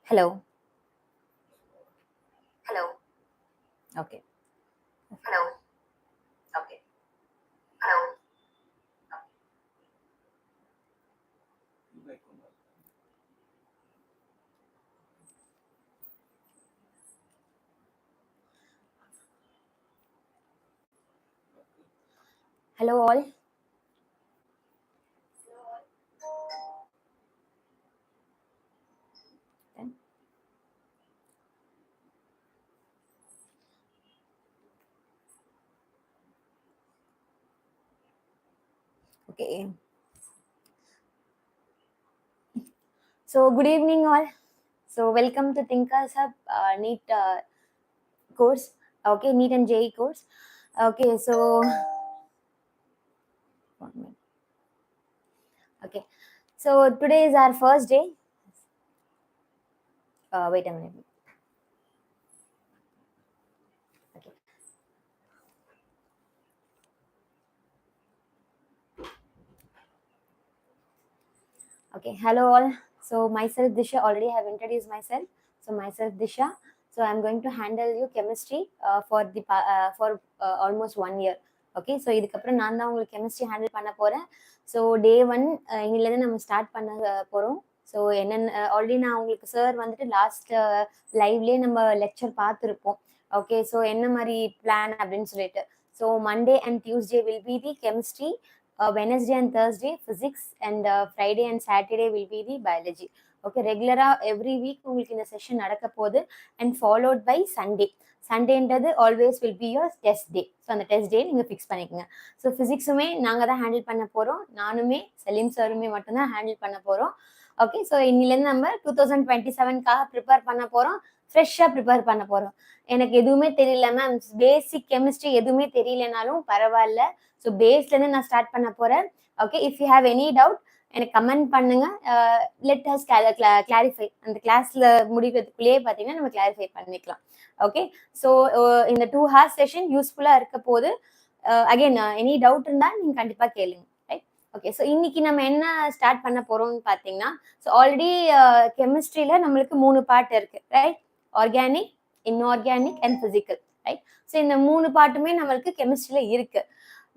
Hello. Hello. Okay. Hello. Okay. Hello. Hello all. Okay. So good evening all. So welcome to Thinkerz NEET course. Okay, NEET and JEE course. Okay, so 1 minute. Okay. So today is our first day. Wait a minute. Okay. Okay. Hello all. So myself Disha, already have introduced myself. So myself Disha. So I'm going to handle you chemistry for almost 1 year. Okay so இதுக்கப்புறம் நான் தான் உங்களுக்கு chemistry handle பண்ண போகிறேன். So day 1 இன்னிலேருந்து நம்ம start பண்ண போகிறோம். ஸோ என்னென்ன ஆல்ரெடி நான் உங்களுக்கு சார் வந்துட்டு லாஸ்ட் லைவ்லேயே நம்ம லெக்சர் பார்த்துருப்போம். ஓகே ஸோ என்ன மாதிரி பிளான் அப்படின்னு சொல்லிட்டு. So Monday and Tuesday will be the chemistry, Wednesday and Thursday physics, and Friday and Saturday will be the biology. Okay, regular every week உங்களுக்கு இந்த செஷன் நடக்க போகுது and followed by Sunday. சண்டேன்றது always will be your test day. So அந்த test day நீங்கள் fix பண்ணிக்கோங்க. So ஃபிசிக்ஸுமே நாங்கள் தான் ஹேண்டில் பண்ண போகிறோம். நானுமே சலீம் சாருமே மட்டும்தான் ஹேண்டில் பண்ண போகிறோம். ஓகே ஸோ இன்னிலேருந்து நம்ம 2027க்காக ப்ரிப்பேர் பண்ண போகிறோம். ஃப்ரெஷ்ஷாக ப்ரிப்பேர் பண்ண போகிறோம். எனக்கு எதுவுமே தெரியல மேம், பேசிக் கெமிஸ்ட்ரி எதுவுமே தெரியலனாலும் பரவாயில்ல. ஸோ பேஸ்லேருந்து நான் ஸ்டார்ட் பண்ண போகிறேன். Okay, if you have any doubt எனக்கு கமெண்ட் பண்ணுங்க. Let us clarify. அந்த கிளாஸ்ல முடிக்கிறதுக்குள்ளேயே பார்த்தீங்கன்னா நம்ம கிளாரிஃபை பண்ணிக்கலாம். ஓகே ஸோ இந்த 2 hours செஷன் யூஸ்ஃபுல்லாக இருக்க போது. அகைன் எனி டவுட் இருந்தால் நீங்கள் கண்டிப்பாக கேளுங்க. ரைட்? ஓகே ஸோ இன்னைக்கு நம்ம என்ன ஸ்டார்ட் பண்ண போகிறோம்னு பார்த்தீங்கன்னா, ஸோ ஆல்ரெடி கெமிஸ்ட்ரியில் நம்மளுக்கு 3 பார்ட் இருக்கு. Right? Organic, inorganic and physical. Right? So இந்த 3 பார்ட்டுமே நம்மளுக்கு கெமிஸ்ட்ரியில் இருக்கு.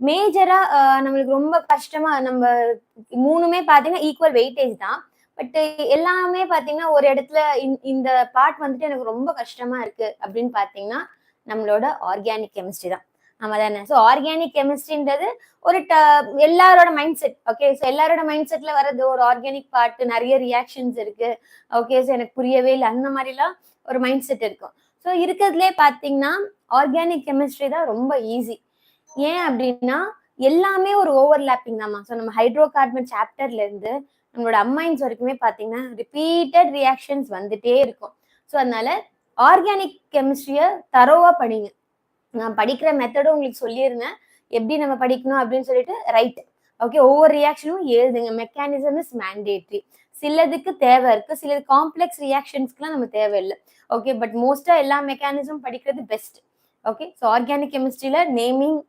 மேஜரா நம்மளுக்கு ரொம்ப கஷ்டமா, நம்ம 3மே பாத்தீங்கன்னா ஈக்குவல் வெயிட்டேஜ் தான். பட் எல்லாமே பாத்தீங்கன்னா ஒரு இடத்துல இந்த பார்ட் வந்துட்டு எனக்கு ரொம்ப கஷ்டமா இருக்கு அப்படின்னு பாத்தீங்கன்னா நம்மளோட ஆர்கானிக் கெமிஸ்ட்ரி தான். ஆமா தானே? ஸோ ஆர்கானிக் கெமிஸ்ட்ரின்றது ஒரு எல்லாரோட மைண்ட் செட். ஓகே ஸோ எல்லாரோட மைண்ட் செட்ல வர்றது ஒரு ஆர்கானிக் பார்ட், நிறைய ரியாக்ஷன்ஸ் இருக்கு. ஓகே ஸோ எனக்கு புரியவே இல்லை, அந்த மாதிரிலாம் ஒரு மைண்ட் செட் இருக்கும். ஸோ இருக்கிறதுலே பாத்தீங்கன்னா ஆர்கானிக் கெமிஸ்ட்ரி தான் ரொம்ப ஈஸி. ஏன் அப்படின்னா எல்லாமே ஒரு ஓவர்லாப்பிங் தான்மா. ஸோ நம்ம ஹைட்ரோ கார்பன் சாப்டர்ல இருந்து நம்மளோட அம்மைன்ஸ் வரைக்குமே பார்த்தீங்கன்னா ரிப்பீட்டட் ரியாக்ஷன்ஸ் வந்துட்டே இருக்கும். ஸோ அதனால ஆர்கானிக் கெமிஸ்ட்ரியை தரோவா படிங்க. நான் படிக்கிற மெத்தடும் உங்களுக்கு சொல்லியிருந்தேன் எப்படி நம்ம படிக்கணும் அப்படின்னு சொல்லிட்டு. ரைட்? ஓகே, ஒவ்வொரு ரியாக்ஷனும் எழுதுங்க. Mechanism is mandatory. சிலதுக்கு தேவை இருக்கு, சிலது காம்ப்ளெக்ஸ் ரியாக்ஷன்ஸ்க்குலாம் நம்ம தேவையில்லை. ஓகே, பட் மோஸ்டா எல்லா மெக்கானிசம் படிக்கிறது பெஸ்ட். ஓகே ஸோ ஆர்கானிக் கெமிஸ்ட்ரியில நேமிங்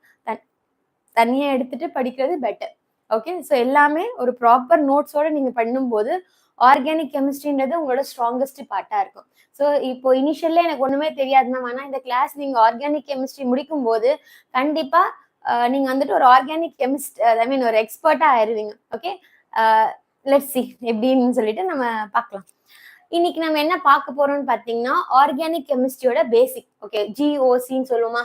தனியா எடுத்துட்டு படிக்கிறது பெட்டர். ஓகே ஸோ எல்லாமே ஒரு ப்ராப்பர் நோட்ஸோட நீங்க பண்ணும்போது ஆர்கானிக் கெமிஸ்ட்ரின்றது உங்களோட ஸ்ட்ராங்கஸ்ட் பார்ட்டா இருக்கும். ஸோ இப்போ இனிஷியல்ல எனக்கு ஒண்ணுமே தெரியாதுன்னா, ஆனா இந்த கிளாஸ் நீங்க ஆர்கானிக் கெமிஸ்ட்ரி முடிக்கும் போது கண்டிப்பா நீங்க வந்துட்டு ஒரு ஆர்கானிக் கெமிஸ்ட் ஐ மீன் ஒரு எக்ஸ்பர்ட்டா ஆயிருவீங்க. ஓகே, லெட்ஸ் சி எப்படின்னு சொல்லிட்டு நம்ம பார்க்கலாம். இன்னைக்கு நம்ம என்ன பார்க்க போறோம்னு பாத்தீங்கன்னா ஆர்கானிக் கெமிஸ்ட்ரியோட பேசிக். ஓகே, ஜிஓசின்னு சொல்லுவோமா,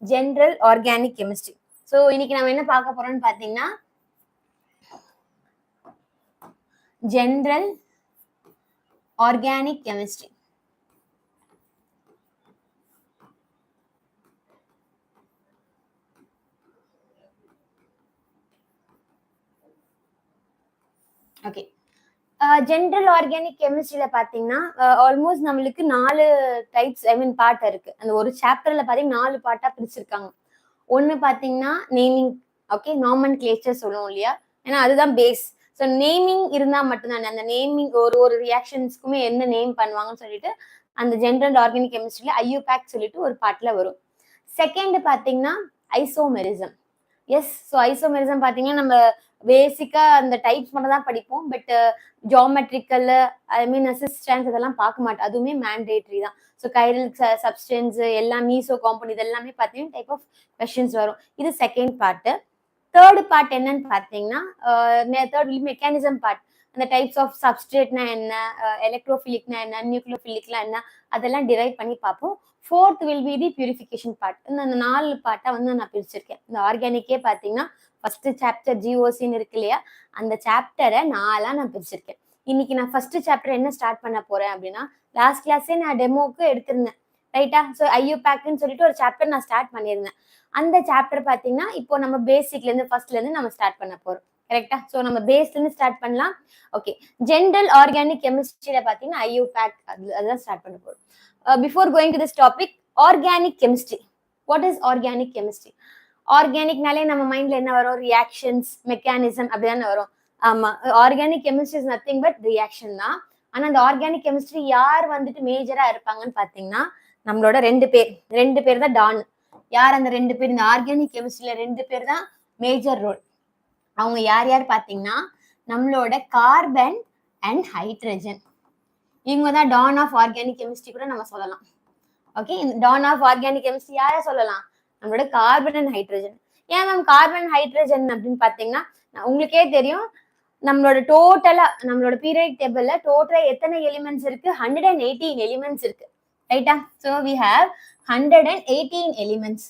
ஜென்ரல் ஆர்கானிக் கெமிஸ்ட்ரி. ஸோ இன்னைக்கு நம்ம என்ன பார்க்க போறோம்னு பாத்தீங்கன்னா general organic chemistry. Okay, general organic கெமிஸ்ட்ரியில பாத்தீங்கன்னா ஆல்மோஸ்ட் நம்மளுக்கு 4 டைப்ஸ் ஐ மீன் பார்ட் இருக்கு. அந்த ஒரு சாப்டர்ல பாத்தீங்கன்னா 4 பார்ட்டா பிரிச்சிருக்காங்க. ஒன்னு பாத்தீங்கன்னா நேமிங். ஓகே, நாமன்கிளேச்சர் சொல்லுவோம் இல்லையா, ஏன்னா அதுதான் பேஸ். ஸோ நேமிங் இருந்தா மட்டும்தான் அந்த நேமிங் ஒரு ரியாக்ஷன்ஸ்க்குமே என்ன நேம் பண்ணுவாங்கன்னு சொல்லிட்டு அந்த ஜென்ரல் ஆர்கானிக் கெமிஸ்ட்ரியில ஐயூபேக் சொல்லிட்டு ஒரு பார்ட்ல வரும். செகண்ட் பாத்தீங்கன்னா ஐசோமெரிசம். எஸ், ஸோ ஐசோமெரிசம் பாத்தீங்கன்னா நம்ம பேசிக்கா அந்த டைப்ஸ் மட்டும் தான் படிப்போம். பட் ஜியோமெட்ரிக்கல் அசிஸ்டன்ஸ் இதெல்லாம் பார்க்க மாட்டோம். அதுவுமே மேண்டேட்ரி தான். ஸோ கைரல் சப்ஸ்டன்ஸ் எல்லாம் மீசோ காம்பவுண்ட் இதெல்லாமே பார்த்தீங்கன்னா டைப் ஆஃப் கொஸ்டின்ஸ் வரும். இது செகண்ட் பார்ட். தேர்ட் பார்ட் என்னன்னு பார்த்தீங்கன்னா தேர்ட் மெக்கானிசம் பார்ட். அந்த டைப்ஸ் ஆஃப் சப்ஸ்ட்ரேட்னா என்ன, எலக்ட்ரோஃபிலிக்னா என்ன, நியூக்ளியோஃபிலிக்னா என்ன, அதெல்லாம் டிரைவ் பண்ணி பார்ப்போம். Fourth will be the purification part. இந்த 4 பார்ட்டா வந்து நான் பிரிச்சிருக்கேன். இந்த ஆர்கானிக்கே பார்த்தீங்கன்னா ஃபர்ஸ்ட் சாப்டர் ஜிஓசின்னு இருக்கு இல்லையா, அந்த சாப்டரை 4ஆ நான் பிரிச்சிருக்கேன். இன்னைக்கு நான் ஃபர்ஸ்ட் சாப்டர் என்ன ஸ்டார்ட் பண்ண போறேன் அப்படின்னா, லாஸ்ட் கிளாஸே நான் டெமோக்கு எடுத்திருந்தேன் ரைட்டா. ஸோ ஐயூபேக்னு சொல்லிட்டு ஒரு சாப்டர் நான் ஸ்டார்ட் பண்ணியிருந்தேன். அந்த சாப்டர் பார்த்தீங்கன்னா இப்போ நம்ம பேசிக்ல இருந்து ஃபர்ஸ்ட்ல இருந்து நம்ம ஸ்டார்ட் பண்ண போறோம் கரெக்டா. ஸோ நம்ம பேஸ்ல இருந்து ஸ்டார்ட் பண்ணலாம். ஓகே, ஜென்ரல் ஆர்கானிக் கெமிஸ்ட்ரியில பார்த்தீங்கன்னா ஐயூபேக் அதுதான் ஸ்டார்ட் பண்ண போறோம். Before going to this topic, organic chemistry. What is organic chemistry? ஆர்கானிக்னாலே நம்ம மைண்ட்ல என்ன வரும்? ரியாக்ஷன்ஸ், மெக்கானிசம் அப்படிதானே வரும். ஆமா, organic chemistry is nothing but reaction தான். ஆனா அந்த ஆர்கானிக் கெமிஸ்ட்ரி யார் வந்துட்டு மேஜரா இருப்பாங்கன்னு பாத்தீங்கன்னா நம்மளோட 2 பேர் தான் டான். யார் அந்த 2 பேர்? இந்த ஆர்கானிக் கெமிஸ்ட்ரியில 2 பேர் தான் மேஜர் ரோல். அவங்க யார் யார் பாத்தீங்கன்னா நம்மளோட கார்பன் அண்ட் ஹைட்ரஜன். இவங்க தான் டான் ஆஃப் ஆர்கானிக் கெமிஸ்ட்ரி கூட நம்ம சொல்லலாம். Okay, don of organic chemistry யாரை சொல்லலாம்? நம்மளோட கார்பன் அண்ட் ஹைட்ரஜன். ஏன் மேம் கார்பன் அண்ட் ஹைட்ரஜன் அப்படின்னு பாத்தீங்கன்னா உங்களுக்கே தெரியும், நம்மளோட டோட்டலா நம்மளோட பீரியாடிக் டேபிள்ல டோட்டலா எத்தனை எலிமெண்ட்ஸ் இருக்கு? 118 எலிமெண்ட்ஸ் இருக்கு ரைட்டா. So we have 118 elements.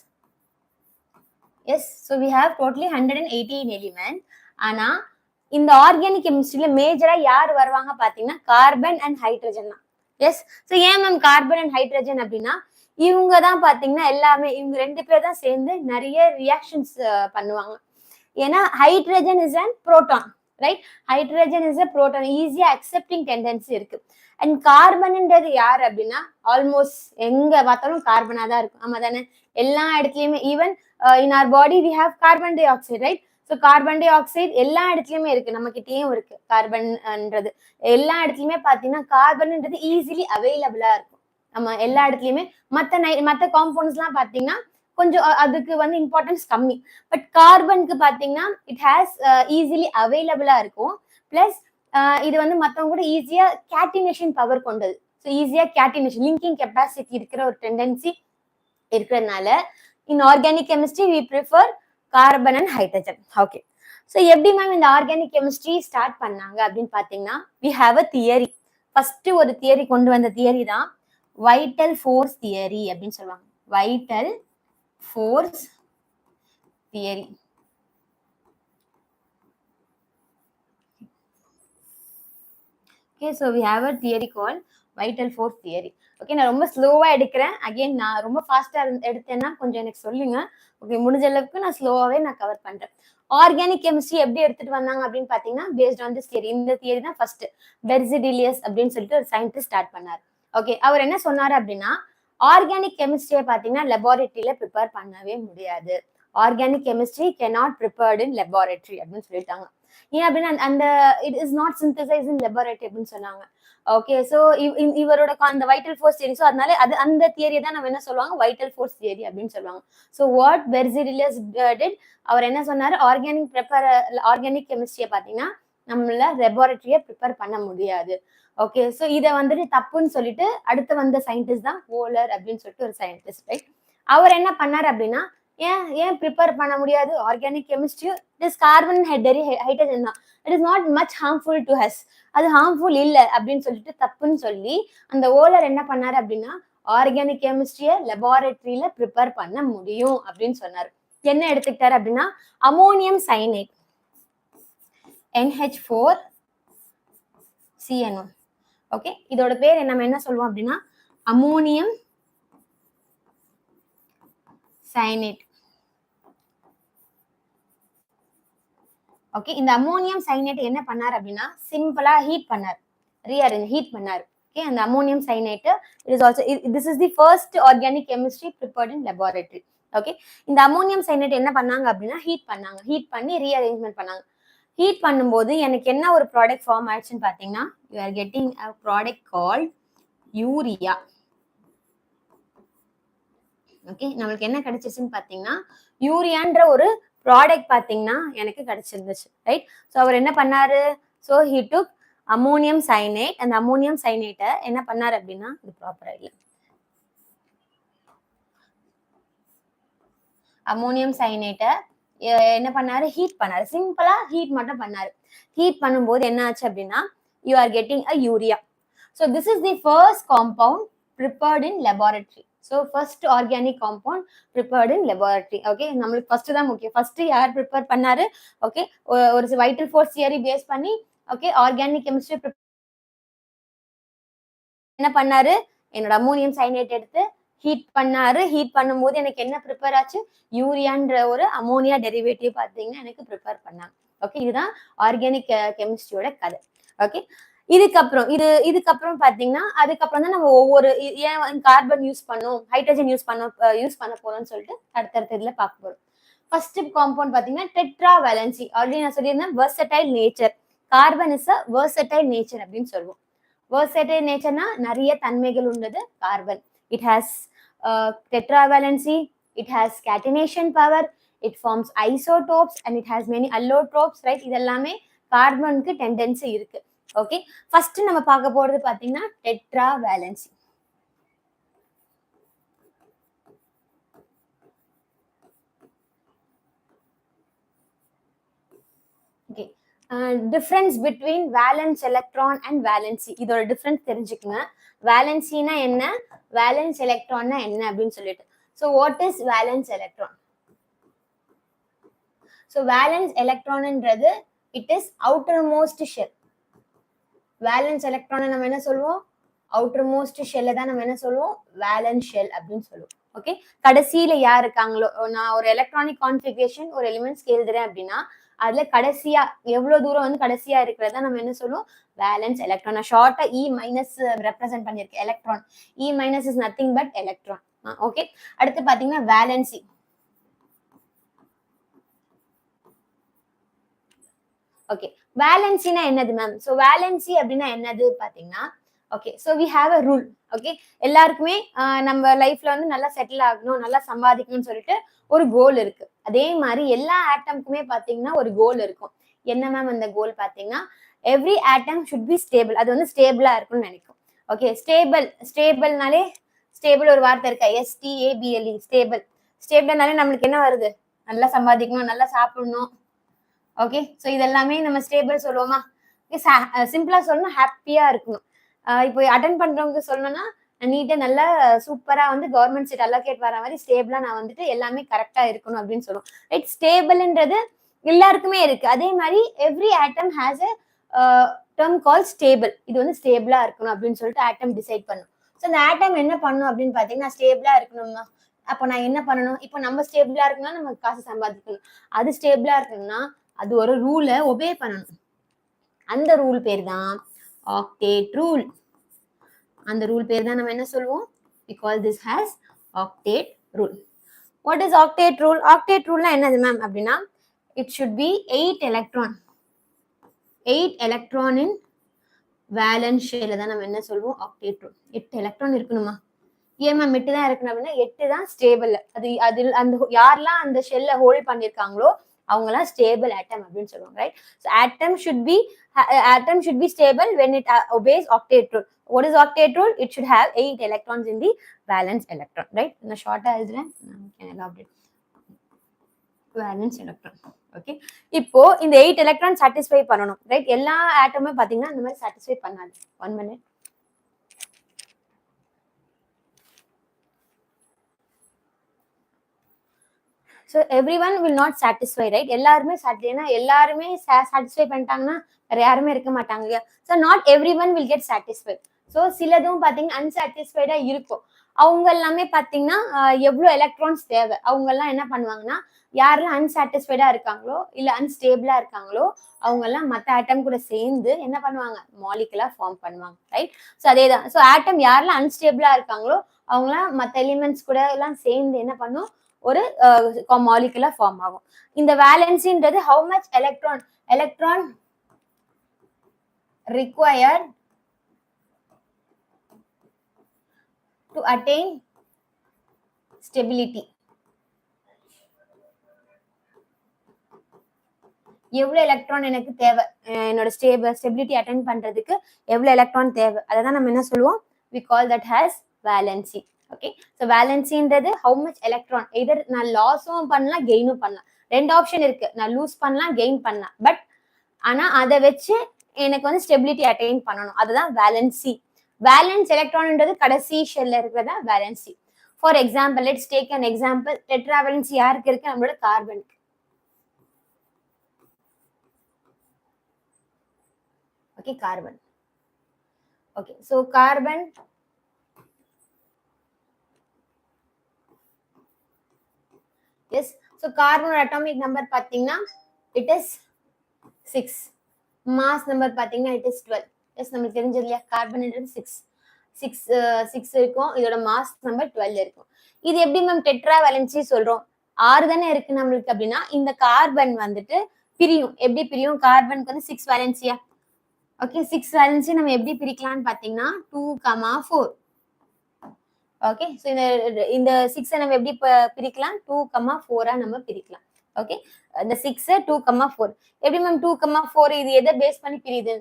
Yes, so we have totally 118 elements. ஆனா இந்த ஆர்கானிக் கெமிஸ்ட்ரியில மேஜரா யார் வருவாங்க பாத்தீங்கன்னா கார்பன் அண்ட் ஹைட்ரஜன் தான். எஸ், ஸோ ஏன் மேம் கார்பன் அண்ட் ஹைட்ரஜன் அப்படின்னா இவங்க தான் பாத்தீங்கன்னா எல்லாமே இவங்க 2 பேர் தான் சேர்ந்து நிறைய ரியாக்ஷன்ஸ் பண்ணுவாங்க. ஏன்னா hydrogen is and proton right. Hydrogen is a proton, ஈஸியா அக்செப்டிங் டெண்டன்சி இருக்கு. அண்ட் கார்பன்ன்றது யார் அப்படின்னா ஆல்மோஸ்ட் எங்க பார்த்தாலும் கார்பனா தான் இருக்கும். ஆமா தானே? எல்லா இடத்துலயுமே even in our body we have carbon dioxide right. So carbon dioxide எல்லா இடத்துலயுமே இருக்கு, நம்ம கிட்டேயும் இருக்கு. கார்பன்ன்றது எல்லா இடத்துலயுமே பாத்தீங்கன்னா கார்பன்ன்றது ஈஸிலி அவைலபிளா இருக்கும். நம்ம எல்லா இடத்துலயுமே மற்ற காம்பவுண்ட்ஸ் எல்லாம் பாத்தீங்கன்னா கொஞ்சம் அதுக்கு வந்து இம்பார்ட்டன்ஸ் கம்மி. பட் கார்பனுக்கு பாத்தீங்கன்னா இட் ஹேஸ் ஈஸிலி அவைலபிளா இருக்கும். பிளஸ் இது வந்து மற்றவங்க கூட ஈஸியா கேட்டினேஷன் பவர் கொண்டது. ஸோ ஈஸியா கேட்டினேஷன் லிங்கிங் கெப்பாசிட்டி இருக்கிற ஒரு டெண்டன்சி இருக்கிறதுனால in organic chemistry we prefer carbon and hydrogen. Okay, so எப்படி மேம் இந்த ஆர்கானிக் கெமிஸ்ட்ரி ஸ்டார்ட் பண்ணாங்க அப்படின்னு பாத்தீங்கன்னா we have a theory. First ஒரு தியரி கொண்டு வந்த தியரி தான் வைட்டல் ஃபோர்ஸ் தியரி அப்படின்னு சொல்லுவாங்க. Vital force theory. Okay, so we have a theory called vital force theory. Okay, நான் ரொம்ப ஸ்லோவா எடுக்கிறேன். அகைன் நான் ரொம்ப ஃபாஸ்டா எடுத்தேன்னா கொஞ்சம் எனக்கு சொல்லுங்க. ஓகே, முடிஞ்ச அளவுக்கு நான் ஸ்லோவாவே நான் கவர் பண்றேன். ஆர்கானிக் கெமிஸ்ட்ரி எப்படி எடுத்துட்டு வந்தாங்க அப்படின்னு பாத்தீங்கன்னா பேஸ்ட் ஆன் திஸ் தியரி. இந்த தியரி தான் ஃபர்ஸ்ட் பெர்சிடிலியஸ் அப்படின்னு சொல்லிட்டு ஒரு சயின்டிஸ்ட் ஸ்டார்ட் பண்ணார். ஓகே, அவர் என்ன சொன்னாரு அப்படின்னா ஆர்கானிக் கெமிஸ்ட்ரியை பாத்தீங்கன்னா லெபார்டரியில ப்ரிப்பேர் பண்ணவே முடியாது. Organic chemistry cannot prepared in laboratory அப்படின்னு சொல்லிட்டாங்க. ஏன் அப்படின்னா அந்த it is not synthesise in laboratory அப்படின்னு சொன்னாங்க. ஓகே, ஸோ இவரோட அந்த வைட்டல் ஃபோர்ஸ் தியரி. ஸோ அதனால அந்த தியரியை தான் நம்ம என்ன சொல்லுவாங்க வைட்டல் ஃபோர்ஸ் தியரி அப்படின்னு சொல்லுவாங்க. ஸோ வாட் பெர்சிலியஸ் டிட், அவர் என்ன சொன்னாரு ஆர்கானிக் கெமிஸ்ட்ரியை பார்த்தீங்கன்னா நம்மள லெபார்டரியை ப்ரிப்பேர் பண்ண முடியாது. ஓகே, ஸோ இதை வந்துட்டு தப்புன்னு சொல்லிட்டு அடுத்து வந்த சயின்டிஸ்ட் தான் ஓலர் அப்படின்னு சொல்லிட்டு ஒரு சயின்டிஸ்ட் ரைட். அவர் என்ன பண்ணார் அப்படின்னா ஏன் ப்ரிப்பேர் பண்ண முடியாது organic chemistry? It is carbon hydrogen தான், it is not much harmful to us, அது ஹார்ம்ஃபுல் இல்லை அப்படின்னு சொல்லிட்டு தப்புன்னு சொல்லி அந்த ஓலர் என்ன பண்ணாரு அப்படின்னா ஆர்கானிக் கெமிஸ்ட்ரியை லெபார்டரியில ப்ரிப்பேர் பண்ண முடியும் அப்படின்னு சொன்னாரு. என்ன எடுத்துக்கிட்டாரு அப்படின்னா அமோனியம் சைனேட் NH4CnO. ஓகே, இதோட பேர் நம்ம என்ன சொல்லுவோம் அப்படின்னா அமோனியம் சைனேட். ஓகே, இந்த அமோனியம் சைனேட் என்ன பண்ணார் அப்படின்னா சிம்பிளா ஹீட் பண்ணார். ஓகே, அந்த ammonium cyanate it is also this is the first organic chemistry prepared in laboratory. Okay, இந்த அமோனியம் சைனேட் என்ன பண்ணாங்க அப்படின்னா ஹீட் பண்ணி ரீஅரேஞ்ச்மெண்ட் பண்ணாங்க. ஹீட் பண்ணும்போது எனக்கு என்ன ஒரு ப்ராடக்ட் ஃபார்ம் ஆயிடுச்சுன்னு பாத்தீங்கன்னா you are getting a product called urea. Okay, நம்மளுக்கு என்ன கிடைச்சிச்சுன்னு பாத்தீங்கன்னா யூரியான்ற ஒரு ப்ராடக்ட் பார்த்தீங்கன்னா எனக்கு கிடைச்சிருந்துச்சு, ரைட்? ஸோ அவர் என்ன பண்ணாரு? So he took ammonium cyanate. அந்த அமோனியம் சைனேட்டை என்ன பண்ணாரு அப்படின்னா, இது ப்ராப்பரா இல்லை, அமோனியம் சைனேட்டை என்ன பண்ணாரு? ஹீட் பண்ணாரு. சிம்பிளா ஹீட் மட்டும் பண்ணாரு. ஹீட் பண்ணும்போது என்ன ஆச்சு அப்படின்னா, you are getting a urea. So this is the first compound prepared in laboratory. So first organic compound prepared in laboratory. Okay, நம்மளுக்கு ஃபர்ஸ்ட் தான் முக்கியம். ஃபர்ஸ்ட் யார் ப்ரிப்பேர் பண்ணாரு? ஓகே, ஒரு வைட்டல் ஃபோர்ஸ் தியரி பேஸ் பண்ணி ஓகே ஆர்கானிக் கெமிஸ்ட்ரி என்ன பண்ணாரு? என்னோட அமோனியம் சைனேட் எடுத்து ஹீட் பண்ணாரு. ஹீட் பண்ணும்போது எனக்கு என்ன ப்ரிப்பேர் ஆச்சு? யூரியான்ற ஒரு அமோனியா டெரிவேட்டிவ் பார்த்தீங்கன்னா எனக்கு ப்ரிப்பேர் பண்ணாங்க. ஓகே, இதுதான் ஆர்கானிக் கெமிஸ்ட்ரியோட கதை. ஓகே, இதுக்கப்புறம் பாத்தீங்கன்னா அதுக்கப்புறம் தான் நம்ம ஒவ்வொரு ஏன் கார்பன் யூஸ் பண்ணோம், ஹைட்ரஜன் யூஸ் பண்ண போறோம்னு சொல்லிட்டு அடுத்தடுத்த இதுல பார்க்க போறோம். ஃபர்ஸ்ட் காம்பவுண்ட் பாத்தீங்கன்னா டெட்ரா வேலன்சி. ஆல்ரெடி நான் சொல்லியிருந்தேன் versatile nature. Carbon is a versatile nature அப்படின்னு சொல்லுவோம். வெர்சடைல் நேச்சர்னா நிறைய தன்மைகள் உள்ளது carbon. It has tetravalency, it has catenation power, it forms isotopes and it has many allotropes, right? இதெல்லாமே கார்பனுக்கு டெண்டன்சி இருக்கு. ஓகே, ஃபர்ஸ்ட் நம்ம பார்க்க போறது பாத்தீங்கன்னா tetravalency. Okay, difference between valence electron and valency. இதோட டிஃபரன்ஸ் தெரிஞ்சுக்கங்க. வேலன்சினா என்ன, வேலன்ஸ் எலக்ட்ரான்னா என்ன அப்படின்னு சொல்லிட்டு. So what is valence electron? So valence எலக்ட்ரான்ன்றது it is outer most shell. வேலன்ஸ் எலக்ட்ரானை நம்ம என்ன சொல்லுவோம்? அவுட்டர் மோஸ்ட் ஷெல்ல தான் நம்ம என்ன சொல்லுவோம்? வேலன்ஸ் ஷெல் அப்படின்னு சொல்லுவோம். ஓகே, கடைசியில யார் இருக்காங்களோ, நான் ஒரு எலக்ட்ரானிக் கான்ஃபிகரேஷன் ஒரு எலிமெண்ட்ஸ் எழுதுறேன் அப்படின்னா அதுல கடைசியா எவ்வளவு தூரம் வந்து கடைசியா இருக்கிறதா நம்ம என்ன சொல்லுவோம்? Valence electron. நான் ஷார்ட்டா இ மைனஸ் ரெப்ரசென்ட் பண்ணிருக்கேன் electron. E minus is nothing but electron. Okay, அடுத்து பாத்தீங்கன்னா வேலன்சி. ஓகே, வேலன்சினா என்னது மேம்? ஸோ வேலன்சி அப்படின்னா என்னது பாத்தீங்கன்னா, okay, so we have a rule. Okay, எல்லாருக்குமே நம்ம லைஃப்ல வந்து நல்லா செட்டில் ஆகணும், நல்லா சம்பாதிக்கணும்னு சொல்லிட்டு ஒரு கோல் இருக்கு. அதே மாதிரி எல்லா ஆட்டம்க்குமே பாத்தீங்கன்னா ஒரு கோல் இருக்கும். என்ன மேம் அந்த கோல் பாத்தீங்கன்னா, every atom should be stable. அது வந்து ஸ்டேபிளா இருக்கும்னு நினைக்கும். ஓகே, ஸ்டேபிள்னாலே ஸ்டேபிள் ஒரு வார்த்தை இருக்கா, STABLE, ஸ்டேபிள். ஸ்டேபிள்னாலே நம்மளுக்கு என்ன வருது? நல்லா சம்பாதிக்கணும், நல்லா சாப்பிடணும். ஓகே, ஸோ இதெல்லாமே நம்ம ஸ்டேபிள் சொல்லுவோமா? சிம்பிளா சொல்லணும், ஹாப்பியா இருக்கணும். இப்போ அட்டன் பண்றவங்க சொல்லணும்னா நீட்டா நல்லா சூப்பரா வந்து கவர்மெண்ட் சீட் அலோகேட் வர மாதிரி ஸ்டேபிளா நான் வந்துட்டு எல்லாமே கரெக்டா இருக்கணும் அப்படின்னு சொல்லுவோம். ரைட், ஸ்டேபிள்ன்றது எல்லாருக்குமே இருக்கு. அதே மாதிரி every atom has a term call stable. இது வந்து ஸ்டேபிளா இருக்கணும் அப்படின்னு சொல்லிட்டு ஆட்டம் டிசைட் பண்ணும். ஸோ அந்த ஆட்டம் என்ன பண்ணும் அப்படின்னு பாத்தீங்கன்னா, ஸ்டேபிளா இருக்கணும்னா அப்போ நான் என்ன பண்ணணும்? இப்போ நம்ம ஸ்டேபிளா இருக்கணும்னா நம்ம காசு சம்பாதிக்கணும். அது ஸ்டேபிளா இருக்கணும்னா அது ஒரு ரூலை ஒபே பண்ணணும். அந்த ரூல் பேர் தான் ஆக்டேட் ரூல். அந்த ரூல் பேர் தான் நம்ம என்ன சொல்லுவோம்? we call this as octet rule. what is octet rule? octet rule என்னது மேம் அப்படின்னா, it should be 8 electron in valence shell தான் நம்ம என்ன சொல்லுவோம்? octet rule. 8 எலக்ட்ரான் இருக்கணுமா? ஏன் மேம் 8 தான் இருக்கணும் அப்படின்னா 8 தான் ஸ்டேபிள். அதில் அந்த யாரெல்லாம் அந்த ஷெல்ல ஹோல்ட் பண்ணிருக்காங்களோ அவங்கலாம் ஸ்டேபிள் ஆட்டம் அப்படின்னு சொல்லுவாங்க, right? So atom should be stable when it obeys octet rule. What is octet rule? It should have 8 electrons in the valence electron, right? நான் ஷார்ட்டா எழுதுறேன், can elaborate. valence electron. Okay, இப்போ இந்த 8 electron satisfy பண்ணணும், right? எல்லா ஆட்டமுமே பாத்தீங்கன்னா இந்த மாதிரி சாட்டிஸ்ஃபை பண்ணாது. 1 minute. So every one will not satisfy, right? எல்லாருமே எல்லாருமே சாட்டிஸ்ஃபை பண்ணிட்டாங்கன்னா வேற யாருமே இருக்க மாட்டாங்க இல்லையா? So not every one will get satisfy. So சிலதும் பார்த்தீங்கன்னா அன்சாட்டிஸ்ஃபைடா இருக்கும். அவங்க எல்லாமே பார்த்தீங்கன்னா எவ்வளோ எலக்ட்ரான்ஸ் தேவை, அவங்க எல்லாம் என்ன பண்ணுவாங்கன்னா, யாரெல்லாம் அன்சாட்டிஸ்ஃபைடா இருக்காங்களோ இல்லை அன்ஸ்டேபிளா இருக்காங்களோ அவங்க எல்லாம் மற்ற ஆட்டம் கூட சேர்ந்து என்ன பண்ணுவாங்க? மாலிகுலா ஃபார்ம் பண்ணுவாங்க, ரைட்? ஸோ அதே தான். ஸோ ஆட்டம் யாரெல்லாம் அன்ஸ்டேபிளா இருக்காங்களோ அவங்களாம் மற்ற எலிமெண்ட்ஸ் கூட எல்லாம் சேர்ந்து என்ன பண்ணும்? ஒரு மாலிகுலா ஃபார்ம் ஆகும். இந்த வேலன்சின்றது how much electron required to attain stability. எவ்வளவு எலக்ட்ரான் எனக்கு தேவை, என்னோட ஸ்டெபிலிட்டி அட்டைன் பண்றதுக்கு எவ்வளவு எலக்ட்ரான் தேவை, அதை தான் நம்ம என்ன சொல்லுவோம், we call that as valency. Okay, so வேலன்சின்றது ஹவு மச் எலக்ட்ரான், எதர் நான் லாஸும் பண்ணலாம் கெயினும் பண்ணலாம், ரெண்டு ஆப்ஷன் இருக்கு, நான் லூஸ் பண்ணலாம் கெயின் பண்ணலாம், பட் ஆனா அதை வச்சு எனக்கு வந்து ஸ்டெபிலிட்டி அட்டைன் பண்ணணும், அதுதான் வேலன்சி. வேலன்ஸ் எலக்ட்ரான்ன்றது கடைசி ஷெல்ல இருக்கிறதா வேலன்சி. For example, let's take an example. Tetravalency யாருக்கு இருக்கு, நம்மளோட கார்பனுக்கு. Okay, carbon. Okay, so carbon yes. So கார்பனோட அட்டாமிக் நம்பர் பார்த்தீங்கன்னா இட் இஸ் 6. மாஸ் நம்பர் பார்த்தீங்கன்னா இட் இஸ் 12. எஸ், நமக்கு தெரிஞ்சது இல்லையா, கார்பன்ன்றது 6 இருக்கும், இதோட மாஸ் நம்பர் 12 இருக்கும். இது எப்படி மேம் டெட்ரா வேலன்சி சொல்றோம், 6 தானே இருக்கு நம்மளுக்கு அப்படின்னா, இந்த கார்பன் வந்துட்டு பிரியும். எப்படி பிரியும், கார்பனுக்கு வந்து 6 வேலன்சியா. ஓகே, 6 வேலன்சி நம்ம எப்படி பிரிக்கலாம்னு பார்த்தீங்கன்னா 2,4. ஓகே, ஸோ இந்த 6 நம்ம எப்படி பிரிக்கலாம், 2,4 நம்ம பிரிக்கலாம். ஓகே, இந்த 6 2,4 எப்படி மேம் 2,4 இது எதை பேஸ் பண்ணி பிரியுது.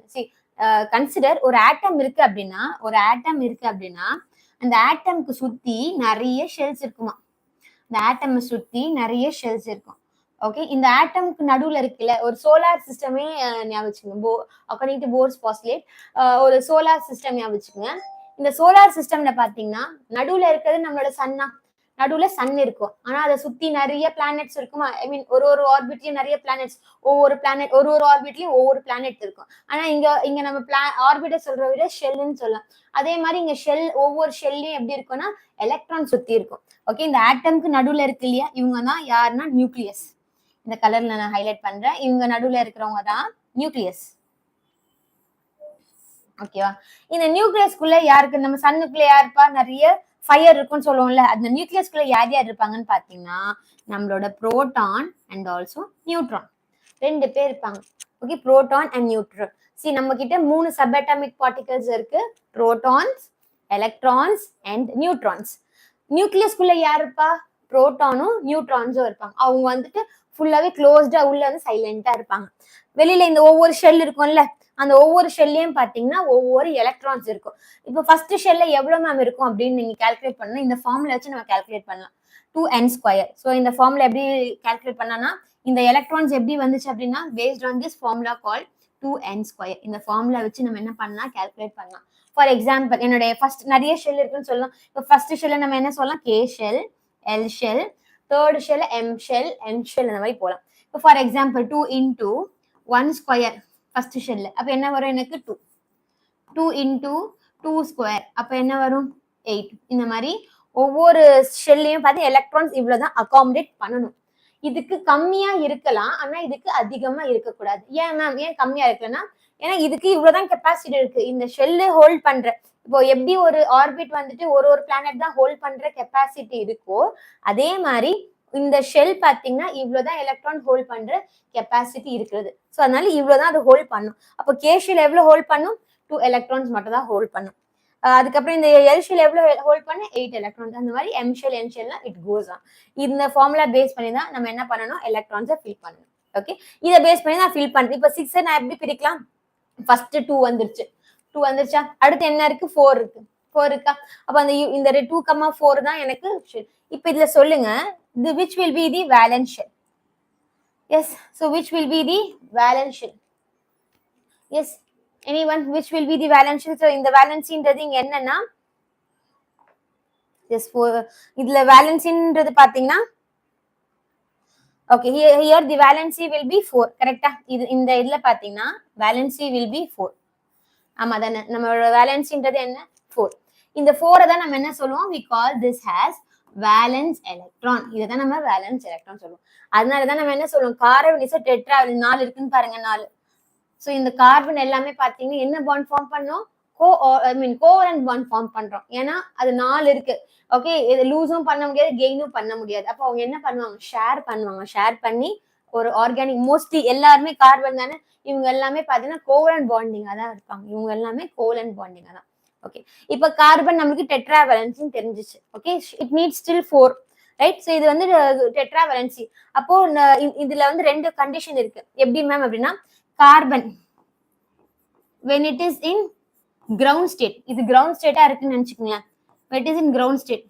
கன்சிடர் ஒரு ஆட்டம் இருக்கு அப்படின்னா, அந்த ஆட்டம்க்கு சுத்தி நிறைய ஷெல்ஸ் இருக்குமா, இந்த ஆட்டம் சுத்தி நிறைய ஷெல்ஸ் இருக்கும். ஓகே, இந்த ஆட்டம்க்கு நடுவுல இருக்குல்ல ஒரு சோலார் சிஸ்டமே ஞாபகம் வச்சுக்கோங்க. அக்கார்டிங் டு போர்ஸ் பாஸ்டுலேட் ஒரு சோலார் சிஸ்டம் ஞாபகம் வச்சுக்கோங்க. இந்த சோலார் சிஸ்டம்ல பாத்தீங்கன்னா நடுவுல இருக்கிறது நம்மளோட சன்னா, நடுவுல சன் இருக்கும், ஆனா அதை சுத்தி நிறைய பிளானெட்ஸ் இருக்குமா. ஐ மீன் ஒரு ஆர்பிட்லயும் நிறைய பிளானெட்ஸ், ஒவ்வொரு பிளானெட் ஒரு ஆர்பிட்லயும் ஒவ்வொரு பிளானெட் இருக்கும். ஆனா இங்க நம்ம ஆர்பிட்ட சொல்ற விட ஷெல்லுன்னு சொல்லலாம். அதே மாதிரி இங்க ஷெல், ஒவ்வொரு ஷெல்லையும் எப்படி இருக்கும்னா எலக்ட்ரான் சுத்தி இருக்கும். ஓகே, இந்த ஆட்டம்க்கு நடுவுல இருக்கு இல்லையா, இவங்க தான் யாருன்னா நியூக்ளியஸ். இந்த கலர்ல நான் ஹைலைட் பண்றேன், இவங்க நடுவுல இருக்கிறவங்க தான் நியூக்ளியஸ். ஓகேவா, இந்த நியூக்ளியஸ்குள்ள யாருக்கு, நம்ம சன்னுக்குள்ள யாருப்பா நிறைய ஃபயர் இருக்கும்னு சொல்லுவோம்ல, அந்த நியூக்ளியஸ்குள்ள யார் யார் இருப்பாங்கன்னு பாத்தீங்கன்னா நம்மளோட புரோட்டான் அண்ட் ஆல்சோ நியூட்ரான், 2 பேர் இருப்பாங்க. Okay, proton and neutron. நம்ம கிட்ட 3 சப்அட்டாமிக் பார்ட்டிகல்ஸ் இருக்கு, புரோட்டான்ஸ், எலக்ட்ரான்ஸ் அண்ட் நியூட்ரான்ஸ். நியூக்ளியஸ்குள்ள யாருப்பா, புரோட்டானும் நியூட்ரான்ஸும் இருப்பாங்க. அவங்க வந்துட்டு ஃபுல்லாவே க்ளோஸ்டா, உள்ள வந்து சைலண்டா இருப்பாங்க. வெளியில இந்த ஒவ்வொரு ஷெல் இருக்கும்ல, அந்த ஒவ்வொரு ஷெல்லையும் பாத்தீங்கன்னா ஒவ்வொரு எலக்ட்ரான்ஸ் இருக்கும். இப்போ ஃபர்ஸ்ட் ஷெல்ல எவ்வளவு மேம் இருக்கும் அப்படின்னு நீங்க கால்குலேட் பண்ணா, இந்த ஃபார்முலா வச்சு நம்ம கால்குலேட் பண்ணலாம், 2n². ஸோ இந்த ஃபார்முலா எப்படி கால்குலேட் பண்ணனா, இந்த எலக்ட்ரான்ஸ் எப்படி வந்துச்சு அப்படின்னா based on this formula call 2n². இந்த ஃபார்முலா வச்சு நம்ம என்ன பண்ணலாம், கால்குலேட் பண்ணலாம். ஃபார் எக்ஸாம்பிள், என்னுடைய ஃபர்ஸ்ட் நிறைய ஷெல் இருக்குன்னு சொல்லலாம். இப்போ ஃபர்ஸ்ட் ஷெல்ல நம்ம என்ன சொல்லலாம், K shell, L shell, third shell M shell, N shell, அந்த மாதிரி போகலாம். இப்போ ஃபார் எக்ஸாம்பிள் 2 into 1² ஃபர்ஸ்ட் ஷெல்ல, அப்ப என்ன வரும் எனக்கு 2. 2 into 2², அப்ப என்ன வரும் 8. இந்த மாதிரி ஒவ்வொரு ஷெல்லையும் பார்த்து எலக்ட்ரான்ஸ் இவ்வளவுதான் அகாமடேட் பண்ணணும். இதுக்கு கம்மியா இருக்கலாம், ஆனா இதுக்கு அதிகமா இருக்கக்கூடாது. ஏன் மேம், ஏன் கம்மியா இருக்குன்னா, ஏன்னா இதுக்கு இவ்வளவுதான் கெப்பாசிட்டி இருக்கு, இந்த ஷெல்லு ஹோல்ட் பண்ற. இப்போ எப்படி ஒரு ஆர்பிட் வந்துட்டு ஒரு பிளானட் தான் ஹோல்ட் பண்ற கெப்பாசிட்டி இருக்கோ, அதே மாதிரி இந்த ஷெல் பாத்தீங்கன்னா இவ்வளவுதான் எலக்ட்ரான் ஹோல்ட் பண்ற கெப்பாசிட்டி இருக்கிறது. ஸோ அதனால இவ்வளவுதான் அது ஹோல்ட் பண்ணும். அப்போ கே ஷெல் எவ்வளவு ஹோல்ட் பண்ணும், 2 எலக்ட்ரான்ஸ் மட்டும் தான் ஹோல்ட் பண்ணும். அதுக்கப்புறம் இந்த எல் ஷெல் எவ்வளவு ஹோல்ட் பண்ண, 8 எலக்ட்ரான்ஸ். அந்த மாதிரி M shell, N shell it goes on. இந்த ஃபார்முலா பேஸ் பண்ணி தான் நம்ம என்ன பண்ணணும், எலக்ட்ரான்ஸை ஃபில் பண்ணணும். ஓகே, இதை பேஸ் பண்ணி நான் ஃபில் பண்றேன். இப்போ 6 நான் எப்படி பிரிக்கலாம், ஃபர்ஸ்ட் 2 வந்துருச்சு, 2 வந்துருச்சா, அடுத்து என்ன இருக்கு, 4 இருக்கு, 4 இருக்கா. அப்ப அந்த இந்த 2,4 தான் எனக்கு ஷெல். இப்போ இதுல சொல்லுங்க, which will be the valence shell? Yes, so which will be the valence shell? Yes, anyone, which will be the valence shell? So இந்த வேலன்சின்றது இங்க என்னன்னா, yes, இதுல வேலன்சின்றது பாத்தீங்கன்னா, okay, here the valency will be 4. கரெக்டா, இது இந்த இதுல பாத்தீங்கன்னா valency will be 4. ஆமா தானே, நம்மளோட வேலன்சின்றது என்ன, 4. இந்த 4 தான் நம்ம என்ன சொல்லுவோம், we call this as valence electron. இதான் நம்ம வேலன்ஸ் எலக்ட்ரான் சொல்லுவோம். அதனாலதான் நம்ம என்ன சொல்லுவோம், கார்பன் இஸ் டெட்ரா, 4 இருக்குன்னு பாருங்க, 4. சோ இந்த கார்பன் எல்லாமே பாத்தீங்கன்னா என்ன பாண்ட் ஃபார்ம் பண்ணோம், கோவலன்ட் பாண்ட் ஃபார்ம் பண்றோம். ஏன்னா அது 4 இருக்கு. ஓகே, இது லூஸும் பண்ண முடியாது, கெயினும் பண்ண முடியாது. அப்போ அவங்க என்ன பண்ணுவாங்க, ஷேர் பண்ணுவாங்க. ஷேர் பண்ணி ஒரு ஆர்கானிக், மோஸ்ட்லி எல்லாருமே கார்பன் தானே, இவங்க எல்லாமே பாத்தீங்கன்னா கோவலன்ட் பாண்டிங்கா தான் இருப்பாங்க. இவங்க எல்லாமே கோவலன்ட் பாண்டிங்கா தான். ஓகே, இப்ப கார்பன் நமக்கு டெட்ரா வேலன்ஸ் தெரிஞ்சிச்சு. Okay, it needs still 4. Right. So இது வந்து டெட்ராவேலன்சி. அப்போ இதுல வந்து ரெண்டு கண்டிஷன் இருக்கு. எப்படி மேம் அப்படின்னா, carbon when it is in ground state, இது ground state இருக்குன்னு நினைச்சுக்கோங்க. when it is in ground state,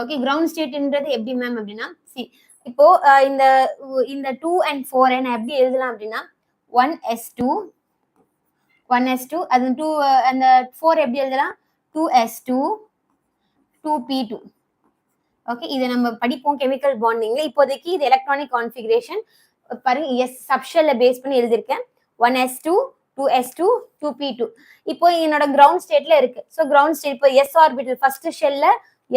ஓகே. கிரவுண்ட் ஸ்டேட்ன்றது எப்படி மேம் அப்படின்னா, சி இப்போ இந்த இந்த 2 and 4 நான் எப்படி எழுதலாம் அப்படின்னா 1s2 1s2 அது 2 அந்த 4 எப்படி எழுதலாம் 2s2 2p2. ஓகே, இதை நம்ம படிப்போம் கெமிக்கல் பாண்டிங்ல. இப்போதைக்கு இது எலக்ட்ரானிக் கான்ஃபிகரேஷன் பாருங்க. எஸ் சப்ஷெல்ல பேஸ் பண்ணி எழுதியிருக்கேன். 1s2 2s2 2p2. இப்போ என்னோட கிரவுண்ட் ஸ்டேட்ல இருக்கு. ஸோ கிரவுண்ட் ஸ்டேட் இப்போ எஸ் ஆர்பிட்டல் ஃபர்ஸ்ட் ஷெல்ல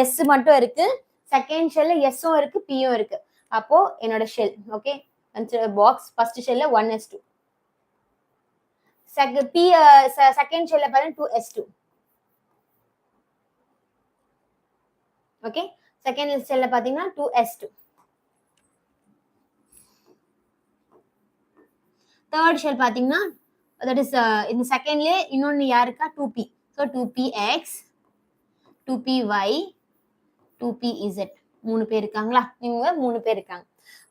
எஸ் மட்டும் இருக்கு, செகண்ட் ஷெல்ல எஸ்ஸும் இருக்கு பியும் இருக்கு. அப்போ என்னோட ஷெல் ஓகே பாக்ஸ் ஃபர்ஸ்ட் ஷெல்ல 1s2, செகண்ட் ஷெல்ல பாருங்க 2s2. ஓகே, செகண்ட் ஷெல்ல பாத்தீங்கன்னா 2s2. தேர்ட் ஷெல் பாத்தீங்கன்னா தட் இஸ் இந்த செகண்ட்ல இன்னொன்னு யாருக்கா 2p. So 2px 2py 2pz 3 பேர் இருக்காங்களா? இவங்க 3 பேர் இருக்காங்க.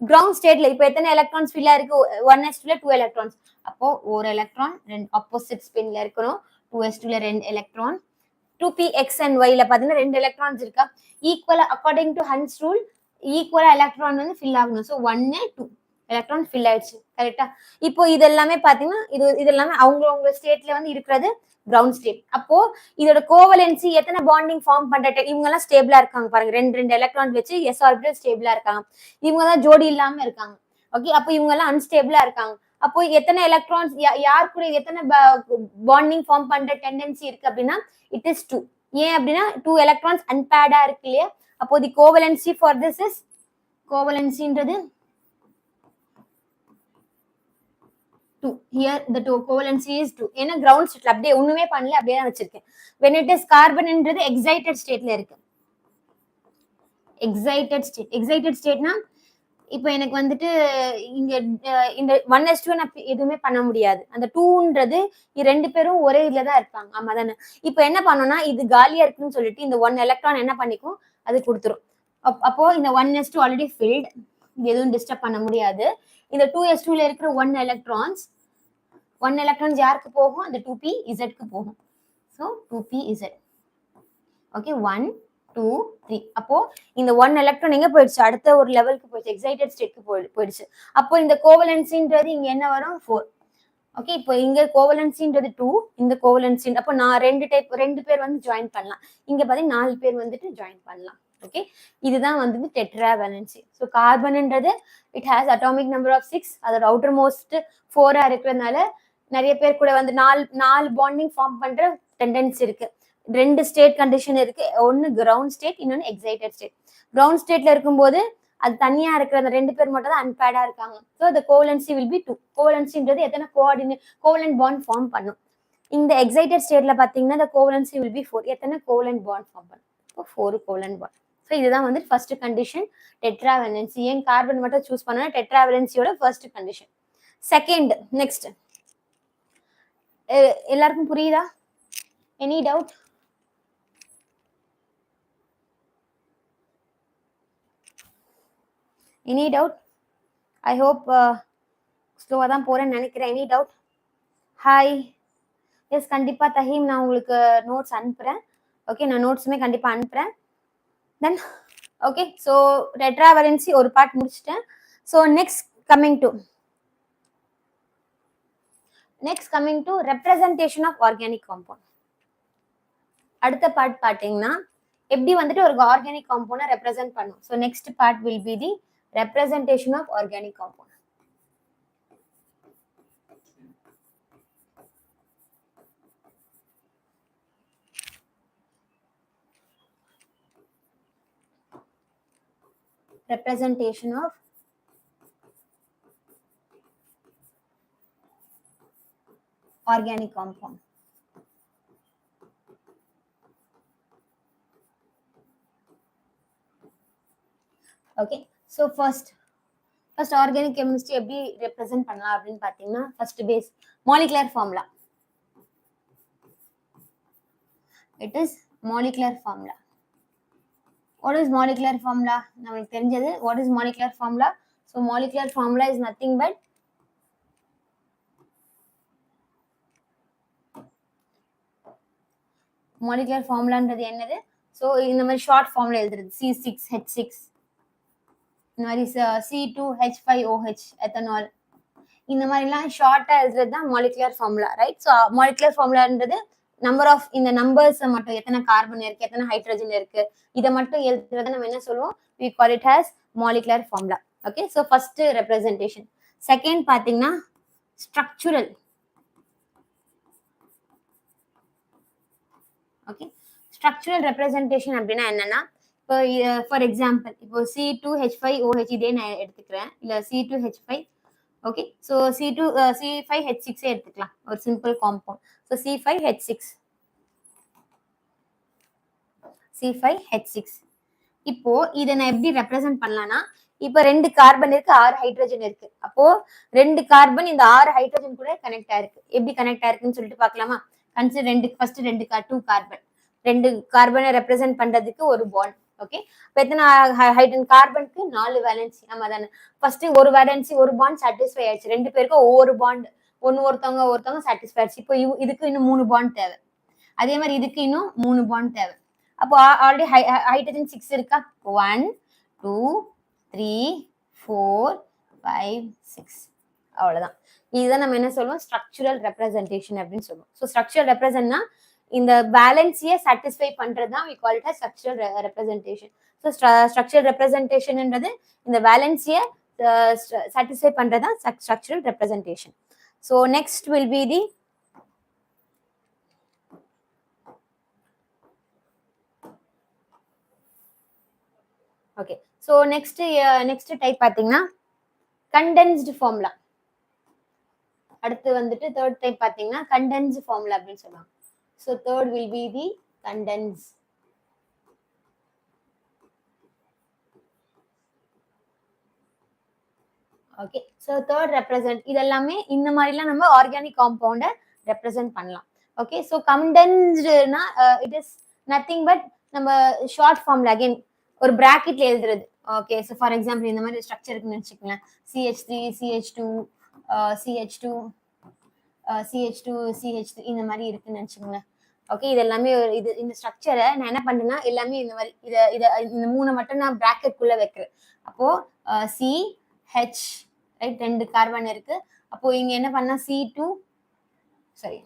கிரவுண்ட் ஸ்டேட்ல இப்போ எத்தனை எலக்ட்ரான்ஸ் ஃபில்லா இருக்கு? 1s2ல 2 எலக்ட்ரான்ஸ். அப்போ ஒரு எலக்ட்ரான் ரெண்டு ஆப்போசிட் ஸ்பின்ல இருக்கணும். 2s2ல 2 எலக்ட்ரான். 2px and yல பாத்தீங்கன்னா 2 எலக்ட்ரான்ஸ் இருக்கா? ஈக்குவலா அக்கார்டிங் டு ஹன்ஸ் ரூல் ஈக்குவலா எலக்ட்ரான் வந்து ஃபில் ஆகணும். ஸோ 1 2 எலக்ட்ரான் ஃபில் ஆயிடுச்சு. கரெக்டா? இப்போ இது எல்லாமே பாத்தீங்கன்னா இது எல்லாமே அவங்க ஸ்டேட்ல வந்து இருக்கிறது கிரவுண்ட் ஸ்டேட். அப்போ இதோட கோவலன்சி எத்தனை பாண்டிங் ஃபார்ம் பண்ற இவங்க எல்லாம் ஸ்டேபிளா இருக்காங்க பாருங்க. ரெண்டு எலக்ட்ரான் வச்சு எஸ் ஆர்பிட்டல் ஸ்டேபிளா இருக்காங்க. இவங்க தான் ஜோடி இல்லாம இருக்காங்க. ஓகே, அப்போ இவங்க எல்லாம் அன்ஸ்டேபிளா இருக்காங்க. அப்போ எத்தனை எலக்ட்ரான்ஸ் யார் கூட எத்தனை பாண்டிங் ஃபார்ம் பண்ற டெண்டன்சி இருக்கு அப்படின்னா இட் இஸ் 2. ஏன் அப்படின்னா 2 எலக்ட்ரான்ஸ் அன்பேர்டா இருக்கு இல்லையா? அப்போ the covalency for this is கோவலன்சின்றது 2. Here the covalency is 2. ஏன்னா கிரவுண்ட் ஸ்டேட்ல அப்படியே ஒண்ணுமே பண்ணல, அப்படியே தான் வச்சிருக்கேன். when it is கார்பன்ன்றது எக்ஸைட்டட் ஸ்டேட்ல இருக்கு. எக்ஸைட்டட் ஸ்டேட்னா இப்போ எனக்கு வந்துட்டு இங்க இந்த 1s2 நான் எதுவுமே பண்ண முடியாது. அந்த 2ன்றது ரெண்டு பேரும் ஒரே இதுல தான் இருப்பாங்க. ஆமா தானே? இப்போ என்ன பண்ணோம்னா இது காலியா இருக்குன்னு சொல்லிட்டு இந்த 1 எலக்ட்ரான் என்ன பண்ணிக்கும், அது கொடுத்துரும். அப்போ இந்த 1s2 ஆல்ரெடி ஃபில்ட், எதுவும் டிஸ்டர்ப் பண்ண முடியாது. இந்த 2s2ல இருக்கிற 1 எலக்ட்ரான்ஸ் யாருக்கு போகும்? அந்த 2pz க்கு போகும். So 2pz. ஓகே, 1 2 3. அப்போ இந்த 1 எலக்ட்ரான் எங்க போயிடுச்சு? அடுத்த ஒரு லெவலுக்கு போயிடுச்சு, எக்ஸைட்டட் ஸ்டேட்க்கு போயிடுச்சு. அப்போ இந்த கோவலன்சின்றது இங்க என்ன வரும்? 4. ஓகே, இப்போ இங்க கோவலன்சின்றது 2, இந்த கோவலன்சி. அப்போ நான் ரெண்டு பேர் வந்து ஜாயின் பண்ணலாம். இங்க பாத்தீங்கன்னா 4 பேர் வந்துட்டு ஜாயின் பண்ணலாம். ஓகே, இதுதான் வந்து டெட்ராவேலன்சி. ஸோ கார்பன்ன்றது it has atomic number of 6. அதோட அவுட்டர் மோஸ்ட் 4 இருக்கிறதுனால நிறைய பேர் கூட வந்து நாலு பாண்டிங் ஃபார்ம் பண்ற டெண்டன்சி இருக்கு. ரெண்டு ஸ்டேட் கண்டிஷன் இருக்கு. ஒன்னு கிரவுண்ட் ஸ்டேட், இன்னொன்னு எக்ஸைட்டட் ஸ்டேட். கிரவுண்ட் ஸ்டேட்ல இருக்கும்போது அது தனியா இருக்கிற அந்த ரெண்டு பேர் மட்டும் தான் அன்பேர்டா இருக்காங்க. So the covalency will be 2. கோவலன்சின்றது எத்தனை கோவலன்ட் பாண்ட் ஃபார்ம் பண்ணும். இந்த எக்ஸைட்டட் ஸ்டேட்ல பாத்தீங்கன்னா the covalency will be 4. எத்தனை கோவலன்ட் பாண்ட் ஃபார்ம் பண்ணும்? 4 கோவலன்ட் பாண்ட். ஸோ இதுதான் வந்து ஃபர்ஸ்ட் கண்டிஷன் டெட்ராவேலன்சி. ஏன் கார்பன் மட்டும் சூஸ் பண்ணா டெட்ராவேலன்சியோட ஃபர்ஸ்ட் கண்டிஷன். செகண்ட் நெக்ஸ்ட் எல்லாருக்கும் புரியுதா? Any doubt? Any doubt? I hope ஸ்லோவா தான் போறேன்னு நினைக்கிறேன். Any doubt? ஹாய். எஸ், கண்டிப்பா தஹீம், நான் உங்களுக்கு நோட்ஸ் அனுப்புறேன். ஓகே, நான் நோட்ஸுமே கண்டிப்பா அனுப்புறேன். தென் ஓகே, ஸோ டெட்ராவேலன்சி ஒரு பார்ட் முடிச்சிட்டேன். So next coming to representation of organic compound. அடுத்த பார்ட் பார்த்தீங்கன்னா எப்படி வந்துட்டு ஒரு ஆர்கானிக் காம்பவுண்டை ரெப்ரசென்ட் பண்ணும். So next part will be the representation of organic compound. Representation of organic compound. Okay, so first organic chemistry எப்படி represent பண்ணலாம் அப்படின்னு பார்த்தீங்கன்னா first base molecular formula. It is molecular formula. What is molecular formula? நமக்கு தெரிஞ்சது. What is molecular formula? So molecular formula is nothing but molecular formulaன்றது என்னது? So இந்த மாதிரி short ஃபார்ம்ல எழுதுறது C6H6, இந்த மாதிரி C2H5OH எத்தனால், இந்த மாதிரிலாம் ஷார்ட்டா எழுதுறது தான் molecular formula, right? So molecular ஃபார்முலான்றது நம்பர் ஆஃப் இந்த நம்பர்ஸ் மட்டும், எத்தனை கார்பன் இருக்கு, எத்தனை ஹைட்ரஜன் இருக்கு, இதை மட்டும் எழுதுறத நம்ம என்ன சொல்லுவோம்? we call it as molecular formula. Okay, so first representation. Second பாத்தீங்கன்னா ஸ்ட்ரக்சுரல். ஓகே, ஸ்ட்ரக்சுரல் ரெப்ரசன்டேஷன் அப்படின்னா என்னன்னா, இப்போ ஃபார் எக்ஸாம்பிள் இப்போ C2H5OH இதே நான் எடுத்துக்கிறேன், இல்ல C2H5. ஓகே, ஸோ C5H6 எடுத்துக்கலாம், ஒரு சிம்பிள் காம்பவுண்ட். So C5H6. இப்போ இதை நான் எப்படி ரெப்ரசென்ட் பண்ணலாம்னா, இப்போ 2 கார்பன் இருக்கு, 6 ஹைட்ரஜன் இருக்கு. அப்போ 2 கார்பன் இந்த 6 ஹைட்ரஜன் கூட கனெக்ட் ஆயிருக்கு. எப்படி கனெக்ட் ஆயிருக்குன்னு சொல்லிட்டு பார்க்கலாமா? கன்சிடர் ஃபர்ஸ்ட் 2 கார்பன், 2 கார்பனை ரெப்ரசென்ட் பண்றதுக்கு ஒரு பாண்ட். ஓகே, இப்போ எத்தனை ஹைட்ரஜன்? கார்பனுக்கு 4 வேலன்சி. நம்ம தானே ஃபர்ஸ்ட் ஒரு வேலன்சி ஒரு பாண்ட் சாட்டிஸ்ஃபை ஆயிடுச்சு. 2 பேருக்கும் ஒவ்வொரு பாண்ட், ஒருத்தவங்க சாட்டிஸ்ஃபை ஆயிடுச்சு. இப்போ இதுக்கு இன்னும் 3 பாண்ட் தேவை. அதே மாதிரி இதுக்கு இன்னும் 3 பாண்ட் தேவை. அப்போ ஆல்ரெடி ஹைட்ரஜன் 6 இருக்கா? 1 2 3 4 5 6. அவ்வளவுதான். இதுதான் நம்ம என்ன சொல்லுவோம்? ஸ்ட்ரக்சுரல் ரெப்ரசன்டேஷன் அப்படின்னு சொல்லுவோம். ஸோ ஸ்ட்ரக்சுரல் ரெப்ரசன்ட்னா இந்த பேலன்ஸையே சாட்டிஸ்ஃபை பண்றது தான் we call it as structural representation. So structural ரெப்ரசன்டேஷன்ன்றது இந்த பேலன்ஸையே சாட்டிஸ்ஃபை பண்றது தான் structural representation. So next will be the okay. So next type பார்த்தீங்கன்னா கண்டென்ஸ்டு ஃபார்முலா. அடுத்து வந்துட்டு தேர்ட் டைப் பார்த்தீங்கன்னா கண்டென்ஸ்டு ஃபார்முலா அப்படின்னு சொல்லுவாங்க. So third will be the condense. Okay, so third represent, இதெல்லாமே இந்த மாதிரிலாம் நம்ம ஆர்கானிக் காம்பவுண்டை ரெப்ரசன்ட் பண்ணலாம். ஓகே, ஸோ கண்டென்ஸ்டுனா இட் இஸ் நத்திங் பட் நம்ம ஷார்ட் ஃபார்ம்ல அகைன் ஒரு பிராக்கெட்ல எழுதுறது. ஓகே, ஸோ ஃபார் எக்ஸாம்பிள் இந்த மாதிரி ஸ்ட்ரக்சர் இருக்குன்னு வச்சுக்கோங்களேன். CH3 CH2 CH2 CH2 CH3 இந்த மாதிரி இருக்குன்னு வச்சுக்கோங்களேன். ஓகே, இது எல்லாமே இது இந்த ஸ்ட்ரக்சரை நான் என்ன பண்றேன்னா எல்லாமே இந்த மாதிரி இதை இந்த 3 மட்டும் நான் பிராக்கெட் குள்ள வைக்கிறேன். அப்போ CH, ரைட், 2 கார்பன் இருக்கு. அப்போ இங்க என்ன பண்ணா C2 சரி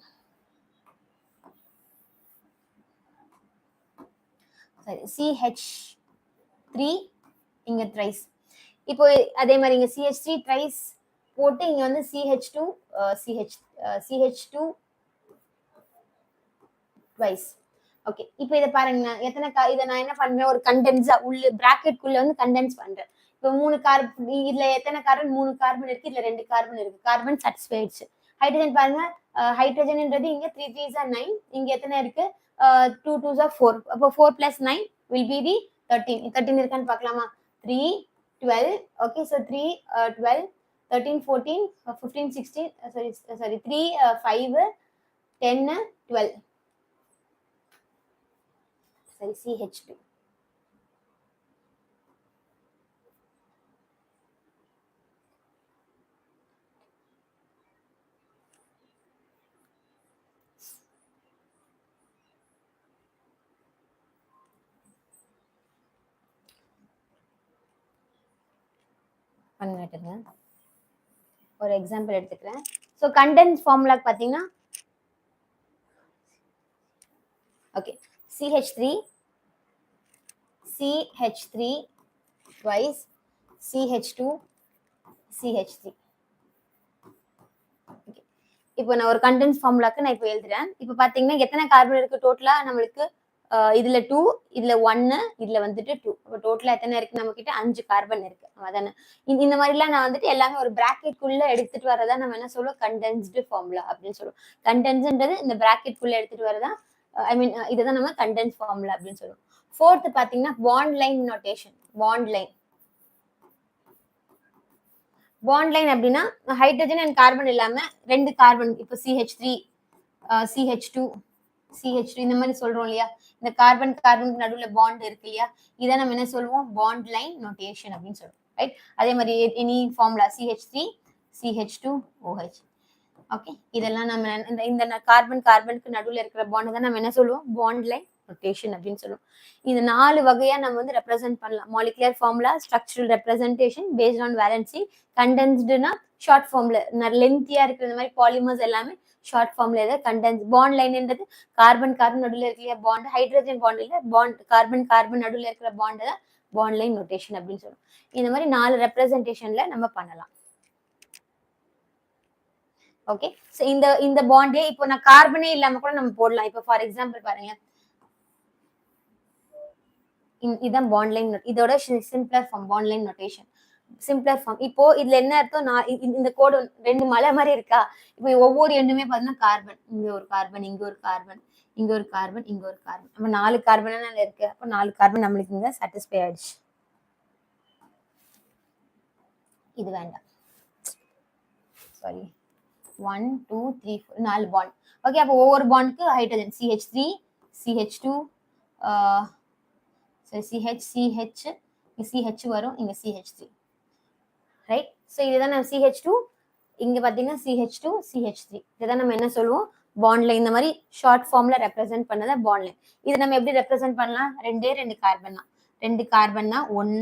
CH3 இங்க த்ரைஸ். இப்போ அதே மாதிரி இங்க CH3 த்ரைஸ் போட்டு இங்க வந்து CH2 CH2 ட்வைஸ். ஓகே, இப்போ இதை பாருங்க, எத்தனை இதை நான் என்ன பண்றேன்? ஒரு கண்டென்ஸா உள்ள பிராக்கெட் குள்ள வந்து கண்டென்ஸ் பண்றேன். இப்போ 3 கார்பன், இதுல எத்தனை கார்பன்? 3 கார்பன் இருக்கு, இதுல 2 கார்பன் இருக்கு. கார்பன் சாட்டிஸ்ஃபை ஆயிடுச்சு. ஹைட்ரஜன் பாருங்க, ஹைட்ரஜன்ன்றது இங்க 3 3s are 9, இங்க எத்தனை இருக்கு? 2 2s are 4. அப்போ 4 plus 9 will be the 13. 13 இருக்கான்னு பார்க்கலாமா? 3 12. ஓகே, ஸோ 3 12 13 14 15 16 sorry 3 5 10 12 சரி CH2. பண்ணிட்டுங்க ஒரு எக்ஸாம்பிள் எடுத்துக்கிறேன். ஸோ கண்டென்ஸ் ஃபார்முலாக்கு பார்த்தீங்கன்னா okay, CH3 twice CH2 CH3. இப்போ நான் ஒரு கண்டென்ஸ் ஃபார்முலாக்கு நான் இப்போ எழுதுறேன். இப்போ பார்த்தீங்கன்னா எத்தனை கார்பன் இருக்கு டோட்டலா? நம்மளுக்கு இதுல 2, இதுல 1, இதுல வந்துட்டு 2. இப்போ டோட்டலா எத்தனை இருக்கு? நம்ம கிட்ட 5 கார்பன் இருக்கு. அதானே இந்த மாதிரிலாம் நான் வந்துட்டு எல்லாமே ஒரு பிராக்கெட் குள்ள எடுத்துட்டு வரதா நம்ம என்ன சொல்லுவோம்? கண்டென்ஸ்டு ஃபார்முலா அப்படின்னு சொல்லுவோம். கண்டென்ஸ்ன்றது இந்த பிராக்கெட் குள்ள எடுத்துட்டு வரதா, ஐ மீன் இதுதான் நம்ம கண்டென்ஸ் ஃபார்முலா அப்படின்னு சொல்லுவோம். ஃபோர்த் பாத்தீங்கன்னா bond line notation. Bond line அப்படின்னா ஹைட்ரஜன் அண்ட் கார்பன் இல்லாம 2 கார்பன், இப்போ CH3 CH2 CH2 இந்த மாதிரி சொல்றோம் இல்லையா, இந்த கார்பன் கார்பனுக்கு நடுவுல பாண்ட் இருக்கு இல்லையா, இதை நம்ம என்ன சொல்லுவோம், பாண்ட் லைன் நோட்டேஷன் அப்படின்னு சொல்லுவோம், ரைட். அதே மாதிரி any formula CH3 CH2OH. Okay, இதெல்லாம் நம்ம இந்த கார்பன் கார்பனுக்கு நடுவுல இருக்கிற பாண்ட் தான் நம்ம என்ன சொல்லுவோம், பாண்ட் லைன் நோட்டேஷன் அப்படின்னு சொல்லுவோம். இந்த 4 வகையா நம்ம வந்து ரெப்ரசென்ட் பண்ணலாம். Molecular formula, structural representation based on valency, கண்டென்ஸ்டுனா ஷார்ட் ஃபார்ம்ல லென்த்தியா இருக்கிற இந்த மாதிரி பாலிமர்ஸ் எல்லாமே ஷார்ட் ஃபார்ம்ல ஏதாவது கண்டென்ஸ். பாண்ட் லைன்ன்றது கார்பன் கார்பன் நடுவில் இருக்கிற பாண்ட், ஹைட்ரஜன் பாண்ட் இல்ல, பாண்ட் கார்பன் கார்பன் நடுவில் இருக்கிற பாண்ட் தான் பாண்ட் லைன் நோட்டேஷன் அப்படின்னு சொல்லுவோம். இந்த மாதிரி 4 ரெப்ரசன்டேஷன்ல நம்ம பண்ணலாம். ஓகே, சோ இந்த பாண்டே இப்போ நான் கார்பனே இல்லாம கூட நம்ம போடலாம். இப்போ ஃபார் எக்ஸாம்பிள் பாருங்க, இதான் பாண்ட் லைன், இதோட simpler form bond line notation, simpler form. இப்போ இதுல என்ன அர்த்தம், நான் இந்த கோடு 2 மலை மாதிரி இருக்கா, இப்போ ஒவ்வொரு எண்ணுமே பாத்தீங்கன்னா கார்பன், இங்க ஒரு கார்பன், இங்க ஒரு கார்பன், இங்க ஒரு கார்பன், இங்க ஒரு கார்பன், அப்ப 4 கார்பன் இருக்கு. அப்போ 4 கார்பன் நம்மளுக்கு இங்க சாட்டிஸ்ஃபை ஆயிடுச்சு. இது வேண்டாம், சாரி, 1 2 3 4 4 பாண்ட். ஓகே, அப்போ ஒவ்வொரு பாண்டுக்கு hydrogen CH3 CH2 CH CH வரும், இங்க CH3, ரைட். ஸோ இதுதான் நம்ம CH2, இங்க பாத்தீங்கன்னா CH2 CH3, இதுதான் நம்ம என்ன சொல்லுவோம், பாண்ட் லைன். இந்த மாதிரி ஷார்ட் ஃபார்ம்ல ரெப்ரசென்ட் பண்ணத பாண்ட் லைன். இது நம்ம எப்படி ரெப்ரசென்ட் பண்ணலாம், 2 கார்பன் தான், 2 கார்பன் தான், 1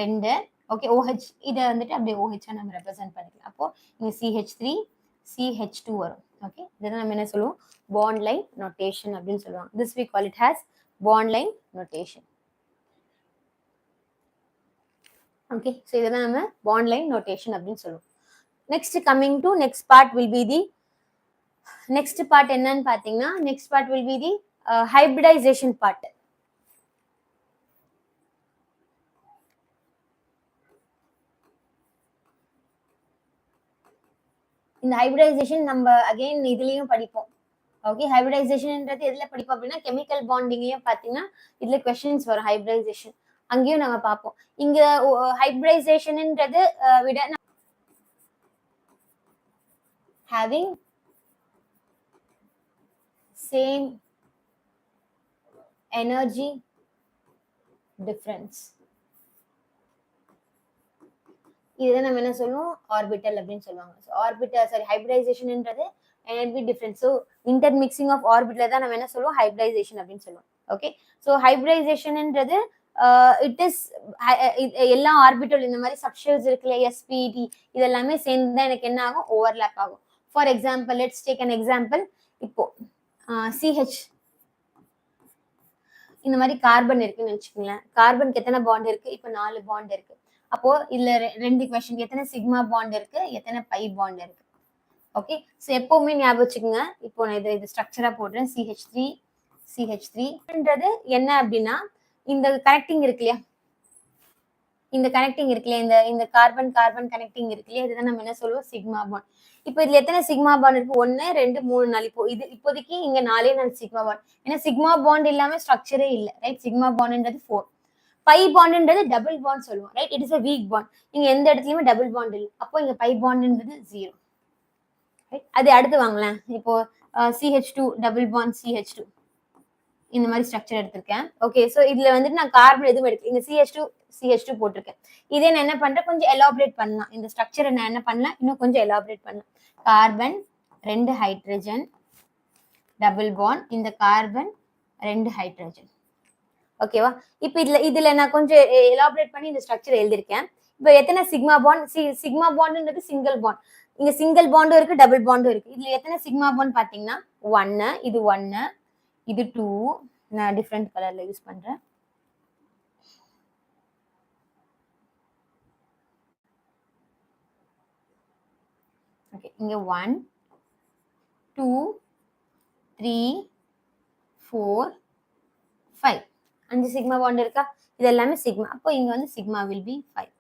2. ஓகே, OH இதை வந்துட்டு அப்படியே OH நம்ம ரெப்ரசென்ட் பண்ணிக்கலாம். அப்போ இங்க CH3 CH2 வரும். ஓகே, இதுதான் நம்ம என்ன சொல்லுவோம், பாண்ட் லைன் நோட்டேஷன் அப்படின்னு சொல்லுவாங்க. This we call it as bond line notation. Okay, so இதெல்லாம் நம்ம பாண்ட் லைன் நோட்டேஷன் அப்படின்னு சொல்லுவோம். Next coming to next part will be the, next part என்னன்னு பாத்தீங்கன்னா, next part will be the hybridisation part. இந்த hybridisation நம்ம again இதுலயும் படிப்போம். ஓகே, ஹைபிரிடைசேஷன்ன்றது எதுல படிப்போம் அப்படின்னா, கெமிக்கல் பாண்டிங்லயும் பாத்தீங்கன்னா இதுல கொஸ்டின்ஸ் வரும் ஹைபிரிடைசேஷன், அங்கேயும் நம்ம பார்ப்போம். இங்க ஹைபிரிடைசேஷன்ன்றது விட having same energy difference, இதுதான் நம்ம என்ன சொல்லுவோம், ஆர்பிட்டல் அப்படின்னு சொல்லுவாங்க. ஆர்பிட்டல் சாரி ஹைபிரிடைசேஷன்ன்றது energy difference. So intermixing of orbital தான் நம்ம என்ன சொல்லுவோம், ஹைபிரிடைசேஷன் அப்படின்னு சொல்லுவோம். ஓகே, ஸோ ஹைபிரிடைசேஷன்ன்றது இட் இஸ் எல்லா ஆர்பிட்டல் இந்த மாதிரி சப்ஷெல்ஸ் இருக்குல்ல, SPT இதெல்லாமே சேர்ந்து தான் எனக்கு என்ன ஆகும், ஓவர்லேப் ஆகும். For example, let's take an example. இப்போ CH இந்த மாதிரி கார்பன் இருக்குன்னு வச்சுக்கோங்களேன். கார்பனுக்கு எத்தனை பாண்ட் இருக்கு, இப்போ 4 பாண்ட் இருக்கு. அப்போ இதுல 2 கொஸ்டின், எத்தனை சிக்மா பாண்ட் இருக்கு, எத்தனை பை பாண்ட் இருக்கு. ஓகே, ஸோ எப்பவுமே ஞாபகம் வச்சுக்கோங்க. இப்போ நான் இது ஸ்ட்ரக்சரா போடுறேன், CH3ன்றது என்ன அப்படின்னா, இந்த கனெக்டிங் இருக்கு இல்லையா, இந்த கனெக்டிங் இருக்கு இல்லையா, இந்த கார்பன் கார்பன் கனெக்டிங் இருக்கு இல்லையா, இதுதான் நம்ம என்ன சொல்லுவோம், சிக்மா பாண்ட். இப்போ இதுல எத்தனை சிக்மா பாண்ட் இருக்கு, 1 2 3 4. இப்போ இது இப்போதைக்கு இங்க 4 சிக்மா பாண்ட், ஏன்னா சிக்மா பாண்ட் இல்லாம ஸ்ட்ரக்சரே இல்ல, ரைட். சிக்மா பாண்ட்ன்றது 4. பை பாண்ட்ன்றது டபுள் பாண்ட் சொல்லுவோம், right. It is a weak bond. இங்க எந்த இடத்துலயுமே டபுள் பாண்ட் இல்லை, அப்போ இங்க பை பாண்ட்ன்றது 0. அது அடுத்து வாங்கலாம். இப்போ CH2 டபுள் பாண்ட் CH2 இந்த மாதிரி ஸ்ட்ரக்சர் எடுத்திருக்கேன். ஓகே, ஸோ இதுல வந்துட்டு நான் கார்பன் எதுவும் எடுக்கல, இங்க CH2 போட்டிருக்கேன். இதே நான் என்ன பண்றேன், கொஞ்சம் எலாபரேட் பண்ணலாம். இந்த ஸ்ட்ரக்சரை நான் என்ன பண்ணலாம், இன்னும் கொஞ்சம் எலாபரேட் பண்ணலாம். கார்பன் 2 ஹைட்ரஜன் டபுள் பாண்ட், இந்த கார்பன் 2 ஹைட்ரஜன். ஓகேவா, இப்போ இதுல நான் கொஞ்சம் எலாபரேட் பண்ணி இந்த ஸ்ட்ரக்சர் எழுதிருக்கேன். இப்போ எத்தனை சிக்மா பாண்ட், சிக்மா பாண்ட்ன்றது சிங்கிள் பாண்ட், இங்க சிங்கிள் பாண்டும் இருக்கு, டபுள் பாண்டும் இருக்கு. இதுல எத்தனை சிக்மா பாண்ட் பாத்தீங்கன்னா 1, இது 1, இது 2. நான் டிஃப்ரெண்ட் கலர்ல யூஸ் பண்றேன். ஓகே, இங்க 1 2 3 4 5 5 சிக்மா பாண்ட் இருக்கா, இது எல்லாமே சிக்மா. அப்போ இங்க வந்து sigma will be 5.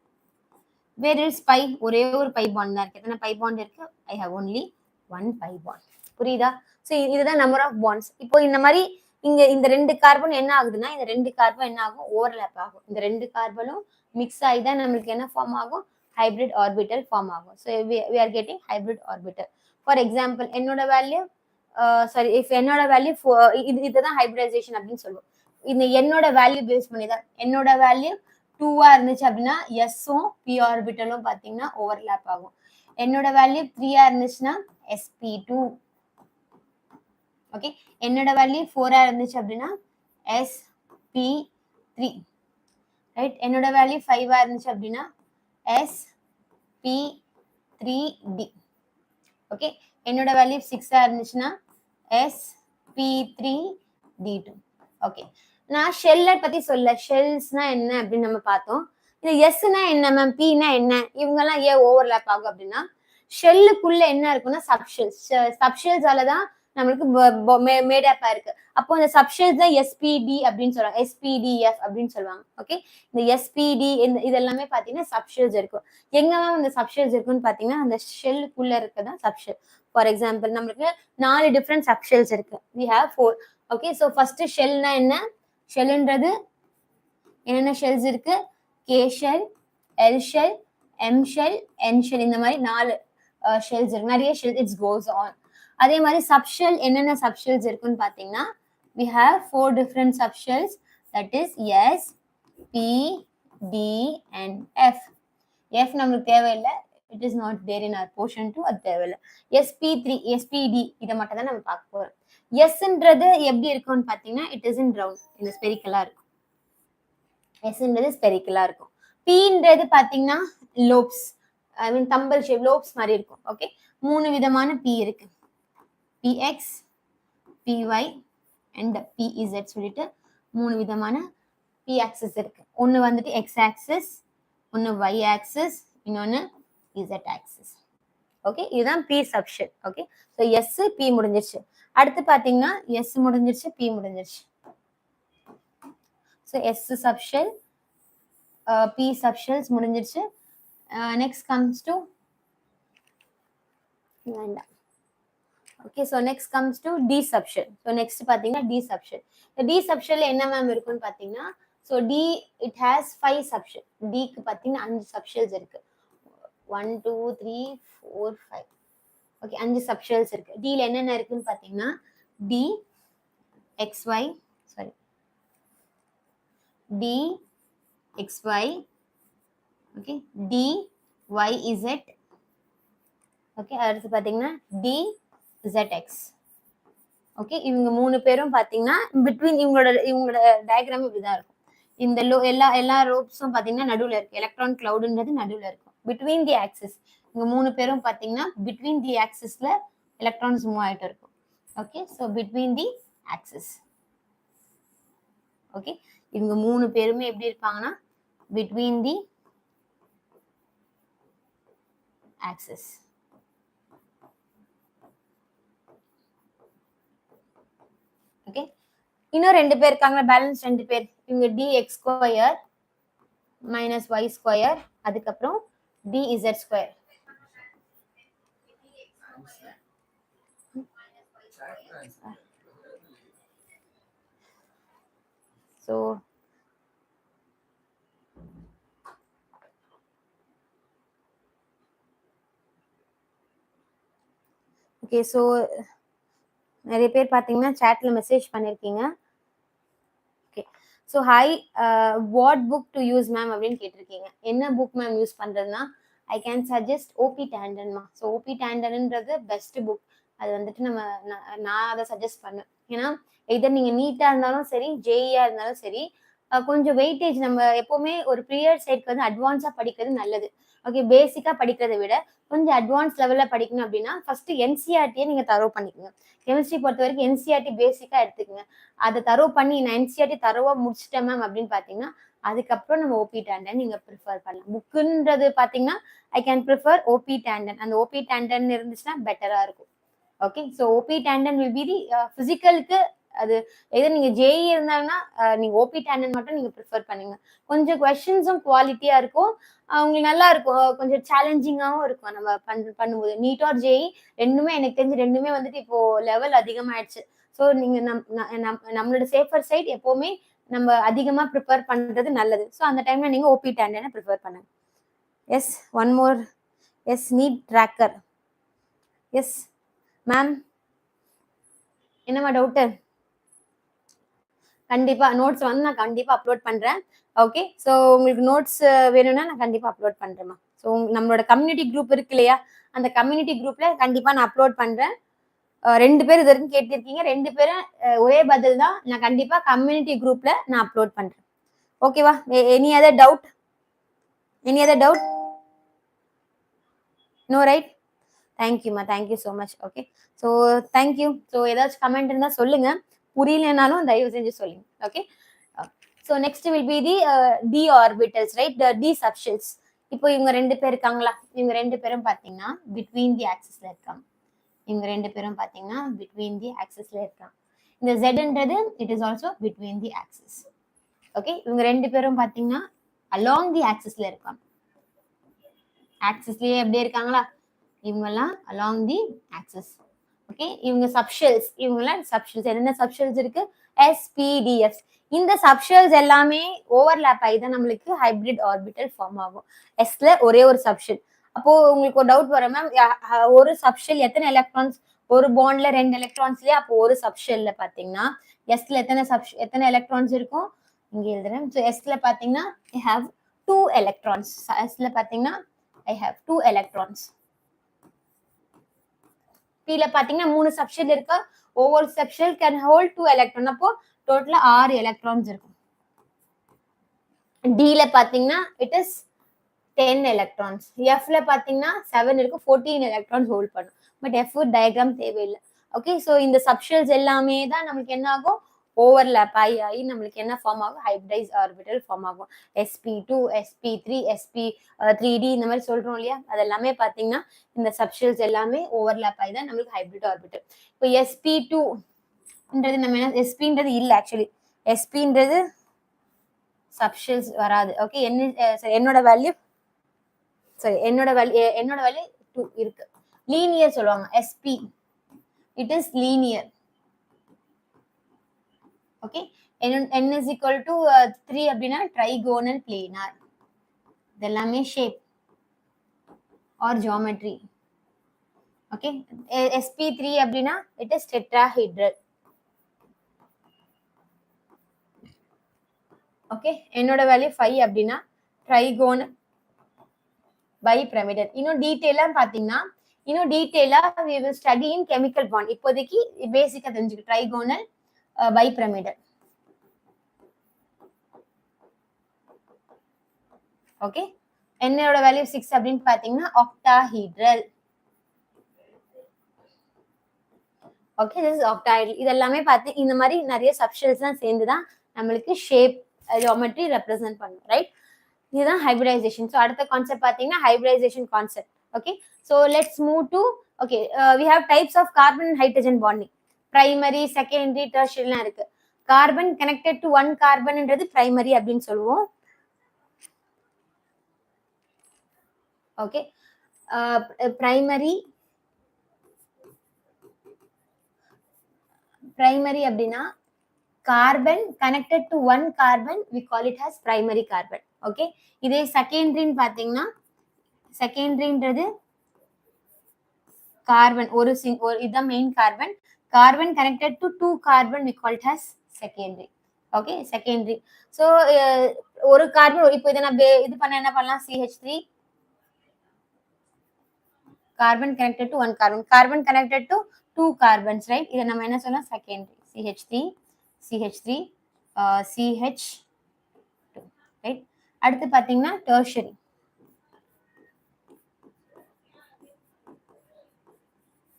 Where is pi, ஒரே ஒரு பை பாண்ட் தான் இருக்கு. எத்தனை பை பாண்ட் இருக்கு, I have only 1 pi bond. புரியுதா? ஸோ இதுதான் நம்பர் ஆஃப் பாண்ட்ஸ். இப்போ இந்த மாதிரி இங்க இந்த 2 கார்பன் என்ன ஆகுதுன்னா, இந்த 2 கார்பன் என்ன ஆகும், ஓவர்லேப் ஆகும். இந்த 2 கார்பனும் மிக்ஸ் ஆகி தான் நம்மளுக்கு என்ன ஃபார்ம் ஆகும், ஹைபிரிட் ஆர்பிட்டல் ஃபார்ம் ஆகும். So we are getting hybrid orbital. For example, என்னோட வேல்யூ சாரி இஃப் என்னோட வேல்யூ இதுதான் ஹைபிரிடைசேஷன் அப்படின்னு சொல்லுவோம். இந்த என்னோட வேல்யூ பேஸ் பண்ணி தான் என்னோட வேல்யூ 2-ஆ இருந்துச்சு அப்படின்னா எஸ்ஸும் பி ஆர்பிட்டலும் பார்த்தீங்கன்னா ஓவர்லேப் ஆகும். என்னோட வேல்யூ 3-ஆ இருந்துச்சுன்னா sp2. ஓகே, என்னோட வேல்யூ 4-ஆ இருந்துச்சு அப்படின்னா sp3. ரைட், என்னோட வேல்யூ 5-ஆ இருந்துச்சு அப்படின்னா sp3d. ஓகே, என்னோட வேல்யூ 6-ஆ இருந்துச்சுன்னா sp3d2. ஓகே, நான் ஷெல்லை பத்தி சொல்ல, ஷெல்ஸ்னா என்ன அப்படின்னு நம்ம பார்த்தோம். இது எஸ்னா என்ன மேம், பினா என்ன, இவங்கெல்லாம் ஏன் ஓவர்லேப் ஆகும் அப்படின்னா ஷெல்லுக்குள்ள என்ன இருக்குன்னா சப்ஷெல்ஸ். சப்ஷெல்ஸால தான் நம்மளுக்கு மேடப்பா இருக்கு. அப்போ இந்த சப்ஷெல்ஸ் தான் எஸ்பிடி அப்படின்னு சொல்றாங்க, எஸ்பிடிஎஃப் அப்படின்னு சொல்லுவாங்க. ஓகே, இந்த எஸ்பிடி இது எல்லாமே பாத்தீங்கன்னா சப்ஷெல்ஸ் இருக்கும். எங்க மேம் இந்த சப்ஷெல்ஸ் இருக்குன்னு பாத்தீங்கன்னா அந்த ஷெல்லுக்குள்ள இருக்கதான் சப்ஷெல். ஃபார் எக்ஸாம்பிள் நம்மளுக்கு 4 டிஃப்ரெண்ட் சப்ஷெல்ஸ் இருக்கு. we have 4. Okay, so first ஷெல்னா என்ன, ஷெல்ன்றது என்னென்ன ஷெல்ஸ் இருக்கு, K shell, L shell, M shell, N shell, இந்த மாதிரி 4 ஷெல்ஸ் இருக்கு. நிறைய ஷெல் இட்ஸ் கோஸ் ஆன். அதே மாதிரி சப்ஷெல் என்னென்ன சப்ஷெல்ஸ் இருக்குன்னு பார்த்தீங்கன்னா we have 4 different subshells, that is S, P, D and F. F நம்மளுக்கு தேவையில்லை, it is not there in our portion 2, அது தேவையில்லை. SP3, SPD இதை மட்டும் தான் நம்ம பார்க்க போறோம். Sன்றது எப்படி இருக்கும்னு பார்த்தீங்கன்னா it is in round, இந்த ஸ்பெரிக்கலா இருக்கும். Sன்றது ஸ்பெரிக்கலா இருக்கும். Pன்றது பார்த்தீங்கன்னா லோப்ஸ், ஐ மீன் தம்பல் ஷேப் லோப்ஸ் மாதிரி இருக்கும். ஓகே, 3 விதமான P இருக்கு, PX, PY and PZ சொல்லிட்டு 3 விதமான P ஆக்சிஸ் இருக்கு. ஒன்னு வந்துட்டு X ஆக்சிஸ், ஒன்னு Y ஆக்சிஸ், இன்னொன்னு Z ஆக்சிஸ். ஓகே, இதுதான் P subshell. Okay, so S P முடிஞ்சிருச்சு. அடுத்து பார்த்தீங்கன்னா S முடிஞ்சிருச்சு, P முடிஞ்சிருச்சு. So S subshell, P subshells முடிஞ்சிருச்சு. நெக்ஸ்ட் கம்ஸ் டு வேண்டாம். Okay, so next comes to D subshell. So next பாத்தீங்கன்னா D subshell. The D subshell என்ன மேம் இருக்குன்னு பாத்தீங்கன்னா, so D it has 5 subshell. D க்கு பாத்தீங்கன்னா 5 subshells இருக்கு. 1 2 3 4 5. Okay, 5 subshells இருக்கு. D ல என்னென்ன இருக்குன்னு பாத்தீங்கன்னா D XY, sorry, D XY, okay, D YZ, okay, அடுத்து பாத்தீங்கன்னா D ZX. ஓகே, இவங்க 3 பேரும் பாத்தீங்கன்னா பிட்வீன் இவங்களோட டயக்ராம் இப்படிதான் இருக்கும். இந்த எல்லா ரோப்ஸும் பாத்தீங்கன்னா நடுவுல இருக்கு, எலக்ட்ரான் கிளவுட்ன்றது நடுவுல இருக்கும். பிட்வீன் தி ஆக்சிஸ் இவங்க 3 பேரும் பாத்தீங்கன்னா பிட்வீன் தி ஆக்சிஸ்ல எலக்ட்ரான்ஸ் மூவ் ஆயிட்டு இருக்கும். Okay, so between the axis. Okay, இவங்க 3 பேருமே எப்படி இருப்பாங்கன்னா பிட்வீன் தி ஆக்சிஸ். ஓகே, இன்னும் 2 பேர் இருக்காங்க, பேலன்ஸ் 2 பேர். இவங்க dx square minus y square, அதுக்கப்புறம் dz square. So okay, so நிறைய பேர் பார்த்தீங்கன்னா சாட்ல மெசேஜ் பண்ணியிருக்கீங்க. Okay, so hi, what book to use ma'am அப்படின்னு கேட்டிருக்கீங்க. என்ன புக் மேம் யூஸ் பண்ணுறதுன்னா ஐ கேன் சஜஸ்ட் ஓபி டேண்டன்மா. ஸோ ஓபி டேண்டன்ன்றது பெஸ்ட் புக். அது வந்துட்டு நான் அதை சஜஸ்ட் பண்ணேன். ஏன்னா இதர் நீங்கள் நீட்டாக இருந்தாலும் சரி, ஜேஇயாக இருந்தாலும் சரி, கொஞ்சம் வெயிட்டேஜ் நம்ம எப்போவுமே ஒரு ப்ரியர் சைட்க்கு வந்து அட்வான்ஸாக படிக்கிறது நல்லது. ஓகே, பேசிக்காக படிக்கிறதை விட கொஞ்சம் அட்வான்ஸ் லெவலில் படிக்கணும் அப்படின்னா ஃபர்ஸ்ட் என்சிஆர்டியை நீங்கள் தரவு பண்ணிக்கோங்க. கெமிஸ்ட்ரி பொறுத்த வரைக்கும் என்சிஆர்டி பேசிக்காக எடுத்துக்கோங்க. அதை தரவு பண்ணி நான் என்சிஆர்டி தரவாக முடிச்சிட்டேன் மேம் அப்படின்னு பார்த்தீங்கன்னா அதுக்கப்புறம் நம்ம ஓபி டேண்டன் நீங்கள் ப்ரிஃபர் பண்ணலாம். புக்குன்றது பார்த்தீங்கன்னா I can prefer OP Tandon. அந்த ஓபி டேண்டன் இருந்துச்சுன்னா பெட்டராக இருக்கும். Okay, so OP Tandon will be the ஃபிசிக்கலுக்கு. அது எது நீங்க ஜேஇ இருந்தாங்கன்னா நீங்க ஓபி டேண்டன் மட்டும் நீங்க ப்ரிஃபர் பண்ணுங்க. கொஞ்சம் கொஸ்டின்ஸும் குவாலிட்டியா இருக்கும், உங்களுக்கு நல்லா இருக்கும், கொஞ்சம் சேலஞ்சிங்காகவும் இருக்கும் நம்ம பண்ணும்போது. நீட் ஆர் ஜேஇ ரெண்டுமே எனக்கு தெரிஞ்சு ரெண்டுமே வந்துட்டு இப்போ லெவல் அதிகமாயிடுச்சு. ஸோ நீங்க நம்மளோட சேஃபர் சைட் எப்பவுமே நம்ம அதிகமா ப்ரிப்பேர் பண்றது நல்லது. ஸோ அந்த டைம்ல நீங்க ஓபி டேண்டனை ப்ரிஃபர் பண்ணுங்க. Yes, one more. Yes, NEET tracker. Yes ma'am, என்னமா டவுட்டு? கண்டிப்பா நோட்ஸ் வந்து நான் கண்டிப்பா அப்லோட் பண்றேன். ஓகே. ஸோ உங்களுக்கு நோட்ஸ் வேணும்னா நான் கண்டிப்பா அப்லோட் பண்றேன்மா. ஸோ நம்மளோட கம்யூனிட்டி குரூப் இருக்கு இல்லையா? அந்த கம்யூனிட்டி குரூப்ல கண்டிப்பா நான் அப்லோட் பண்றேன். 2 பேர் இது வரைக்கும் கேட்டிருக்கீங்க. 2 பேரும் ஒரே பதில் தான். நான் கண்டிப்பா கம்யூனிட்டி குரூப்ல நான் அப்லோட் பண்றேன். ஓகேவா? Any other doubt? Any other doubt? No right? தேங்க்யூமா. Thank you so much. Okay. So thank you. So ஏதாச்சும் கமெண்ட் இருந்தா சொல்லுங்க. புரியலனாலும் தயவு செஞ்சு சொல்லுங்க. Okay. So next will be the D orbitals right, D subshells. இப்போ இவங்க 2 பேர் இருக்காங்களா? இவங்க 2 பேரும் பார்த்தீங்கன்னா பிட்வீன் தி ஆக்சிஸ்ல இருக்காங்க. இவங்க 2 பேரும் பார்த்தீங்கன்னா பிட்வீன் தி ஆக்சிஸ்ல இருக்காங்க. இந்த ஜெட்ன்றது it is also between the axis. Okay. இவங்க 2 பேரும் பார்த்தீங்கன்னா அலாங் தி ஆக்சிஸ்ல இருக்காங்க. ஆக்சிஸ்லயே எப்படி இருக்காங்களா? இவங்கெல்லாம் அலாங் தி ஆக்சிஸ். ஓகே. இவங்க சப்ஷெல்ஸ். இவங்கெல்லாம் சப்ஷெல்ஸ். என்னென்ன சப்ஷெல்ஸ் இருக்கு? SPDFs. இந்த சப்ஷெல்ஸ் எல்லாமே ஓவர்லாப் ஆகி தான் நம்மளுக்கு ஹைபிரிட் ஆர்பிட்டல் ஃபார்ம் ஆகும். எஸ்ல ஒரே ஒரு சப்ஷெல். அப்போ உங்களுக்கு ஒரு டவுட் வரும் மேம், ஒரு சப்ஷெல் எத்தனை எலக்ட்ரான்ஸ்? ஒரு பாண்ட்ல 2 எலக்ட்ரான்ஸ்லயே அப்போ ஒரு சப்ஷெல்ல பாத்தீங்கன்னா எஸ்ல எத்தனை எலக்ட்ரான்ஸ் இருக்கும்? இங்க எழுதுறேன். ஸோ எஸ்ல பாத்தீங்கன்னா ஐ ஹாவ் 2 எலக்ட்ரான்ஸ். எஸ்ல பாத்தீங்கன்னா ஐ ஹாவ் 2 எலக்ட்ரான்ஸ். Pல பாத்தீங்கன்னா 3 சப்ஷெல் இருக்கு. ஒவ்வொரு சப்ஷெல் கேன் ஹோல்ட் 2 எலக்ட்ரான். அப்போ டோட்டலா 6 எலக்ட்ரான்ஸ் இருக்கும். Dல பாத்தீங்கன்னா இட் இஸ் 10 எலக்ட்ரான்ஸ். Fல பாத்தீங்கன்னா 7 இருக்கு. 14 எலக்ட்ரான்ஸ் ஹோல்ட் பண்ணும். பட் F டயக்ராம் தேவையில்லை. ஓகே. ஸோ இந்த சப்ஷெல்ஸ் எல்லாமே தான் நமக்கு என்ன ஆகும்? ஓவர்லாப் ஆகி நம்மளுக்கு என்ன ஃபார்ம் ஆகும்? ஹைபிரைஸ் ஆர்பிட்டல் ஃபார்ம் ஆகும். SP2, SP3, SP3D இந்த மாதிரி சொல்றோம் இல்லையா? அது எல்லாமே பாத்தீங்கன்னா இந்த சப்ஷெல்ஸ் எல்லாமே ஓவர்லாப் ஆகி தான் நம்மளுக்கு ஹைபிரிட் ஆர்பிட்டல். இப்போ SP2ன்றது நம்ம என்ன, SPன்றது இல்ல ஆக்சுவலி. SPன்றது சப்ஷெல்ஸ் வராது. ஓகே. என்னோட வேல்யூ என்னோட வேல்யூ 2 இருக்கு. லீனியர் சொல்லுவாங்க. SP it is linear. Okay. n is equal to 3 அப்படின்னா ட்ரைகோனல் பிளேனார். இதெல்லாமே shape or geometry. Okay. SP3 அப்படின்னா இட் இஸ் டெட்ராஹெட்ரல். ஓகே. என்னோட வேல்யூ 5 அப்படின்னா ட்ரைகோனல் பைபிரமிடல். இன்னும் டீடைலா பாத்தீங்கன்னா we will study in chemical bond. இப்போதைக்கு பேசிக்கா தெரிஞ்சுக்க ட்ரைகோனல் பைபிரமிடல். ஓகே. என்னோட வேல்யூ 6 அப்படின்னு பாத்தீங்கன்னா octahedral. Okay. This is octahedral. இது எல்லாமே பார்த்து இந்த மாதிரி நிறைய சப்ஷெல்ஸ்லாம் சேர்ந்து தான் நம்மளுக்கு ஷேப் ஜியோமெட்ரி ரெப்ரசென்ட் பண்ணும். ரைட். இதுதான் ஹைபிரிடைசேஷன். ஸோ அடுத்த கான்செப்ட் பார்த்தீங்கன்னா hybridisation concept. Okay. So let's move to okay we have types of carbon and hydrogen bonding. Primary, secondary, டெர்ஷியரிலாம் இருக்கு. கார்பன் கனெக்டட் டு 1 கார்பன்ன்றது பிரைமரி அப்படின்னு சொல்லுவோம். ஓகே. பிரைமரி அப்படின்னா carbon connected to 1 carbon we call it as primary carbon. okay. இதே செகண்டரின்னு பாத்தீங்கன்னா செகண்டரின்றது carbon ஒரு இதுதான் main carbon. Carbon connected to 2 carbon we call it as secondary. Okay. Secondary. So ஒரு கார்பன் இப்போ இதை நான் இது பண்ண என்ன பண்ணலாம்? CH3 carbon connected to 1 carbon. Carbon connected to 2 carbons right. இதை நம்ம என்ன சொல்லலாம்? செகண்டரி. CH3 CH2 right. அடுத்து பாத்தீங்கன்னா டெர்ஷரி.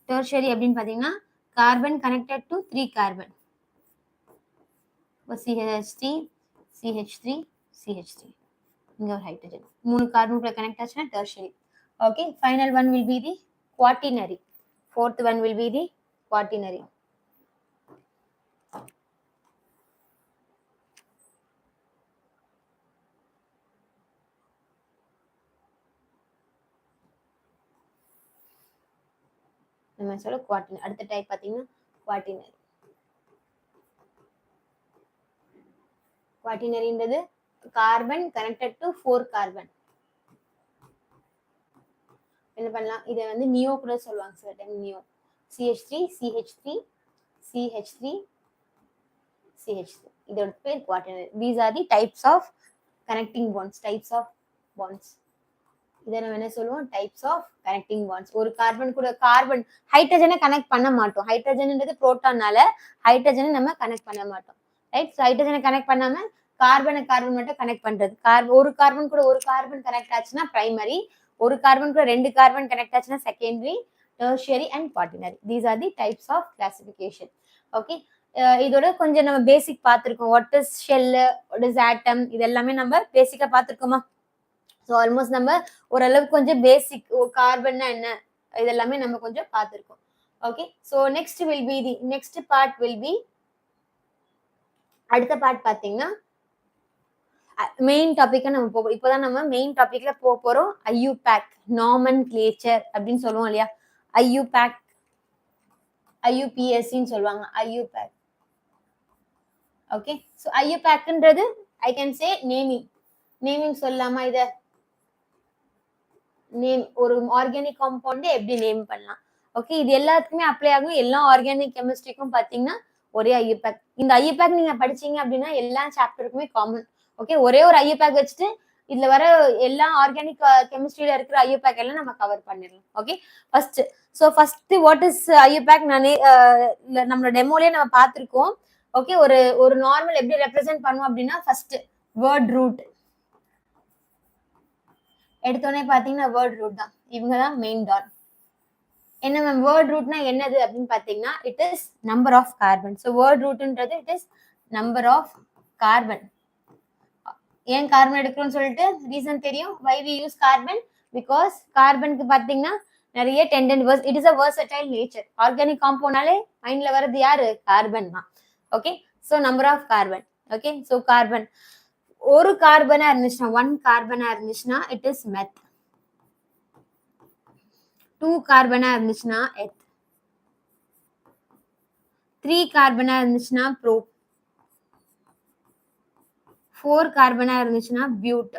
டெர்ஷரி அப்படின்னு பாத்தீங்கன்னா carbon connected to 3 carbon. CH3 இங்க ஒரு ஹைட்ரஜன். 3 கார்பன் கூட கனெக்ட் ஆச்சுன்னா tertiary. Okay. Final one will be the quaternary. fourth one will be the quaternary. நம்ம சொல்ல குவாட்டினரி. அடுத்த டைப் பாத்தீங்கன்னா குவாட்டினரி. குவாட்டினரின்றது கார்பன் கனெக்டட் டு 4 கார்பன். என்ன பண்ணலாம்? இதை வந்து நியோ கூட சொல்லுவாங்க சில time. Neo CH3 CH3 CH3 இதோட பேர் quaternary. These are the types of connecting bonds. இதை நம்ம என்ன சொல்லுவோம், டைப்ஸ் ஆஃப் கனெக்டிங் பாண்ட்ஸ். ஒரு கார்பன் கூட கார்பன் ஹைட்ரஜனை கனெக்ட் பண்ண மாட்டோம். ஹைட்ரஜன்ன்றது புரோட்டானால ஹைட்ரஜனை நம்ம கனெக்ட் பண்ண மாட்டோம், ரைட்? ஸோ ஹைட்ரஜனை கனெக்ட் பண்ணாம கார்பன் மட்டும் கனெக்ட் பண்றது. ஒரு கார்பன் கூட ஒரு கார்பன் கனெக்ட் ஆச்சுன்னா பிரைமரி, ஒரு கார்பன் கூட 2 கார்பன் கனெக்ட் ஆச்சுன்னா secondary, tertiary and quaternary. These are the types of classification. Okay, இதோட கொஞ்சம் நம்ம பேசிக் பார்த்துருக்கோம். What is shell, what is atom, இது எல்லாமே நம்ம பேசிக்கா பார்த்துருக்கோமா? ஸோ ஆல்மோஸ்ட் நம்ம ஓரளவுக்கு கொஞ்சம் பேசிக் கார்பன்னா என்ன இதெல்லாமே நம்ம கொஞ்சம் பார்த்துருக்கோம். Okay, so next part will B அடுத்த பார்ட் பார்த்தீங்கன்னா மெயின் டாபிக்கை நம்ம போகிறோம். இப்போதான் நம்ம மெயின் டாபிக்ல போறோம். IUPAC நாமென்க்ளேச்சர் அப்படின்னு சொல்லுவோம் இல்லையா? IUPAC IUPSCன்னு சொல்லுவாங்க, IUPAC. ஓகே, ஸோ IUPACன்றது ஐ கேன் சே நேமிங் சொல்லலாமா? இதை நேம் ஒரு ஆர்கானிக் காம்பவுண்ட் எப்படி நேம் பண்ணலாம்? ஓகே, இது எல்லாத்துக்குமே அப்ளை ஆகும். எல்லா ஆர்கானிக் கெமிஸ்ட்ரிக்கும் பாத்தீங்கன்னா ஒரே IUPAC. இந்த IUPAC நீங்க படிச்சீங்க அப்படின்னா எல்லா சாப்டருக்குமே காமன். ஓகே, ஒரே ஒரு IUPAC வச்சுட்டு இதுல வர எல்லா ஆர்கானிக் கெமிஸ்ட்ரியில இருக்கிற IUPAC எல்லாம் நம்ம கவர் பண்ணிடலாம். Okay, first what is IUPAC? நானே நம்மளோட டெமோலயே நம்ம பார்த்திருக்கோம். ஓகே, ஒரு நார்மல் எப்படி ரெப்ரசென்ட் பண்ணுவோம் அப்படின்னா ஃபர்ஸ்ட் வேர்ட் ரூட் எடுத்தோடனே பாத்தீங்கன்னா வேர்ட் ரூட் தான். இவங்க தான் மெயின் டாட். என்ன மேம் வேர்ட் ரூட்னா என்னது அப்படின்னு பாத்தீங்கன்னா it is number of carbon. So word ரூட்ன்றது it is number of carbon. ஏன் கார்பன் எடுக்கிறோம்னு சொல்லிட்டு ரீசன் தெரியும். Why we use carbon? Because கார்பனுக்கு பாத்தீங்கன்னா நிறைய it is a versatile nature. Organic காம்பவுண்ட்னாலே மைண்ட்ல வர்றது யாரு? கார்பன் தான். Okay, so number of carbon. Okay, so carbon ஒரு கார்பனா இருந்துச்சுன்னா 1 கார்பனா இருந்துச்சுன்னா இட் இஸ் மெத். 2 கார்பனா இருந்துச்சுன்னா எத். 3 கார்பனா இருந்துச்சுன்னா ப்ரோப். 4 கார்பனா இருந்துச்சுன்னா பியூட்.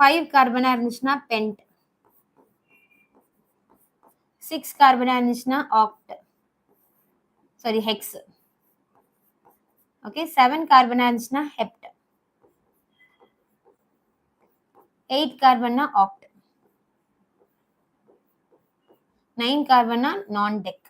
5 கார்பனா இருந்துச்சுன்னா பென்ட். 6 கார்பனா இருந்துச்சுன்னா ஆக்ட், சாரி ஹெக்ஸ். ஓகே, 7 கார்பனா இருந்துச்சுன்னா ஹெப்ட். 8 கார்பன்னா ஆக்ட். 9 கார்பன்னா நான் டெக்.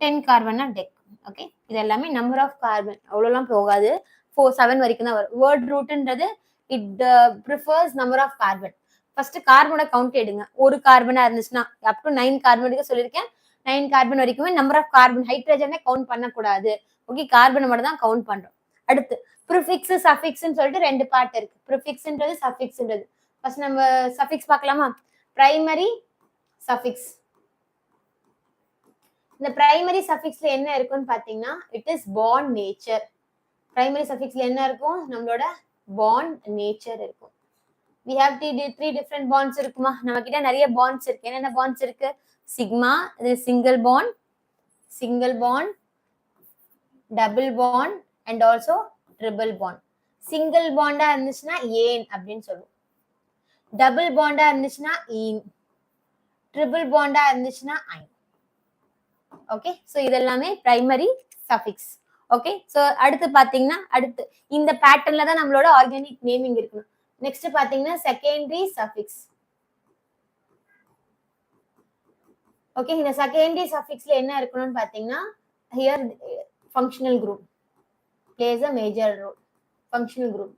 10 கார்பன்னா டெக். ஓகே, இது எல்லாமே நம்பர் ஆஃப் கார்பன். அவ்வளோலாம் போகாது, 7 வரைக்கும் தான் வரும். வேர்ட் ரூட்ன்றது it prefers number of carbon. First கார்பனோட கவுண்ட் எடுங்க. ஒரு கார்பனா இருந்துச்சுன்னா அப் டு 9 கார்பன் வரைக்கும் சொல்லியிருக்கேன். 9 கார்பன் வரைக்குமே நம்பர் ஆஃப் கார்பன். ஹைட்ரஜனை கவுண்ட் பண்ணக்கூடாது. ஓகே, கார்பனை மட்டும் தான் கவுண்ட் பண்றோம். அடுத்து ப்ரிஃபிக்ஸ் சஃபிக்ஸ்ன்னு சொல்லிட்டு 2 பார்ட் இருக்கு. ப்ரிஃபிக்ஸ்ன்றது சஃபிக்ஸ்ன்றது. ஃபர்ஸ்ட் நம்ம சஃபிக்ஸ் பார்க்கலாமா? Primary suffix. இந்த பிரைமரி சஃபிக்ஸ்ல என்ன இருக்குன்னு பாத்தீங்கன்னா it is bond nature. Primary சஃபிக்ஸ்ல என்ன இருக்கும்? நம்மளோட பாண்ட் நேச்சர் இருக்கும். we have 3 different bonds இருக்குமா? நம்ம கிட்ட நிறைய bonds இருக்கு. என்னென்ன bonds இருக்கு? சிக்மா, இது single bond, double bond and also triple bond. Single பாண்டா இருந்துச்சுன்னா ஏன் அப்படின்னு சொல்லுவோம். டபுள் பாண்டா இருந்துச்சுன்னா ஈன். ட்ரிபிள் பாண்டா இருந்துச்சுன்னா ஐன். ஓகே, சோ இதெல்லாமே பிரைமரி சஃபிக்ஸ். ஓகே, சோ அடுத்து பாத்தீங்கன்னா இந்த பேட்டர்ன்ல தான் நம்மளோட ஆர்கானிக் நேமிங் இருக்கணும். நெக்ஸ்ட் பாத்தீங்கன்னா செகண்டரி சஃபிக்ஸ். ஓகே, இந்த செகண்டரி சஃபிக்ஸ்ல என்ன இருக்கணும்னு பாத்தீங்கன்னா here functional group plays a major role. Functional group.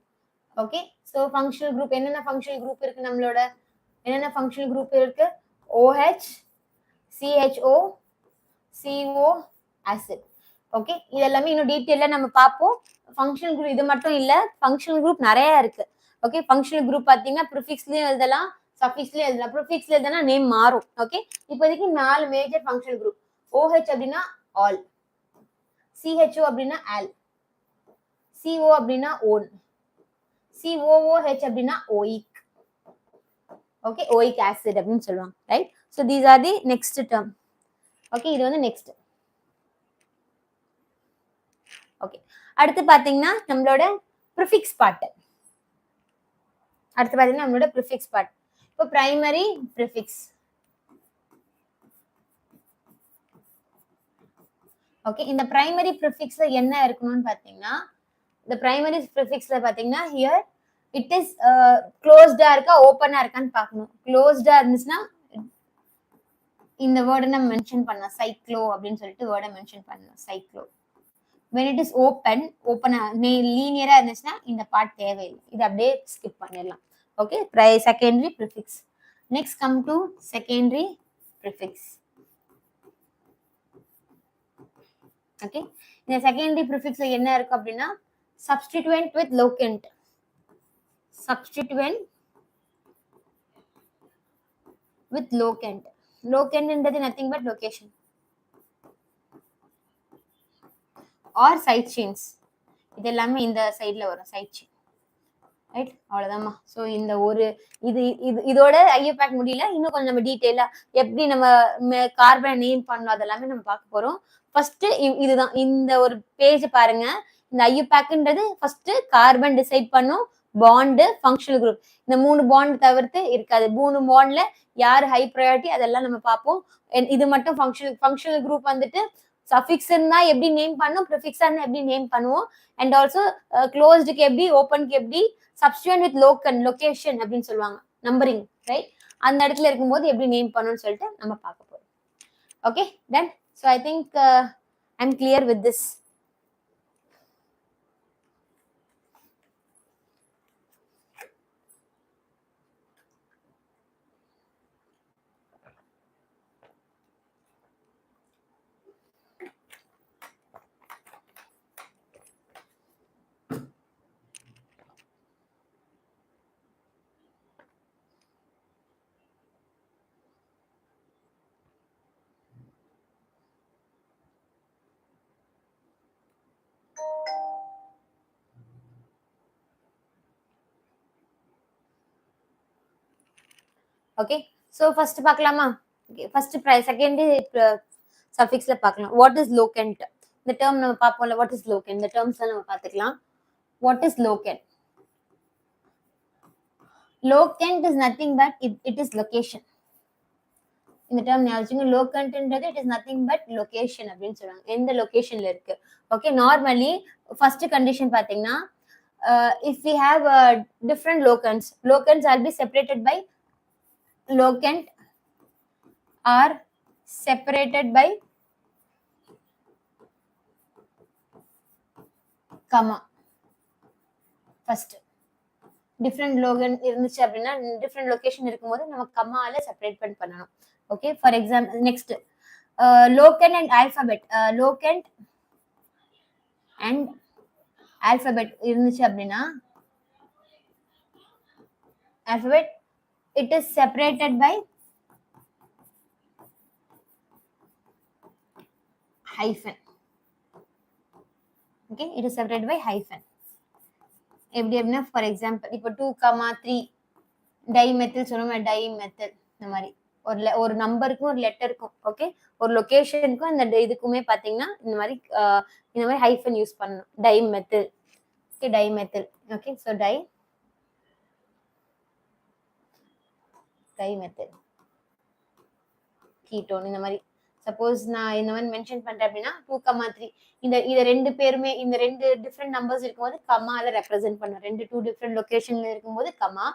Okay, so functional group என்னென்ன ஃபங்க்ஷனல் குரூப் இருக்கு? நம்மளோட என்னென்ன ஃபங்க்ஷனல் குரூப் இருக்கு? OH, CHO, CO, acid. Okay, இதெல்லாமே இன்னும் டீட்டெயிலா நம்ம பார்ப்போம். ஃபங்க்ஷனல் குரூப் இது மட்டும் இல்ல, ஃபங்க்ஷனல் குரூப் நிறைய இருக்கு. ஓகே, ஃபங்க்ஷனல் குரூப் பாத்தீங்கன்னா ப்ரிஃபிக்ஸ்லயும் எழுதலாம், சஃபிக்ஸ்லயும் எழுதலாம். ப்ரிஃபிக்ஸ்ல எழுதுனா நேம் மாறும். ஓகே, இப்போதைக்கு 4 மேஜர் ஃபங்க்ஷனல் குரூப். OH அப்படின்னா ஆல், CHO அப்படின்னா ஆல், CO அப்படின்னா ஓன், COOH அப்படின்னா ஓயிக். ஓகே, ஓயிக் ஆசிட் அப்படின்னு சொல்லுவாங்க, right? So these are the next term. Okay, இது வந்து நெக்ஸ்ட். ஓகே, அடுத்து பாத்தீங்கன்னா நம்மளோட ப்ரிஃபிக்ஸ் பார்ட். இப்போ பிரைமரி ப்ரிஃபிக்ஸ். ஓகே, இந்த பிரைமரி ப்ரிஃபிக்ஸ்ல என்ன இருக்கணும்னு பாத்தீங்கன்னா, இந்த பிரைமரி ப்ரிஃபிக்ஸ்ல பாத்தீங்கன்னா ஹியர் இட் இஸ் க்ளோஸ்டா இருக்கா ஓப்பனா இருக்கான்னு பார்க்கணும். க்ளோஸ்டா இருந்துச்சுன்னா இந்த வேர்டை நம்ம மென்ஷன் பண்ணலாம், சைக்ளோ அப்படின்னு சொல்லிட்டு வேர்டை மென்ஷன் பண்ணலாம், cyclo. when it is open லீனியரா இருந்துச்சுன்னா இந்த பார்ட் தேவையில்லை, இது அப்படியே ஸ்கிப் பண்ணிடலாம். Okay, secondary prefix. Next come to secondary prefix. Okay, இந்த செகண்டரி ப்ரிஃபிக்ஸ்ல என்ன இருக்கு அப்படின்னா substituent with locant. substituent with locant. locant என்றது nothing but location or side chains. இது எல்லாமே இந்த சைடுல வரும், சைட் செயின். ரைட், அவ்வளவுதாம்மா. ஸோ இந்த ஒரு இதோட IUPAC முடியல, இன்னும் கொஞ்சம் நம்ம டீட்டெயிலா எப்படி நம்ம கார்பனை நேம் பண்ணணும் அதெல்லாமே நம்ம பார்க்க போறோம். ஃபர்ஸ்ட் இதுதான், இந்த ஒரு பேஜ் பாருங்க. இந்த IUPACன்றது ஃபர்ஸ்ட் கார்பன் டிசைட் பண்ணும், பாண்டு, ஃபங்க்ஷனல் குரூப். இந்த 3 பாண்ட் தவிர்த்து இருக்காது. 3 பாண்ட்ல யார் ஹை ப்ரையாரிட்டி அதெல்லாம் நம்ம பார்ப்போம். இது மட்டும் ஃபங்க்ஷனல் குரூப் வந்துட்டு சஃபிக்ஸ் இருந்தா எப்படி நேம் பண்ணும், ப்ரிஃபிக்ஸா இருந்தா எப்படி நேம் பண்ணுவோம், அண்ட் ஆல்சோ க்ளோஸ்டுக்கு எப்படி, ஓப்பனுக்கு எப்படி, சப்ஸ்டிட்யூயன்ட் வித் லொகேஷன் அப்படின்னு சொல்லுவாங்க, நம்பரிங், ரைட், அந்த இடத்துல இருக்கும்போது எப்படி நேம் பண்ணணும்னு சொல்லிட்டு நம்ம பார்க்க போறோம். Okay, done. So I think I am clear with this. Okay, so first பார்க்கலாமா? ஃபர்ஸ்ட் செகண்டரி சஃபிக்ஸ்ல பார்க்கலாம். What is locant? இந்த டேர்ம் நம்ம பார்ப்போம்ல, வாட் இஸ் லோகண்ட், இந்த டேர்ம்ஸ் நம்ம பார்த்துக்கலாம். What is locant? Locant is nothing but it is location. இந்த term ஞாபகம், லோகண்ட்ன்றது it is nothing but location அப்படின்னு சொல்றாங்க, எந்த லொகேஷன்ல இருக்கு. ஓகே, நார்மலி ஃபர்ஸ்ட் கண்டிஷன் பாத்தீங்கன்னா if we have different locants will be separated by locant are separated by comma. First different locant இருந்துச்சு அப்படின்னா, டிஃப்ரெண்ட் லொகேஷன் இருக்கும்போது நம்ம கம்மால செப்பரேட் பண்ணணும். Okay, for example next locant and alphabet. Locant and alphabet இருந்துச்சு அப்படின்னா, alphabet it is separated by hyphen. Okay, it is separated by hyphen. எப்படி அப்படின்னா, ஃபார் எக்ஸாம்பிள் இப்போ 2,3 டைமெத்தில் சொன்னோம், டைமெத்தில் இந்த மாதிரி ஒரு நம்பருக்கும் ஒரு லெட்டருக்கும், ஓகே, ஒரு லொகேஷனுக்கும் இந்த இதுக்குமே பார்த்தீங்கன்னா இந்த மாதிரி ஹைஃபன் யூஸ் பண்ணணும். Dimethyl. Okay, dimethyl. Okay, so dimethyl ketone இந்த மாதிரி. சப்போஸ் நான் இந்த மாதிரி மென்ஷன் பண்றேன் அப்படின்னா 2,3 இந்த ரெண்டு பேருமே, இந்த ரெண்டு டிஃப்ரெண்ட் நம்பர்ஸ் இருக்கும்போது கம்மால ரெப்ரசென்ட் பண்ணும். 2 டிஃப்ரெண்ட் லொகேஷன்ல இருக்கும்போது கம்மா,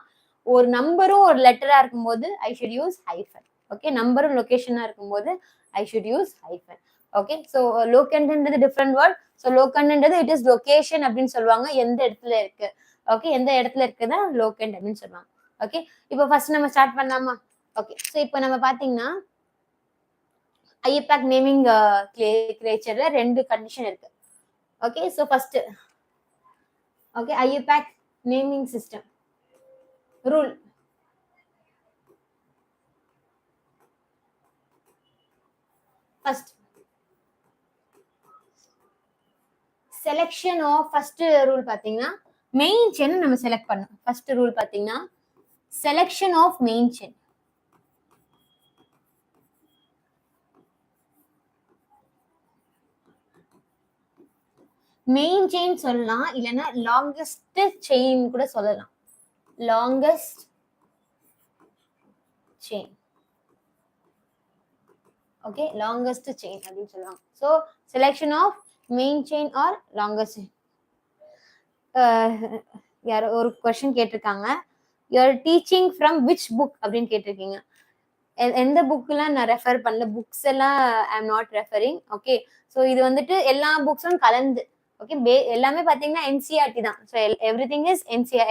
ஒரு நம்பரும் ஒரு லெட்டரா இருக்கும்போது I should use hyphen. Okay, நம்பரும் லொகேஷனா இருக்கும்போது I should use hyphen. Okay, so லோகண்ட்ன்றது டிஃப்ரெண்ட் வேர்ட். ஸோ லோகண்ட்ன்றது இட் இஸ் லொகேஷன் அப்படின்னு சொல்லுவாங்க, எந்த இடத்துல இருக்கு. ஓகே, எந்த இடத்துல இருக்குதா லோகண்ட் அப்படின்னு சொல்லுவாங்க. ஓகே, இப்போ ஃபர்ஸ்ட் நம்ம ஸ்டார்ட் பண்ணலாமா? ஓகே, ஸோ இப்போ நம்ம பாத்தீங்கன்னா IUPAC நேமிங் லிட்ரேச்சர்ல 2 கண்டிஷன் இருக்கு. Okay, so first okay, IUPAC naming system rule. First selection of first rule பாத்தீங்கன்னா மெயின் செயின் நம்ம செலக்ட் பண்ணணும். ஃபர்ஸ்ட் ரூல் பாத்தீங்கன்னா selection of main chain. Main chain சொல்லலாம், இல்லைன்னா லாங்கஸ்ட் செயின் கூட சொல்லலாம். Longest chain. Okay, longest chain அப்படின்னு சொல்லுவாங்க. So selection of main chain or longest chain. யாரோ ஒரு கொஸ்டின் கேட்டிருக்காங்க, you're teaching from which book அப்படின்னு கேட்டிருக்கீங்க. எந்த புக்லாம் நான் ரெஃபர் பண்ணல, புக்ஸ் எல்லாம் I am not referring. Okay, so இது வந்துட்டு எல்லா புக்ஸும் கலந்து. ஓகே, எல்லாமே பார்த்தீங்கன்னா என்சிஆர்டி தான். So everything is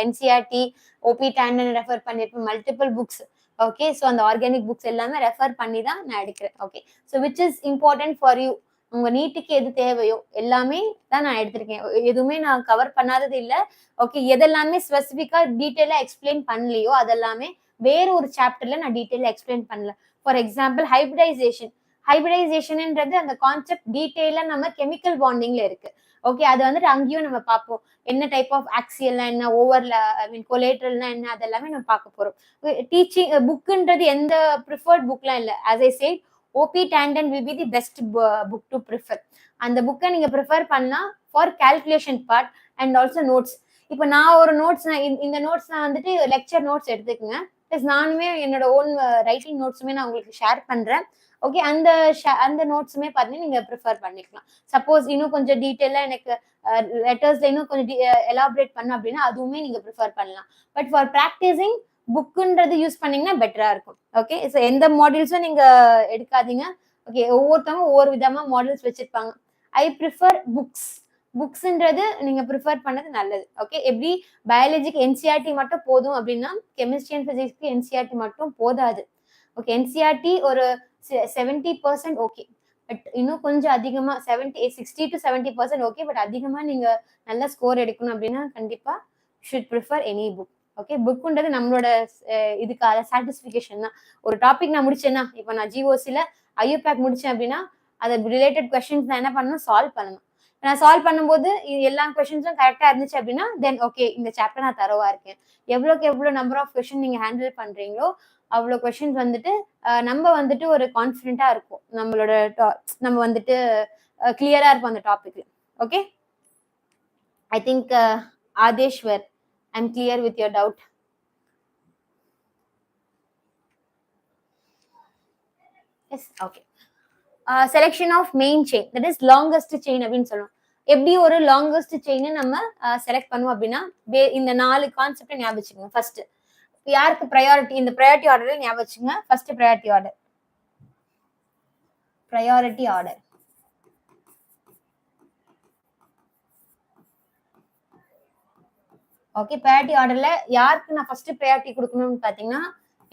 NCERT. O P Tandon refer பண்ணியிருப்பேன், மல்டிபிள் புக்ஸ். ஓகே, ஸோ அந்த ஆர்கானிக் புக்ஸ் எல்லாமே ரெஃபர் பண்ணி தான் நான் எடுக்கிறேன். Okay, so which is important for you, உங்க நீட்டுக்கு எது தேவையோ எல்லாமே தான் நான் எடுத்திருக்கேன். எதுவுமே நான் கவர் பண்ணாதது இல்லை. ஓகே, எதெல்லாமே ஸ்பெசிஃபிக்கா டீட்டெயிலா எக்ஸ்பிளைன் பண்ணலையோ அதெல்லாமே வேற ஒரு சாப்டர்ல நான் டீட்டெயிலா எக்ஸ்பிளைன் பண்ணல. For example hybridisation. ஹைபிரிடைசேஷன்ன்றது அந்த கான்செப்ட் டீட்டெயிலா நம்ம கெமிக்கல் பாண்டிங்ல இருக்கு. ஓகே, அது வந்துட்டு அங்கேயும் நம்ம பார்ப்போம். என்ன டைப் ஆஃப் ஆக்சியல்னா என்ன, ஓவர்ல ஐ மீன் கொலேட்ரல்னா என்ன, அதெல்லாமே நம்ம பார்க்க போறோம். டீச்சிங் புக்குன்றது எந்த ப்ரிஃபர்ட் புக்லாம் இல்லை. As I said, O P Tandon will be the best book to prefer. அந்த புக்கை நீங்க ப்ரிஃபர் பண்ணலாம் for calculation part and also notes. இப்போ நான் ஒரு நோட்ஸ், இந்த நோட்ஸ் நான் வந்துட்டு லெக்சர் நோட்ஸ் எடுத்துக்கங்க. ப்ளஸ் நானுமே என்னோட ஓன் ரைட்டிங் நோட்ஸுமே நான் உங்களுக்கு ஷேர் பண்றேன். ஓகே, அந்த நோட்ஸுமே பார்த்தீங்கன்னா நீங்க ப்ரிஃபர் பண்ணிக்கலாம். சப்போஸ் இன்னும் கொஞ்சம் டீட்டெயிலாக எனக்கு லெட்டர்ஸ்ல இன்னும் கொஞ்சம் எலாபரேட் பண்ண அப்படின்னா அதுவுமே நீங்க ப்ரிஃபர் பண்ணலாம். பட் ஃபார் ப்ராக்டிசிங் புக்குன்றது யூஸ் பண்ணீங்கன்னா பெட்டரா இருக்கும். ஓகே, ஸோ எந்த மாடல்ஸும் நீங்க எடுக்காதீங்க. ஓகே, ஒவ்வொருத்தவங்க ஒவ்வொரு விதமா மாடல்ஸ் வச்சிருப்பாங்க. I prefer books. புக்ஸ்ன்றது நீங்க ப்ரிஃபர் பண்ணது நல்லது. ஓகே, எப்படி பயாலஜிக்கு என்சிஆர்டி மட்டும் போதும் அப்படின்னா கெமிஸ்ட்ரி அண்ட் பிசிக்ஸ்க்கு என்சிஆர்டி மட்டும் போதாது. ஓகே, என்சிஆர்டி ஒரு 70% ஓகே, பட் இன்னும் கொஞ்சம் அதிகமா 60 to 70% ஓகே, பட் அதிகமா நீங்க நல்ல ஸ்கோர் எடுக்கணும் அப்படின்னா கண்டிப்பா should prefer any book. Okay, புக்குன்றது நம்மளோட இதுக்காக சாட்டிஸ்பிகேஷன் தான். ஒரு டாபிக் நான் முடிச்சேன்னா, இப்போ நான் ஜிஓசில ஐயூபேக் முடிச்சேன் அப்படின்னா அது ரிலேட்டட் கொஸ்டின்ஸ் நான் என்ன பண்ணணும், சால்வ் பண்ணணும். நான் சால்வ் பண்ணும்போது எல்லா கொஸ்டின்ஸும் கரெக்டா இருந்துச்சு அப்படின்னா தென் ஓகே, இந்த சாப்டர் நான் தரவா இருக்கேன். எவ்வளோக்கு எவ்வளோ நம்பர் ஆஃப் கொஸ்டின் நீங்க ஹேண்டில் பண்றீங்களோ அவ்வளோ கொஸ்டின்ஸ் வந்துட்டு நம்ம வந்துட்டு ஒரு கான்ஃபிடென்ட்டா இருக்கும். நம்மளோட நம்ம வந்துட்டு கிளியரா இருக்கும் அந்த topic. Okay, I think Adeshwar, I am clear with your doubt. Yes, okay. Selection of main chain, that is longest chain அப்படின்னு சொல்லுவோம். எப்படி ஒரு லாங்கஸ்ட் செயினை நம்ம செலக்ட் பண்ணுவோம் அப்படின்னா இந்த 4 கான்செப்டை ஞாபகம் வச்சுக்கோங்க. ஃபர்ஸ்ட் யாருக்கு ப்ரையாரிட்டி, இந்த ப்ரையாரிட்டி ஆர்டர்ல ஞாபகம் வச்சுங்க. First priority order, priority order. Okay, priority ஆர்டர்ல யாருக்கு நான் ஃபர்ஸ்ட் ப்ரையாரிட்டி கொடுக்கணும்னு பாத்தீங்கன்னா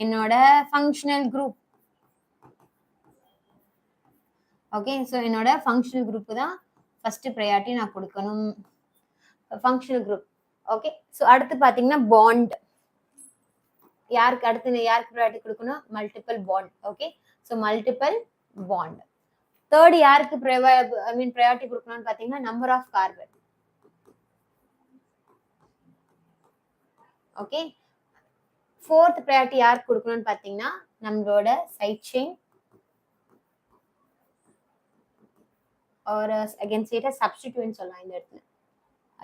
என்னோட ஃபங்க்ஷனல் குரூப். ஓகே, ஸோ என்னோட ஃபங்க்ஷனல் குரூப் தான் ஃபர்ஸ்ட் ப்ரையாரிட்டி நான் கொடுக்கணும். Functional group. ஓகே, ஸோ அடுத்து பாத்தீங்கன்னா பாண்ட். யாருக்கு அடுத்து யாருக்கு ப்ரையாரிட்டி கொடுக்கணும், multiple bond. Okay, so multiple bond. Third யாருக்கு ப்ரையாரிட்டி கொடுக்கணும்னு பாத்தீங்கன்னா number of carbon. Okay, fourth priority யாருக்கு கொடுக்கணும்னு பாத்தீங்கன்னா நம்மளோட side chain or I can say it as substituent சொல்லலாம். இந்த இடத்துல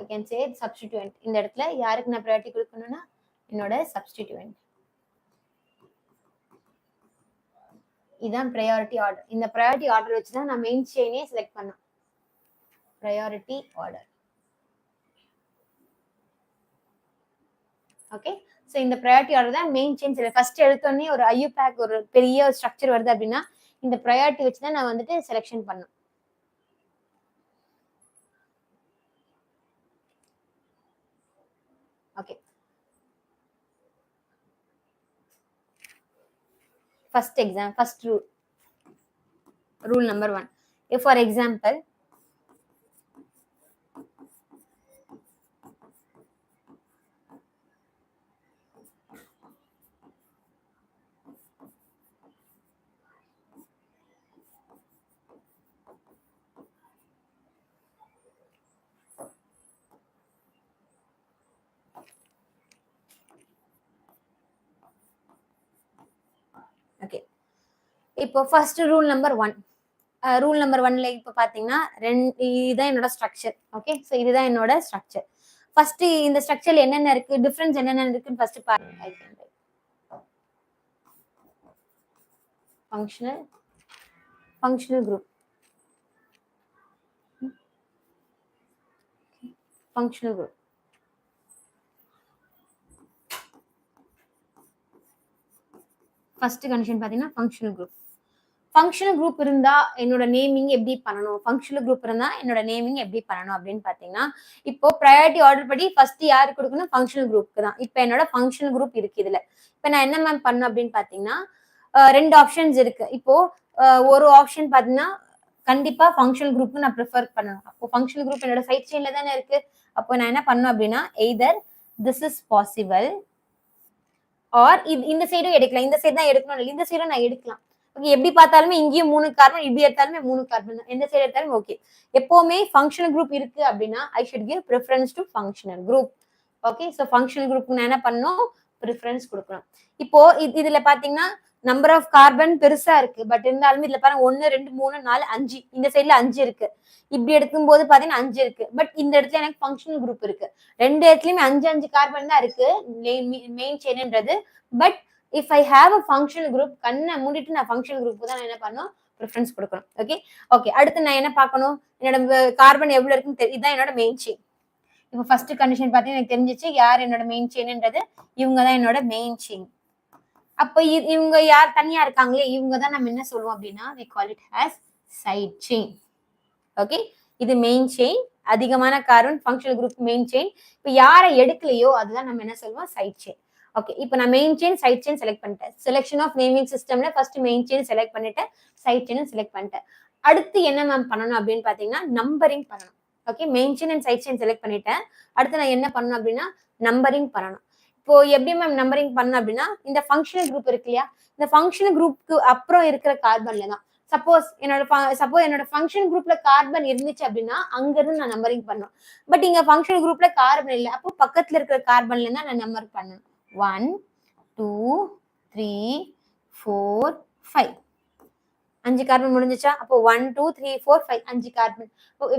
I can say substituent. இந்த இடத்துல யாருக்கு நான் ப்ரையாரிட்டி கொடுக்கணும்னா என்னோட சப்ஸ்டிடியூயன்ட். இதான் ப்ரையாரிட்டி ஆர்டர். இந்த ப்ரையாரிட்டி ஆர்டர் வச்சு தான் நான் மெயின் செயினே செலக்ட் பண்ணேன். Priority order. ஓகே, ஸோ இந்த ப்ரையாரிட்டி ஆர்டர் தான் மெயின் செயின். ஃபர்ஸ்ட் எடுத்தோடனே ஒரு ஐயூபேக் ஒரு பெரிய ஸ்ட்ரக்சர் வருது அப்படின்னா இந்த ப்ரையாரிட்டி வச்சு தான் நான் வந்துட்டு செலெக்ஷன் பண்ணேன். Okay, first exam, first rule number 1. If for example okay, இப்போ first rule number 1. Rule number 1ல இப்போ பாத்தீங்கன்னா இதுதான் என்னோட ஸ்ட்ரக்சர். ஓகே, ஸோ இதுதான் என்னோட ஸ்ட்ரக்சர். ஃபர்ஸ்ட் இந்த ஸ்ட்ரக்சர்ல என்னென்ன இருக்கு, டிஃபரன்ஸ் என்னென்ன இருக்குன்னு ஃபர்ஸ்ட் பாருங்க. Functional functional group. Functional group. First condition பாத்தீங்கன்னா ஃபங்க்ஷனல் குரூப். ஃபங்க்ஷனல் குரூப் இருந்தா என்னோட நேமிங் எப்படி பண்ணணும், ஃபங்க்ஷனல் குரூப் இருந்தா என்னோட நேமிங் எப்படி பண்ணணும் அப்படின்னு பாத்தீங்கன்னா, இப்போ ப்ரையாரிட்டி ஆர்டர் படி ஃபர்ஸ்ட் யாருக்கு கொடுக்கணும், ஃபங்க்ஷனல் குரூப்க்கு தான். இப்போ என்னோட ஃபங்க்ஷனல் குரூப் இருக்கு இதுல. இப்போ நான் என்ன மேம் பண்ணணும் அப்படின்னு பாத்தீங்கன்னா, ரெண்டு ஆப்ஷன்ஸ் இருக்கு. இப்போ ஒரு ஆப்ஷன் பாத்தீங்கன்னா கண்டிப்பா ஃபங்க்ஷனல் குரூப் நான் ப்ரிஃபர் பண்ணணும். அப்போ ஃபங்க்ஷனல் குரூப் என்னோட சைட் செயின்ல தானே இருக்கு. அப்போ நான் என்ன பண்ணணும் அப்படின்னா, either this is possible R இந்த சைடும் எடுக்கலாம். இந்த சைடு தான் எடுக்கணும், இந்த சைடும் நான் எடுக்கலாம். ஓகே, எப்படி பார்த்தாலுமே இங்கேயும் 3 கார்பன், இப்படி எடுத்தாலுமே 3 கார்பன் தான். எந்த சைடு எடுத்தாலும் ஓகே. எப்பவுமே ஃபங்க்ஷனல் குரூப் இருக்கு அப்படின்னா I should give preference to functional group. Okay, so functional group நான் என்ன பண்ணணும், ப்ரிஃபரன்ஸ் கொடுக்கணும். இப்போ இதுல பாத்தீங்கன்னா நம்பர் ஆஃப் கார்பன் பெருசா இருக்கு. பட் இருந்தாலுமே இதுல பாருங்க 1 2 3 4 5, இந்த சைட்ல 5 இருக்கு. இப்படி எடுக்கும் போது பாத்தீங்கன்னா 5 இருக்கு. பட் இந்த இடத்துல எனக்கு ஃபங்க்ஷனல் குரூப் இருக்கு. ரெண்டு இடத்துலயுமே 5 கார்பன் தான் இருக்கு மெயின் செயின்ன்றது. But if I have a functional group, கண்ணை மூடிட்டு நான் ஃபங்க்ஷனல் குரூப் தான் என்ன பண்ணணும், ப்ரிஃபரன்ஸ் கொடுக்கணும். ஓகே ஓகே, அடுத்து நான் என்ன பார்க்கணும், என்னோட கார்பன் எவ்வளவு இருக்குன்னு தெரியும். இதுதான் என்னோட மெயின் செயின். இப்போ ஃபர்ஸ்ட் கண்டிஷன் பார்த்தீங்கன்னா எனக்கு தெரிஞ்சிச்சு யார் என்னோட மெயின் செயின்ன்றது. இவங்க தான் என்னோட மெயின் செயின். அப்போ இவங்க யார் தனியா இருக்காங்களே, இவங்க தான் நம்ம என்ன சொல்லுவோம் அப்படின்னா we call it as side chain. Okay, இது மெயின் செயின், அதிகமான carbon functional group main chain. இப்போ யாரை எடுக்கலையோ அதுதான் நம்ம என்ன சொல்லுவோம், சைட் செயின். ஓகே, இப்போ நான் main chain side chain select பண்ணிட்டேன். செலெக்ஷன் ஆஃப் நேமிங் சிஸ்டம்ல ஃபர்ஸ்ட் மெயின் செயின் செலக்ட் பண்ணிட்டேன், சைட் செயின் செலக்ட் பண்ணிட்டேன். அடுத்து என்ன மேம் பண்ணணும் அப்படின்னு பாத்தீங்கன்னா நம்பரிங் பண்ணணும். Okay, main chain and side chain select பண்ணிட்டேன். அடுத்து நான் என்ன பண்ணணும் அப்படின்னா நம்பரிங் பண்ணணும். இப்போ எப்படி மேம் நம்பரிங் பண்ணணும் அப்படின்னா, இந்த ஃபங்க்ஷனல் குரூப் இருக்கு இல்லையா, இந்த ஃபங்க்ஷனல் குரூப்க்கு அப்புறம் இருக்கிற கார்பன்ல தான். சப்போஸ் என்னோட ஃபங்க்ஷன் குரூப்ல கார்பன் இருந்துச்சு அப்படின்னா அங்க இருந்து நான் நம்பரிங் பண்ணணும். பட் இங்க ஃபங்க்ஷனல் குரூப்ல கார்பன் இல்லை. அப்போ பக்கத்துல இருக்கிற கார்பன்ல தான் நான் நம்பர் பண்ணணும். 1 2 3 4 5, 5 கார்பன் முடிஞ்சிச்சா. அப்போ 1 2 3 4 5, 5 carbon.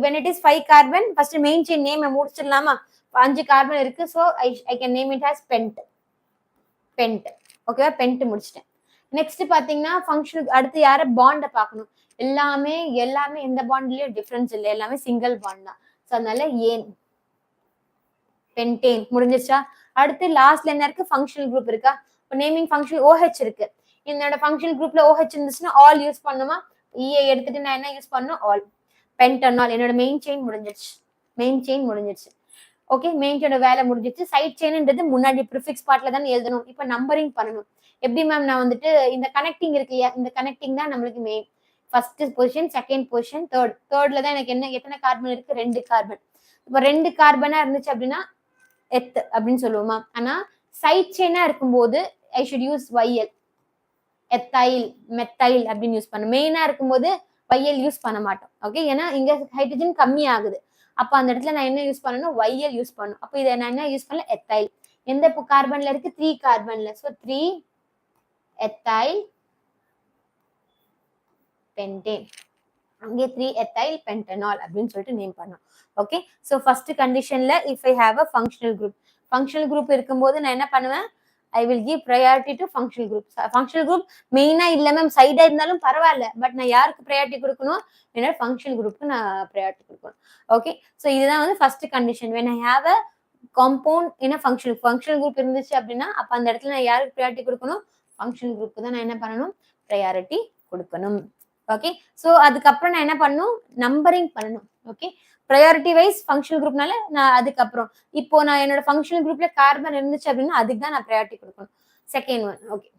when it is 5 carbon, first main chain name முடிச்சிடலாமா. 5 கார்பன் இருக்கு. So I can name it as pent. ஓகேவா, பென்ட் முடிச்சிட்டேன். நெக்ஸ்ட் பாத்தீங்கன்னா ஃபங்க்ஷனுக்கு அடுத்து யார பாண்ட பார்க்கணும். எல்லாமே எந்த பாண்ட்லயும் டிஃபரன்ஸ் இல்லை, எல்லாமே சிங்கிள் பாண்ட் தான். ஸோ அதனால ஏன் பென்டேன் முடிஞ்சிருச்சா. அடுத்து லாஸ்ட்ல என்ன இருக்கு, ஃபங்க்ஷனல் குரூப் இருக்கா. இப்போ நேமிங் ஃபங்க்ஷன் OH இருக்கு. என்னோட ஃபங்க்ஷனல் குரூப்ல OH இருந்துச்சுன்னா ஆல் யூஸ் பண்ணுமா. EA எடுத்துட்டு நான் என்ன யூஸ் பண்ணணும், ஆல். பென்டனால் என்னோட மெயின் செயின் முடிஞ்சிருச்சு. ஓகே, மெயின் செயினோட வேலை முடிஞ்சிருச்சு. சைட் செயின்ன்றது முன்னாடி ப்ரிஃபிக்ஸ் பார்ட்ல தான் எழுதணும். இப்போ நம்பரிங் பண்ணணும். எப்படி மேம், நான் வந்துட்டு இந்த கனெக்டிங் இருக்கு இல்லையா, இந்த கனெக்டிங் தான் நம்மளுக்கு main. First position, second position, தேர்ட்ல தான் எனக்கு எத்தனை கார்பன் இருக்கு, 2 கார்பன். இப்போ 2 கார்பனா இருந்துச்சு அப்படின்னா எத் அப்படின்னு சொல்லுவோமா. ஆனா சைட் செயினா இருக்கும்போது I should use YL, ethyl methyl அப்படின்னு யூஸ் பண்ணணும். மெயினா இருக்கும்போது YL யூஸ் பண்ண மாட்டோம். ஓகே, ஏன்னா இங்க ஹைட்ரஜன் கம்மி ஆகுது. அப்ப அந்த இடத்துல நான் என்ன யூஸ் பண்ணணும், YL யூஸ் பண்ணணும். அப்போ இதை நான் என்ன யூஸ் பண்ணல, எத்தைல். எந்த கார்பன்ல இருக்கு, 3 கார்பன்ல. So 3 ethyl pentane. அங்கே 3 எத்தைல் பென்டனால் அப்படின்னு சொல்லிட்டு நேம் பண்ணோம். ஓகே, ஸோ ஃபர்ஸ்ட் கண்டிஷன்ல if I have a functional group இருக்கும்போது நான் என்ன பண்ணுவேன், I will give priority to functional group. Functional group மெயினா இல்ல மேம், சைடா இருந்தாலும் பரவாயில்ல. பட் நான் யாருக்கு ப்ரையாரிட்டி கொடுக்கணும், என்னோட ஃபங்க்ஷனல் குரூப்க்கு நான் ப்ரையாரிட்டி கொடுக்கணும். ஓகே, ஸோ இதுதான் வந்து first condition. when I have a compound in a functional group இருந்துச்சு அப்படின்னா அப்ப அந்த இடத்துல நான் யாருக்கு ப்ரையாரிட்டி கொடுக்கணும், ஃபங்க்ஷனல் குரூப்க்கு தான் நான் என்ன பண்ணணும், ப்ரையாரிட்டி கொடுக்கணும். ஓகே, ஸோ அதுக்கப்புறம் நான் என்ன பண்ணணும், நம்பரிங் பண்ணணும். ஓகே, ப்ரையாரிட்டி வைஸ் ஃபங்க்ஷனல் குரூப்னால நான் அதுக்கப்புறம் இப்போ நான் என்னோட ஃபங்க்ஷனல் குரூப்ல கார்பன் இருந்துச்சு அப்படின்னா அதுக்கு தான் நான் ப்ரையாரிட்டி கொடுக்கணும். Second one. ஓகே,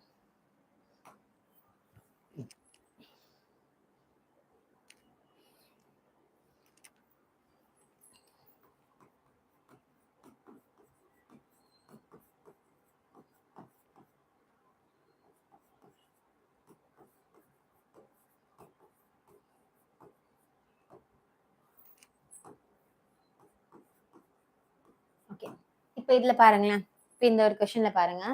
ஓகே, இப்போ இதுல பாருங்களேன். இப்போ இந்த ஒரு கொஸ்டின்ல பாருங்க.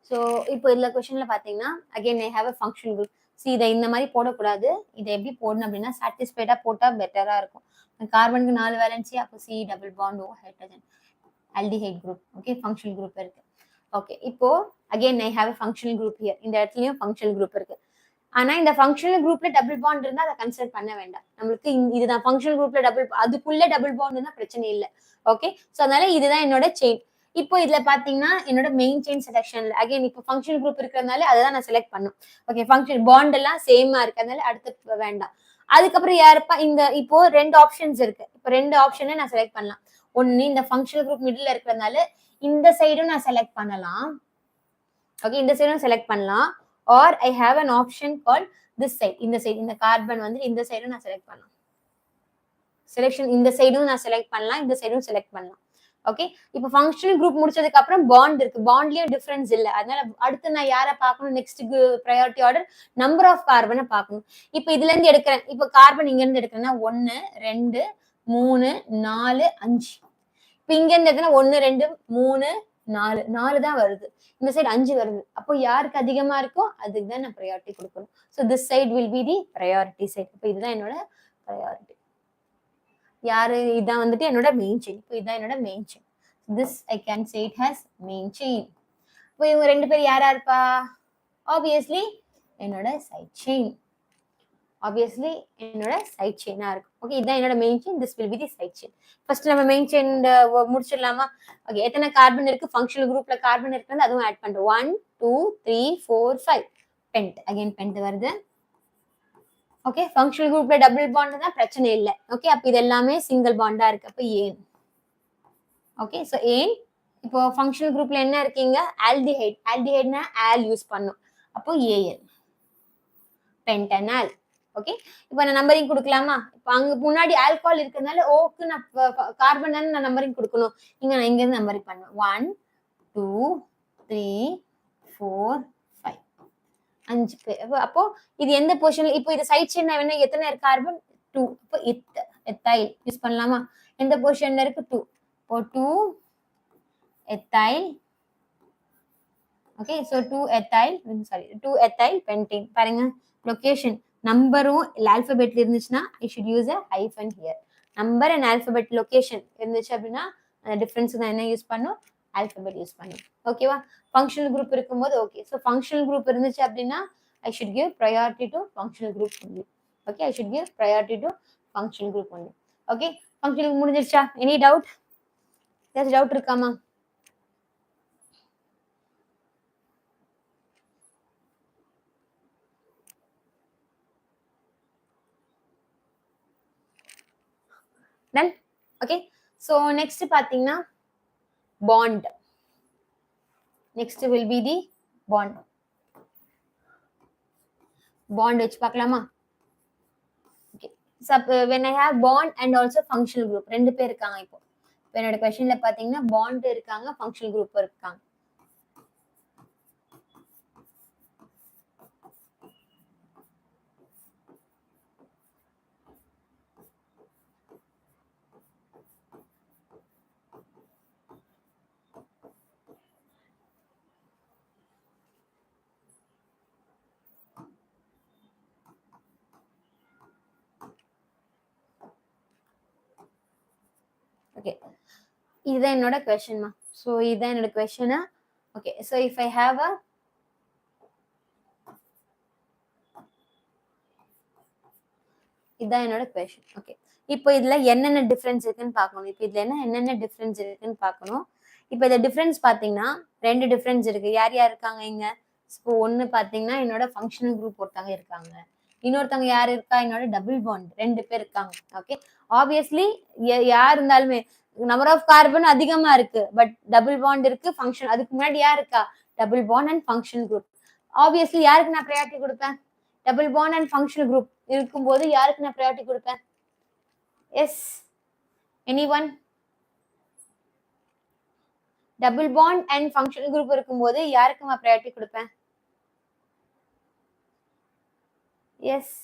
ஸோ இப்போ இதுல கொஸ்டின்ல பாத்தீங்கன்னா again I have a functional group. C இதை இந்த மாதிரி போடக்கூடாது. இதை எப்படி போடணும் அப்படின்னா சாட்டிஸ்ஃபைடா போட்டா பெட்டரா இருக்கும். கார்பனுக்கு 4 வேலன்சி, அப்போ C double bond O hydrogen aldehyde group. Okay, functional group இருக்கு. ஓகே, இப்போ again I have a functional group here. இந்த இடத்துலயும் functional group இருக்கு. ஆனா இந்த ஃபங்க்ஷனல் குரூப்ல டபுள் பாண்ட் இருந்தா அதை கன்சிடர் பண்ண வேண்டாம். நம்மளுக்கு இதுதான் ஃபங்க்ஷனல் குரூப்ல அதுக்குள்ள டபுள் பாண்ட் இருந்தா பிரச்சனை இல்லை. ஓகே, ஸோ அதனால இதுதான் என்னோட செயின். இப்போ இதுல பாத்தீங்கன்னா என்னோட மெயின் செயின் செலக்ஷன்ல அகைன் இப்போ ஃபங்க்ஷனல் குரூப் இருக்கிறதுனால அதை தான் நான் செலக்ட் பண்ணும். ஓகே, ஃபங்க்ஷன் பாண்ட் எல்லாம் சேமா இருக்கிறதுனால அடுத்து வேண்டாம். அதுக்கப்புறம் யாருப்பா இந்த இப்போ 2 ஆப்ஷன்ஸ் இருக்கு. இப்போ 2 ஆப்ஷனை நான் செலக்ட் பண்ணலாம். ஒன்னு இந்த ஃபங்க்ஷனல் குரூப் மிடில் இருக்கிறதுனால இந்த சைடும் நான் செலக்ட் பண்ணலாம். ஓகே, இந்த சைடும் செலக்ட் பண்ணலாம். or I have an option called this side. இந்த சைடு இந்த கார்பன் வந்து இந்த சைடும் நான் செலக்ட் பண்ணலாம். செலக்ஷன் இந்த சைடும் நான் செலக்ட் பண்ணலாம், இந்த சைடும் செலக்ட் பண்ணலாம். ஓகே, இப்போ ஃபங்க்ஷனல் குரூப் முடிச்சதுக்கு அப்புறம் பாண்ட் இருக்கு. பாண்ட்லயும் டிஃபரன்ஸ் இல்ல. அதனால அடுத்து நான் யாரை பார்க்கணும்? Next priority order number of கார்பனை பார்க்கணும். இப்போ இதுல இருந்து எடுக்கிறேன். இப்போ கார்பன் இங்க இருந்து எடுக்கிறேன்னா 1 2 3 4 5. இப்போ இங்க இருந்து எடுத்தா 1 2 3 4 தான் வருது. இந்த சைடு 5 வருது. அப்போ யாருக்கு அதிகமா இருக்கோ அதுக்கு தான் நான் ப்ரையாரிட்டி கொடுக்கணும். So this side will be the priority side. இப்போ இதுதான் என்னோட ப்ரையாரிட்டி. யாரு? இதான் வந்துட்டு என்னோட மெயின் செயின். இப்போ இதான் என்னோட main chain. This I can say it has main chain. இப்போ இவங்க 2 பேர் யாரா இருப்பா? ஆப்வியஸ்லி என்னோட சைட் செயின். ஆப்வியஸ்லி என்னோட சைட் செயினா இருக்கும். ஓகே, இதான் என்னோட main chain. This will be the side chain. First நம்ம மெயின் செயின் முடிச்சிடலாமா? ஓகே, எத்தனை கார்பன் இருக்கு? ஃபங்க்ஷனல் குரூப்ல கார்பன் இருக்குன்னு அதுவும் ஆட் பண்றோம். 1 2 3 4 5 பென்ட். அகைன் பென்ட் வருது. ஓகே, ஃபங்க்ஷனல் குரூப்ல டபுள் பாண்ட் தான் பிரச்சனை இல்லை. ஓகே, அப்ப இது எல்லாமே சிங்கிள் பாண்டா இருக்கு. அப்ப ஏன். ஓகே, சோ ஏன் இப்போ ஃபங்க்ஷனல் குரூப்ல என்ன இருக்கீங்க? ஆல்டிஹைட். ஆல்டிஹைட்னா ஆல் யூஸ் பண்ணும். அப்போ ஏஎல் பென்டனால். ஓகே, இப்போ நான் நம்பரிங் கொடுக்கலாமா? இப்போ அங்க முன்னாடி ஆல்கஹால் இருக்கிறதுனால ஓக்கு நான் கார்பன் தானே நான் நம்பரிங் கொடுக்கணும். இங்க நான் இங்க இருந்து நம்பரிங் பண்ணுவேன். 1 2 3 4 5 5 பேர். அப்போ இது எந்த பொசிஷன்ல? இப்போ இது சைட் செயின் வேணா எத்தனை இருக்கு? கார்பன் 2. இப்போ எத்தைல் யூஸ் பண்ணலாமா? எந்த பொசிஷன்ல இருக்கு? 2. இப்போ 2 ethyl. Okay, so 2 ethyl pentane. பாருங்க, லொகேஷன் நம்பரும் ஆல்பபெட்ல இருந்துச்சுன்னா I should use a hyphen here. Number and alphabet location இருந்துச்சு அப்படின்னா அந்த டிஃபரன்ஸ் தான் என்ன யூஸ் பண்ணும்? ஆல்பபெட் யூஸ் பண்ணும். ஓகேவா? ஃபங்க்ஷனல் குரூப் இருக்கும்போது ஓகே. ஸோ ஃபங்க்ஷனல் குரூப் இருந்துச்சு அப்படின்னா I should give priority to functional group only. Okay, I should give priority to functional group only. Okay, functional முடிஞ்சிருச்சா? Any doubt? ஏதாச்சும் டவுட் இருக்காமா? Done? Okay, so next பாத்தீங்கன்னா bond. Next will be the bond. Bond வச்சு பார்க்கலாமா? Okay, so when I have bond and also functional group, ரெண்டு பேர் இருக்காங்க. இப்போ என்னோட क्वेश्चनல பாத்தீங்கன்னா bond இருக்காங்க, functional group இருக்காங்க. Okay, இதுதான் என்னோட क्वेश्चनமா. சோ இதுதான் என்னோட question. Okay, so if I have a இதான் என்னோட क्वेश्चन. ஓகே, இப்போ இதுல என்னென்ன டிஃபரன்ஸ் இருக்குன்னு பார்க்கணும். இப்போ இதுல என்னென்ன டிஃபரன்ஸ் இருக்குன்னு பார்க்கணும். இப்போ இந்த டிஃபரன்ஸ் பாத்தீங்கன்னா 2 டிஃபரன்ஸ் இருக்கு. யார் யார் இருக்காங்க இங்க? இப்போ ஒன்னு பாத்தீங்கன்னா என்னோட ஃபங்க்ஷனல் குரூப் ஒருத்தவங்க இருக்காங்க. இன்னொருத்தவங்க யார் இருக்கா? என்னோட டபுள் பாண்ட் 2 பேர் இருக்காங்க. ஓகே, ஆப்வியஸ்லி யார் இருந்தாலுமே நம்பர் ஆஃப் கார்பன் அதிகமா இருக்கு, பட் டபுள் பாண்ட் இருக்கு. ஃபங்க்ஷன் அதுக்கு முன்னாடி யார் இருக்கா? Double bond and functional group. Obviously யாருக்கு நான் ப்ரையாரிட்டி கொடுப்பேன்? Double bond and functional group இருக்கும்போது யாருக்கு நான் ப்ரையாரிட்டி கொடுப்பேன்? Yes, anyone? Double bond and functional group இருக்கும்போது யாருக்கு நான் ப்ரையாரிட்டி கொடுப்பேன்? Yes,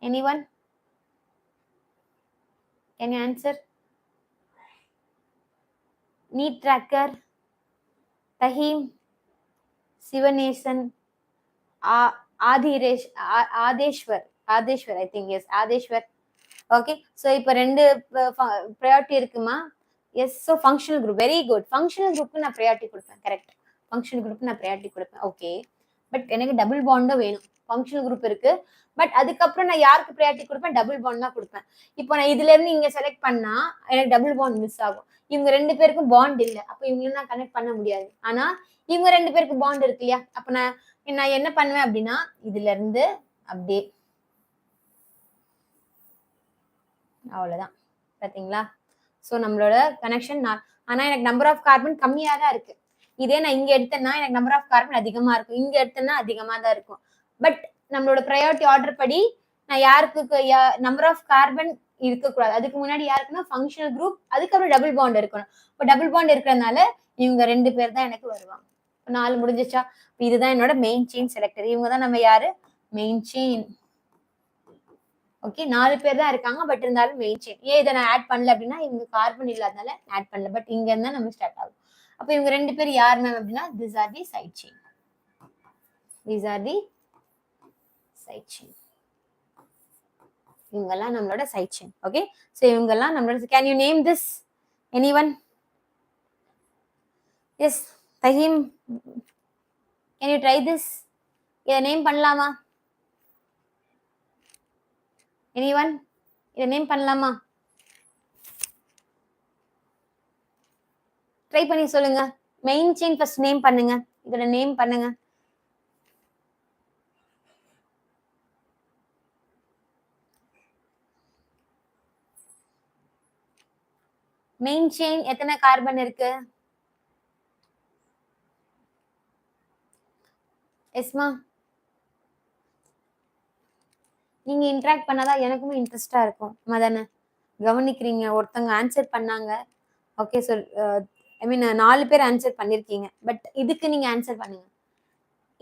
anyone? Can you answer? NEET tracker, Thaheem, Sivanesan, Adeshwar, I think yes Adeshwar. Okay, so இப்போ 2 ப்ரையாரிட்டி இருக்குமா? Yes, so functional group. Very good, functional குரூப்க்கு நான் ப்ரையாரிட்டி கொடுப்பேன். கரெக்ட், ஃபங்க்ஷனல் குரூப் நான் priority கொடுப்பேன். ஓகே, பட் எனக்கு டபுள் பாண்டும் வேணும். ஃபங்க்ஷனல் குரூப் இருக்கு, பட் அதுக்கப்புறம் நான் யாருக்கு ப்ரையாரிட்டி கொடுப்பேன்? டபுள் பாண்ட் தான் கொடுப்பேன். இப்போ நான் இதுல இருந்து இங்க செலக்ட் பண்ணா எனக்கு டபுள் பாண்ட் மிஸ் ஆகும். இவங்க 2 பேருக்கும் பாண்ட் இல்ல, அப்ப இவங்கள நான் கனெக்ட் பண்ண முடியாது. ஆனா இவங்க 2 பேருக்கு பாண்ட் இருக்கு இல்லையா? அப்ப நான் என்ன பண்ணுவேன் அப்படின்னா, இதுல இருந்து அப்படியே அவ்வளவுதான். பாத்தீங்களா? சோ நம்மளோட கனெக்ஷன் ஆனா எனக்கு நம்பர் ஆஃப் கார்பன் கம்மியா தான் இருக்கு. இதே நான் இங்க எடுத்தேன்னா எனக்கு நம்பர் ஆஃப் கார்பன் அதிகமா இருக்கும், இங்க எடுத்தேன்னா அதிகமா தான் இருக்கும். பட் நம்மளோட ப்ரையாரிட்டி ஆர்டர் படி நான் யாருக்கு நம்பர் ஆஃப் கார்பன் இருக்கக்கூடாது, அதுக்கு முன்னாடி யாருக்குன்னா ஃபங்க்ஷனல் குரூப், அதுக்கப்புறம் டபுள் பாண்ட் இருக்கணும். இப்போ டபுள் பாண்ட் இருக்கிறதுனால இவங்க 2 பேர் தான் எனக்கு வருவாங்க. 4 முடிஞ்சிச்சா? இதுதான் என்னோட மெயின் செயின் செலக்டர். இவங்க தான் நம்ம யாரு? Main chain. ஓகே, 4 பேர் தான் இருக்காங்க, பட் இருந்தாலும் மெயின் செயின். ஏன் இதை நான் ஆட் பண்ணல அப்படின்னா இவங்க கார்பன் இல்லாதனால ஆட் பண்ணல, பட் இங்க இருந்தா நம்ம ஸ்டார்ட் ஆகும். அப்ப இவங்க 2 பேர் யார் மேம் அப்படின்னா these are the side chain. These are the side chain. இவங்கெல்லாம் நம்மளோட side chain. ஓகே, சோ இவங்கெல்லாம் நம்மளோட. Can you name this? Anyone? Yes, Tahim. Can you try this? இதை நேம் பண்ணலாமா? Anyone? இதை நேம் பண்ணலாமா? ட்ரை பண்ணி சொல்லுங்க. மெயின் செயின் ஃபர்ஸ்ட் நேம் பண்ணுங்க. இதோட நேம் பண்ணுங்க. மெயின் செயின் எத்தனை கார்பன் இருக்கு? எஸ்மா, நீங்க இன்டராக்ட் பண்ணாதான் எனக்குமே இன்ட்ரெஸ்டா இருக்கும். மதன கவனிக்கிறீங்க, ஒருத்தவங்க ஆன்சர் பண்ணாங்க. ஓகே, ஸோ ஐ மீன் 4 பேர் ஆன்சர் பண்ணிருக்கீங்க, பட் இதுக்கு நீங்க ஆன்சர் பண்ணுங்க.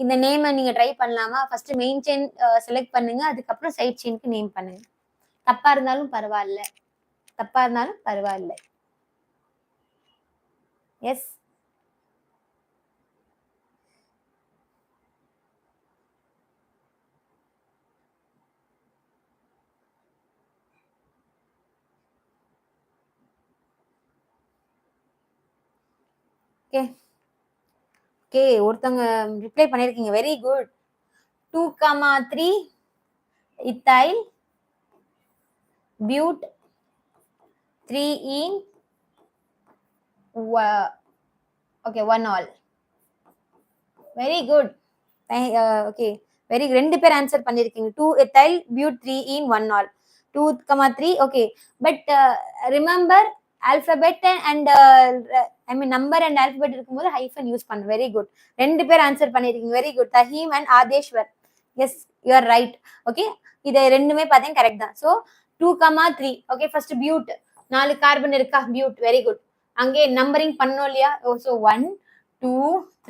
இந்த நேமை நீங்க ட்ரை பண்ணலாமா? ஃபர்ஸ்ட் மெயின் செயின் செலக்ட் பண்ணுங்க, அதுக்கப்புறம் சைட் செயினுக்கு நேம் பண்ணுங்க. தப்பா இருந்தாலும் பரவாயில்ல, தப்பா இருந்தாலும் பரவாயில்ல. எஸ், ஓகே ஓகே, ஒருத்தவங்க ரிப்ளை பண்ணிருக்கீங்க, very good. 2,3 ethyl but 3 okay 1 all. Very good. Okay, very 2 பேர் ஆன்சர் பண்ணிருக்கீங்க. 2 ethyl but 3 in 1 all. 2,3. Okay, but remember alphabet and I mean number and alphabet இருக்கும்போது ஹைஃபன் யூஸ் பண்ணு. Very good, 2 பேர் answer பண்ணிருக்கீங்க. Very good. Thaheem and Adeshwar. Yes, you are right. Okay, இது ரெண்டுமே பார்த்தீங்க correct தான். So 2,3. Okay, first but 4 carbon இருக்கா? But, very good. அங்கே நம்பரிங் பண்ணோம் இல்லையா? ஸோ 1 2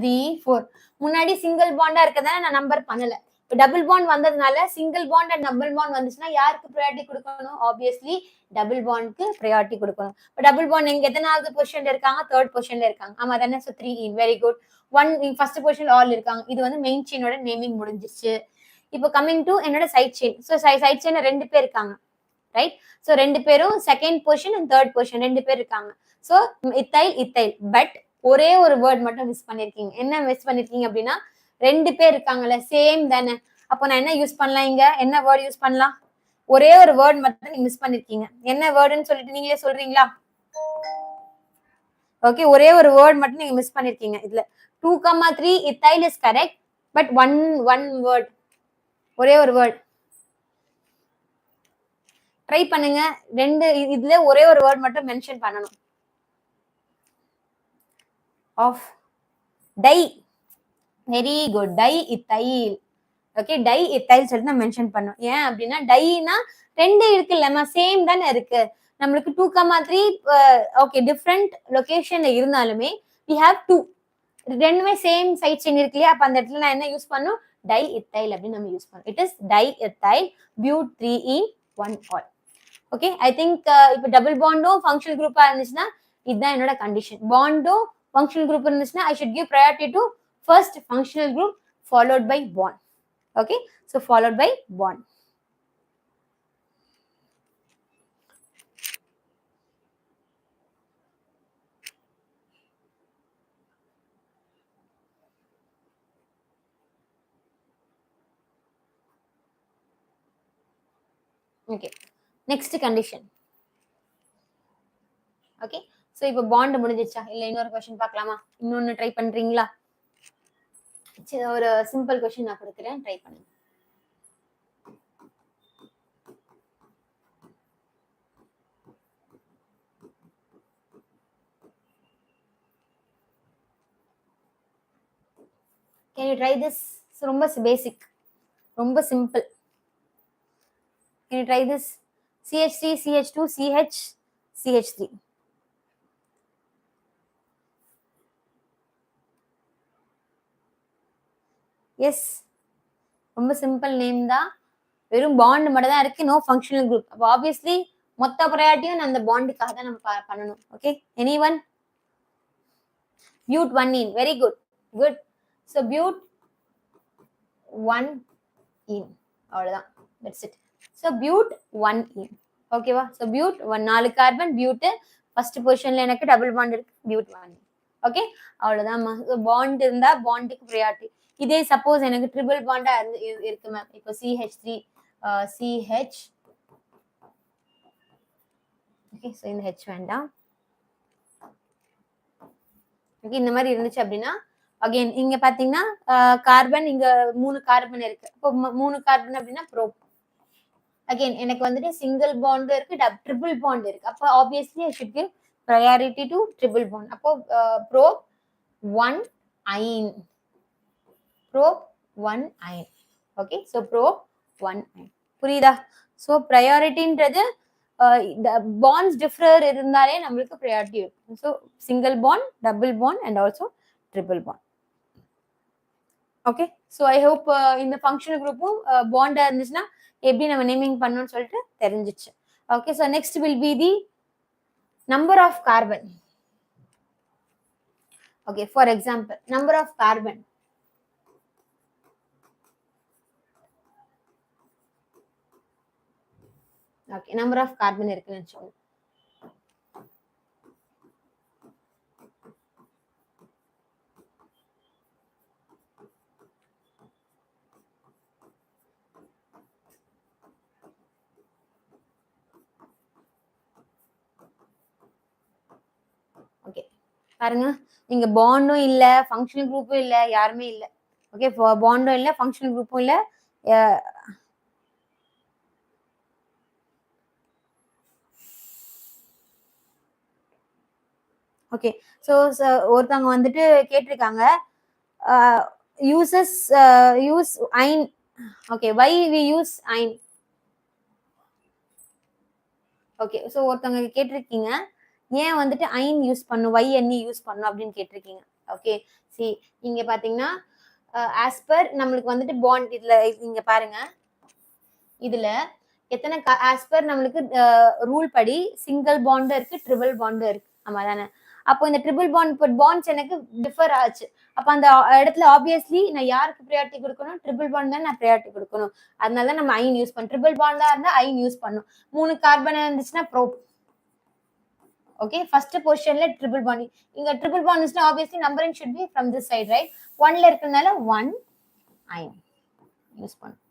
3 4. முன்னாடி சிங்கிள் பாண்டா இருக்கதால நான் நம்பர் பண்ணல. இப்போ டபுள் பாண்ட் வந்ததுனால single bond and double bond வந்துச்சுன்னா யாருக்கு ப்ரையாரிட்டி கொடுக்கணும்? ஆப்வியஸ்லி டபுள் பாண்ட்க்கு ப்ரையாரிட்டி கொடுக்கணும். இப்போ டபுள் பாண்ட் எங்க எத்தனாவது பொசிஷன்ல இருக்காங்க? 3rd பொசிஷன்ல இருக்காங்க. ஆமா தானே? So 3 in. Very good. 1 first position all இருக்காங்க. இது வந்து மெயின் செயினோட நேமிங் முடிஞ்சிச்சு. இப்போ கமிங் டு என்னோட சைட் செயின். ஸோ சைட் செயின்ல 2 பேர் இருக்காங்க, ரைட்? ஸோ 2 பேரும் second position and 3rd position 2 பேர் இருக்காங்க. ஸோ இத்தைல், பட் ஒரே ஒரு வேர்ட் மட்டும் மிஸ் பண்ணிருக்கீங்க. என்ன மிஸ் பண்ணிருக்கீங்க அப்படின்னா 2 பேர் இருக்காங்கல்ல, சேம் தானே? அப்போ நான் என்ன யூஸ் பண்ணலாம்? இங்க என்ன வேர்ட் யூஸ் பண்ணலாம்? ஒரே ஒரு வேர்ட் மட்டும் நீங்க மிஸ் பண்ணிருக்கீங்க. என்ன வேர்டுன்னு சொல்லிட்டு நீங்களே சொல்றீங்களா? ஓகே, ஒரே ஒரு வேர்ட் மட்டும் நீங்க மிஸ் பண்ணிருக்கீங்க. இதுல 2,3 ethyl is correct, but one word, ஒரே ஒரு வேர்ட் ட்ரை பண்ணுங்க. இதுல ஒரே ஒரு வேர்ட் மட்டும் மென்ஷன் பண்ணணும். Of di. Very good, di ethyl. Okay, di ethyl சொல்லிட்டு நான் மென்ஷன் பண்ணோம். ஏன் அப்படின்னா டைனா 2 இருக்கு இல்லம்மா, சேம் தானே இருக்கு. நம்மளுக்கு 2,3 ஓகே டிஃப்ரெண்ட் லொகேஷன்ல இருந்தாலுமே we have 2, ரெண்டுமே சேம் சைட் செயின் இருக்கு இல்லையா? அப்ப அந்த இடத்துல நான் என்ன யூஸ் பண்ணும்? டை இத்தைல் அப்படின்னு நம்ம யூஸ் பண்ணோம். It is di ethyl but 3 in 1 all. Okay, I think இப்போ டபுள் பாண்டும் ஃபங்க்ஷனல் குரூப்பா இருந்துச்சுன்னா இதுதான் என்னோட கண்டிஷன். பாண்டும் ஃபங்க்ஷனல் குரூப் இருந்துச்சுன்னா I should give priority to first functional group followed by bond. Okay, so followed by bond. Okay, next condition. Okay, so இப்போ பாண்ட் முடிஞ்சிச்சா இல்ல இன்னொரு क्वेश्चन பார்க்கலாமா? இன்னொன்னு ட்ரை பண்றீங்களா? சரி, ஒரு சிம்பிள் क्वेश्चन நான் கொடுக்கிறேன், ட்ரை பண்ணுங்க. Can you try this? ரொம்ப பேசிக், ரொம்ப simple. Can you try this? CH3, CH2, CH, CH3. Yes, ரொம்ப சிம்பிள் நேம் தான். வெறும் பாண்ட் மட்டும் தான் இருக்கு, நோ ஃபங்க்ஷனல் குரூப். அப்போ ஆப்வியஸ்லி மொத்த ப்ரையாரிட்டியும் அந்த பாண்டுக்காக தான் நம்ம பண்ணணும். Okay, anyone? But 1 ene, very good, good. So but 1 ene, அவ்வளவுதான், that's it. So but 1 ene, ஓகேவா? So but 4 carbon, but first பொசிஷன்ல எனக்கு டபுள் பாண்ட் இருக்கு, பியூட் 1. ஓகே, அவ்வளவுதான். பாண்ட் இருந்தா பாண்டுக்கு ப்ரையாரிட்டி. இதே சப்போஸ் எனக்கு ட்ரிபிள் பாண்டா இருக்கு மேம், இப்போ CH3 CH, ஓகே, ஸோ இந்த H வேண்டாம். ஓகே, இந்த மாதிரி இருந்துச்சு அப்படின்னா அகைன் இங்க பாத்தீங்கன்னா கார்பன், இங்க 3 கார்பன் இருக்கு. இப்போ 3 கார்பன் அப்படின்னா ப்ரோப். அகைன் எனக்கு வந்துட்டு சிங்கிள் பாண்ட் இருக்கு, ட்ரிபிள் பாண்ட் இருக்கு. அப்போ obviously I should give priority to triple bond. அப்போ prop 1 yne, prop 1 yne. Okay, so prop 1 yne. புரியுதா? ஸோ ப்ரையாரிட்டின்றது பாண்ட்ஸ் டிஃபரர் இருந்தாலே நம்மளுக்கு ப்ரையாரிட்டி இருக்கும். So single bond, double bond and also triple bond. Okay, so I hope இந்த functional குரூப்பும் பாண்டா இருந்துச்சுன்னா எப்படி நம்ம நேமிங் பண்ணணும்னு சொல்லிட்டு தெரிஞ்சிச்சு. Okay, so next will be the number of carbon. Okay, for example number of carbon. Okay, number of carbon இருக்குன்னு வச்சுக்கோங்க. ஓகே, பாருங்க, இங்க பாண்டும் இல்ல, ஃபங்க்ஷனல் குரூப்பும் இல்ல, யாருமே இல்ல. ஓகே, பாண்டும் இல்ல, ஃபங்க்ஷனல் குரூப்பும் இல்ல. ஓகே, ஸோ ஒருத்தவங்க வந்துட்டு கேட்டிருக்காங்க use yne. Okay, why we use yne. Okay, so ஒருத்தவங்க கேட்டிருக்கீங்க ஏன் வந்துட்டு அயன் யூஸ் பண்ணும், வை எண்ணி யூஸ் பண்ணும் அப்படின்னு கேட்டிருக்கீங்க. ஓகே, சி இங்க பாத்தீங்கன்னா ஆஸ்பர் நம்மளுக்கு வந்துட்டு பாண்ட், இதுல இங்க பாருங்க, இதுல எத்தனை ஆஸ்பர் நம்மளுக்கு ரூல் படி சிங்கிள் பாண்டும் இருக்கு, ட்ரிபிள் பாண்டும் இருக்கு, ஆமா தானே? அப்போ இந்த ட்ரிபிள் பாண்ட்ஸ் எனக்கு டிஃபர் ஆச்சு. அப்ப அந்த இடத்துல ஆப்வியஸ்லி நான் யாருக்கு ப்ரையாரிட்டி கொடுக்கணும், ட்ரிபிள் பாண்ட் தான் நான் ப்ரையாரிட்டி கொடுக்கணும். அதனால நம்ம அயன் யூஸ் பண்ணணும். ட்ரிபிள் பாண்டா இருந்தா அயன் யூஸ் பண்ணும். 3 கார்பன் இருந்துச்சுன்னா ப்ரோப். ஓகே, ஃபர்ஸ்ட் பொசிஷன்ல ட்ரிபிள் பாண்ட். இங்க ட்ரிபிள் பாண்ட் இருந்துச்சுன்னா obviously numbering should be from this side, right? 1ல இருக்கிறதுனால 1 அயன் யூஸ் பண்ணும்.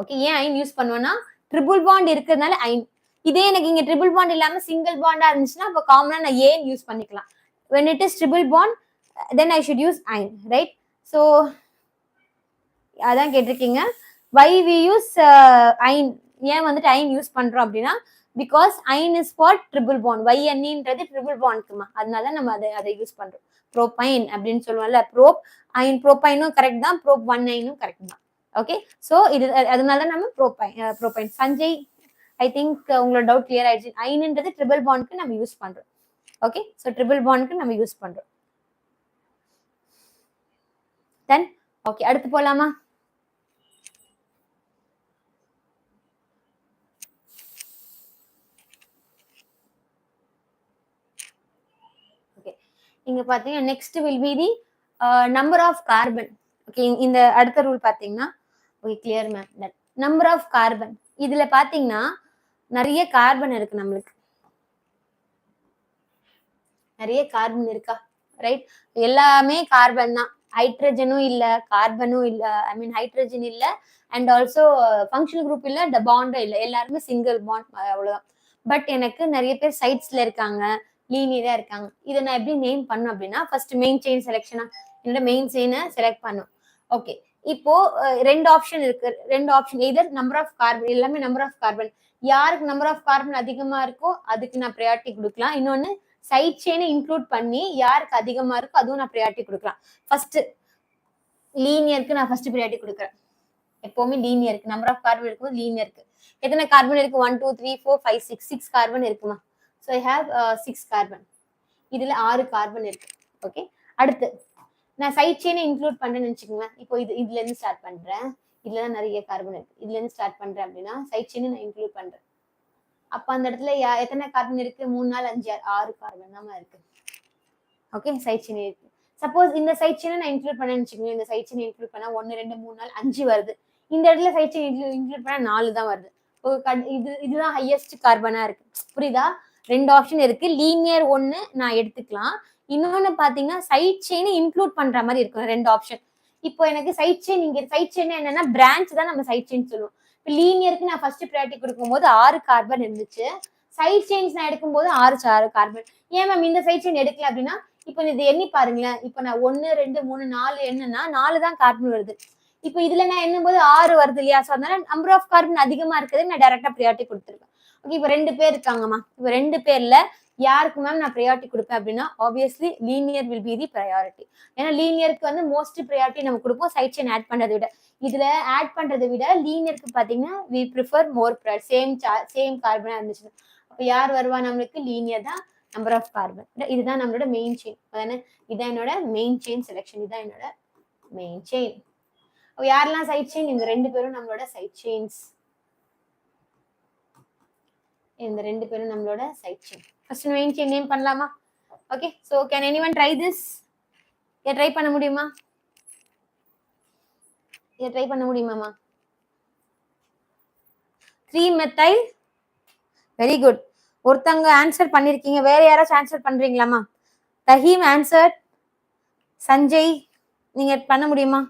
ஓகே, ஏன் அயன் யூஸ் பண்ணுவேன்னா ட்ரிபிள் பாண்ட் இருக்கிறதுனால அயன். இதே எனக்கு இங்க ட்ரிபிள் பாண்ட் இல்லாம சிங்கிள் பாண்டா இருந்துச்சுன்னா அப்ப காமனா நான் ஏன் யூஸ் பண்ணிக்கலாம். when it is triple bond then I should use iron, right? So அதான் கேட்டிருக்கீங்க why we use iron. ஏன் வந்துட்டு அயன் யூஸ் பண்றோம் அப்படின்னா because yne is for triple bond. YNன்றது ட்ரிபிள் பாண்ட்க்குமா, அதனால நம்ம அதை யூஸ் பண்றோம். ப்ரோபைன் அப்படின்னு சொல்லுவோம்ல, ப்ரோப் அயன், ப்ரோபைனும் கரெக்ட் தான், ப்ரோப் 1 அயனும் கரெக்ட் தான். ஓகே, ஸோ இது அதனால நம்ம ப்ரோபைன். சஞ்சய், ஐ திங்க் உங்களோட டவுட் கிளியர் ஆயிடுச்சு. அயன்ன்றது ட்ரிபிள் பாண்ட்க்கு நம்ம யூஸ் பண்றோம். ஓகே, ஸோ ட்ரிபிள் பாண்ட்க்கு நம்ம யூஸ் பண்றோம். தென் ஓகே, அடுத்து போலாமா? ஓகே, இங்க பாத்தீங்கன்னா next will be the number of carbon. Okay, இந்த அடுத்த ரூல் பாத்தீங்கன்னா okay clear ma'am. Number of carbon, இதுல பாத்தீங்கன்னா நிறைய கார்பன் இருக்கு, நம்மளுக்கு நிறைய கார்பன் இருக்கா, ரைட்? எல்லாமே கார்பன் தான். ஹைட்ரஜனும் இல்ல, கார்பனும் இல்ல, ஐ மீன் ஹைட்ரஜன் இல்ல, அண்ட் ஆல்சோ ஃபங்க்ஷனல் குரூப் இல்ல, பாண்டும் இல்ல, எல்லாருமே சிங்கிள் பாண்ட், அவ்வளவுதான். பட் எனக்கு நிறைய பேர் சைட்ஸ்ல இருக்காங்க, லீனியரா இருக்காங்க. இதை நான் எப்படி நேம் பண்ணும் அப்படின்னா, ஃபர்ஸ்ட் மெயின் செயின் செலெக்ஷனா, என்னோட மெயின் செயினை செலக்ட் பண்ணும். ஓகே, இப்போ ரெண்டு ஆப்ஷன் இருக்கு. ரெண்டு option, either number of carbon, எல்லாமே நம்பர் ஆஃப் கார்பன். யாருக்கு நம்பர் ஆஃப் கார்பன் அதிகமா இருக்கோ அதுக்கு நான் ப்ரையாரிட்டி கொடுக்கலாம். இன்னொன்னு சைட் செயினை இன்க்ளூட் பண்ணி யாருக்கு அதிகமா இருக்கோ அதுவும் நான் ப்ரையாரிட்டி கொடுக்கலாம். ஃபர்ஸ்ட் லீனியருக்கு நான் ஃபர்ஸ்ட் ப்ரையாரிட்டி கொடுக்குறேன். எப்பவுமே லீனியருக்கு நம்பர் ஆஃப் கார்பன் இருக்கும்போது லீனியருக்கு எத்தனை கார்பன் இருக்கு? 1 2 3 4 5 6 6 கார்பன் இருக்குமா? So I have 6 carbon. இதுல 6 கார்பன் இருக்கு. ஓகே, அடுத்து நான் சைட் செயினை இன்க்ளூட் பண்றேன்னு நினைச்சுக்கோங்க. இப்போ இதுல இருந்து ஸ்டார்ட் பண்றேன். இதுலதான் நிறைய கார்பன் இருக்கு. இதுல இருந்து ஸ்டார்ட் பண்றேன் அப்படின்னா சைட் செயினை நான் இன்க்ளூட் பண்றேன். அப்ப அந்த இடத்துல எத்தனை கார்பன் இருக்கு? 3 4 5 6 கார்பன் தான் இருக்கு. ஓகே, சைட் செயின் இருக்கு. சப்போஸ் இந்த சைட் செயினை நான் இன்க்ளூட் பண்ணேன்னு வச்சுக்கோங்க. இந்த சைட் செயினை இன்க்ளூட் பண்ணா 1 2 3 4 5 வருது. இந்த இடத்துல சைட் செயின் இன்க்ளூட் பண்ணா 4 தான் வருது. இதுதான் ஹையஸ்ட் கார்பனா இருக்கு. புரியுதா? ரெண்டு ஆப்ஷன் இருக்கு. லீனியர் ஒன்னு நான் எடுத்துக்கலாம், இன்னொன்னு பாத்தீங்கன்னா சைட் செயினை இன்க்ளூட் பண்ற மாதிரி இருக்கும். ரெண்டு ஆப்ஷன். இப்போ எனக்கு சைட் செயின், இங்க சைட் செயின் என்னன்னா பிரான்ச் தான் நம்ம சைட் செயின் சொல்லுவோம். இப்போ லீனியருக்கு நான் ஃபர்ஸ்ட் ப்ரையாரிட்டி கொடுக்கும்போது 6 கார்பன் இருந்துச்சு. சைட் செயின்ஸ் நான் எடுக்கும்போது 6 கார்பன். ஏன் மேம் இந்த சைட் செயின் எடுக்கல அப்படின்னா, இப்போ இது எண்ணி பாருங்களேன். இப்போ நான் 1 2 3 4 என்னன்னா 4 தான் கார்பன் வருது. இப்போ இதுல நான் எண்ணும் போது 6 வருது இல்லையா? ஸோ அதனால நம்பர் ஆஃப் கார்பன் அதிகமா இருக்குது, நான் டைரக்டா ப்ரையாரிட்டி கொடுத்துருக்கேன். ஓகே, இப்போ 2 பேர் இருக்காங்கம்மா. இப்போ 2 பேர்ல யாருக்கு மேம் நான் ப்ரையாரிட்டி கொடுப்பேன் அப்படின்னா, obviously linear will be the priority. ஏன்னா லீனியருக்கு வந்து மோஸ்ட் ப்ரையாரிட்டி நம்ம கொடுப்போம் சைட் செயின் ஆட் பண்றதை விட. இதுல ஆட் பண்றதை விட லீனியருக்கு பாத்தீங்கன்னா வி ப்ரிஃபர் மோர் சேம் கார்பனா இருந்துச்சு. அப்போ யார் வருவா நம்மளுக்கு? லீனியர் தான் நம்பர் ஆஃப் கார்பன். இதுதான் நம்மளோட மெயின் செயின். அதானே? இதான் என்னோட மெயின் செயின் செலெக்ஷன். இதுதான் என்னோட மெயின் செயின். யாரெல்லாம் சைட் செயின்? இந்த 2 பேரும் நம்மளோட சைட் செயின்ஸ். இந்த 2 பேரும் நம்மளோட side chain. First main chain name பண்ணலாமா? Okay, so can anyone try this? Try பண்ண முடியுமா? ட்ரை பண்ண முடியுமாமா? 3 மெத்தைல். Very good. ஒருத்தங்க ஆன்சர் பண்ணிருக்கீங்க. வேற யாராச்சும் ஆன்சர் பண்றீங்களாமா? தஹீம் ஆன்சர். சஞ்சய், நீங்க பண்ண முடியுமா?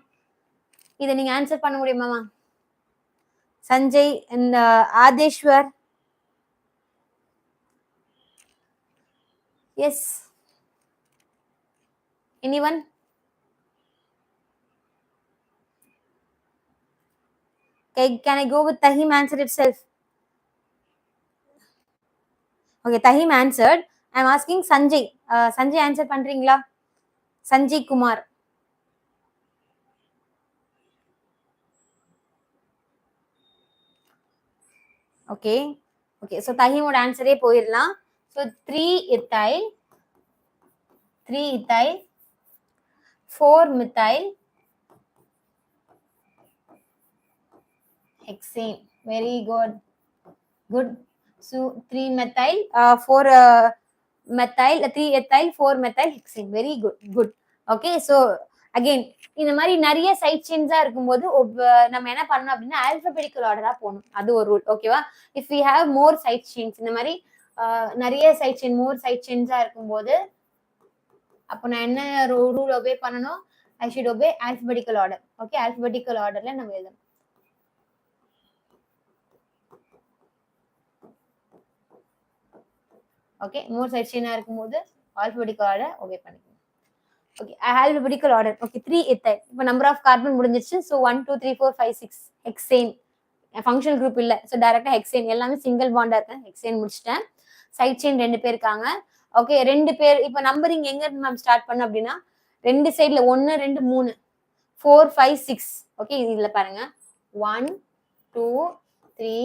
இதை நீங்க ஆன்சர் பண்ண முடியுமாமா? Sanjay and ஆதேஷ்வர். Yes. Anyone? Okay, can I go with Tahim answer itself? Okay, Tahim answered. I'm asking Sanjay. Sanjay answer பண்றீங்களா? Sanjay Kumar. Okay okay, so தஹீமோட ஆன்சரே போயிடலாம். So 3 ethyl 4 methyl hexane. Very good. So 3 methyl 4 methyl 3 ethyl 4 methyl hexane. Very good. Okay, so again இந்த மாதிரி நிறைய side செயின்ஸா இருக்கும்போது நம்ம என்ன பண்ணணும் அப்படின்னா ஆல்பபெடிக்கல் ஆர்டரா போகணும். அது ஒரு ரூல். ஓகேவா? If we have more side chains, இந்த மாதிரி நிறைய சைட் செயின் மோர் சைட் செயின்ஸா இருக்கும்போது அப்போ நான் என்ன ரூல் ஒபே பண்ணணும்? I should obey alphabetical order. Okay, alphabetical ஆர்டர்ல நம்ம எழுதணும். ஓகே, மோர் சைட் செயினா இருக்கும்போது ஆல்பபெடிக்கல் ஆர்டர் ஒபே பண்ணிக்கணும். Okay, alphabetical order. Okay, 3 ethyl. இப்போ நம்பர் ஆஃப் கார்பன் முடிஞ்சிருச்சு. So 1 2 3 4 5 6 hexane. ஃபங்க்ஷனல் குரூப் இல்ல, ஸோ டைரக்டா ஹெக்சேன். எல்லாமே சிங்கிள் பாண்டா இருக்கேன். ஹெக்சேன் முடிச்சிட்டேன். சைட் செயின் 2 பேர் இருக்காங்க. ஓகே, 2 பேர். இப்போ நம்பரிங் எங்க இருந்து மேம் ஸ்டார்ட் பண்ணோம் அப்படின்னா, 2 சைட்ல 1 2 3 4 5 6. ஓகே, இதுல பாருங்க 1 2 3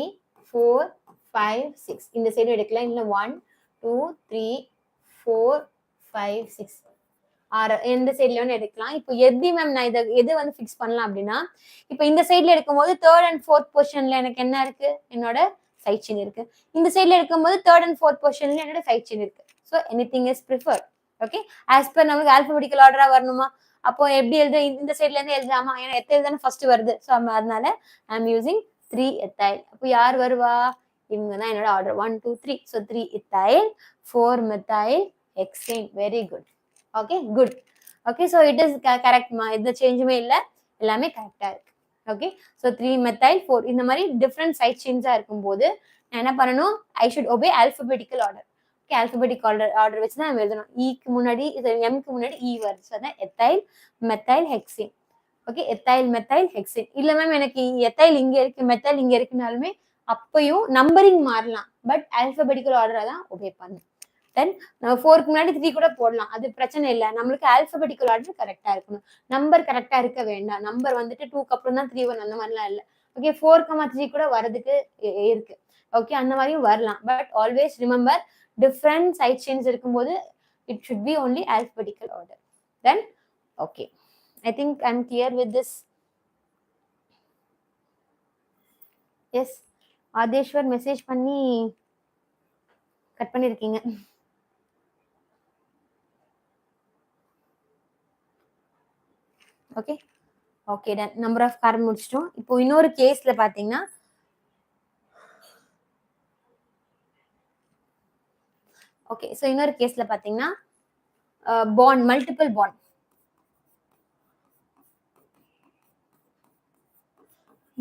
4 5 6. இந்த சைடு எடுக்கலாம். இல்ல 1 2 3 4 5 6 எந்த சைட்ல வேணும் எடுக்கலாம். இப்போ எது மேம் நான் எது வந்து ஃபிக்ஸ் பண்ணலாம் அப்படின்னா, இப்போ இந்த சைட்ல எடுக்கும்போது 3rd and 4th பொசிஷன்ல எனக்கு என்ன இருக்கு? என்னோட சைட் செயின் இருக்கு. இந்த சைட்ல எடுக்கும்போது 3rd and 4th பொசிஷன்ல என்னோட சைட் செயின் இருக்கு. So anything is preferred. Okay, as per நமக்கு ஆல்பபெடிக்கல் ஆர்டரா வரணுமா? அப்போ எப்படி எழுத? இந்த சைட்ல இருந்து எழுதாமா? ஏன்னா எத்தனை தானே ஃபர்ஸ்ட் வருது. ஸோ அதனால ஐ எம் யூசிங் 3 ethyl. அப்போ யார் வருவா? இவங்க தான் என்னோட order 1 2 3. So 3 ethyl 4 methyl hexane. Very good. Okay, good. Okay, so it is கரெக்ட்மா, எந்த சேஞ்சுமே இல்லை, எல்லாமே கரெக்டாக இருக்கு. ஓகே, ஸோ 3 மெத்தைல் 4 இந்த மாதிரி டிஃப்ரெண்ட் சைட் சேஞ்சா இருக்கும்போது நான் என்ன பண்ணணும், I should obey alphabetical order. Okay, alphabetic order வச்சு தான் நம்ம எழுதணும். ஈக்கு முன்னாடி எம்க்கு முன்னாடி இ வருது, அதான் ethyl methyl hexene. Okay, ethyl methyl hexene. இல்ல மேம் எனக்கு எத்தைல் இங்க இருக்கு மெத்தைல் இங்க இருக்குனாலுமே அப்பயும் நம்பரிங் மாறலாம், பட் ஆல்பபெட்டிக்கல் ஆர்டரை தான் ஒபே பண்ணும். தென் நம்ம 4க்கு முன்னாடி 3 கூட போடலாம், அது பிரச்சனை இல்லை. நம்மளுக்கு ஆல்பபெட்டிக்கல் ஆர்டர் கரெக்டா இருக்கணும், நம்பர் கரெக்டா இருக்க வேண்டாம். நம்பர் வந்துட்டு 2க்கு அப்புறம் தான் 3 வரும், அந்த மாதிரிலாம் இல்லை. ஓகே, 4,3 கூட வரதுக்கு இருக்கு. ஓகே, அந்த மாதிரியும் வரலாம். But always remember, different side change இருக்கும்போது it should be only alphabetical order. Then okay, I think I'm clear with this. Yes, Adeshwar message பண்ணி கட் பண்ணிருக்கீங்க. Okay okay done. Number of carbon முடிச்சிட்டோம். இப்போ இன்னொரு கேஸ்ல பாத்தீங்கன்னா, ஓகே, ஸோ இன்னொரு கேஸ்ல பாத்தீங்கன்னா பாண்ட், மல்டிபிள் பாண்ட்.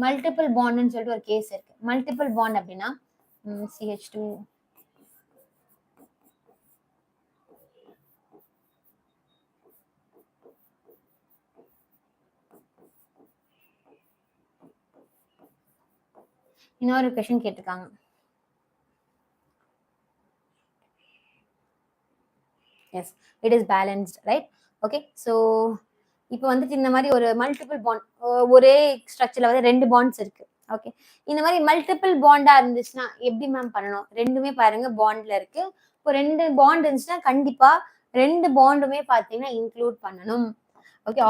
மல்டிபிள் பாண்ட்னு சொல்லிட்டு ஒரு கேஸ் இருக்கு. மல்டிபிள் பாண்ட் அப்படின்னா CH2 இன்னொரு கொஸ்டின் கேட்டிருக்காங்க. Yes, it is balanced, right? Okay, so இப்போ வந்துட்டு இந்த மாதிரி ஒரு மல்டிபிள் பாண்ட், ஒரே ஸ்ட்ரக்சர்ல வந்து 2 பாண்ட்ஸ் இருக்கு. ஓகே, இந்த மாதிரி மல்டிபிள் பாண்டா இருந்துச்சுன்னா எப்படி மேம் பண்ணணும்? ரெண்டுமே பாருங்க பாண்ட்ல இருக்கு. இப்போ 2 பாண்ட் இருந்துச்சுன்னா கண்டிப்பா 2 பாண்டுமே பாத்தீங்கன்னா இன்க்ளூட் பண்ணணும். ஓகே,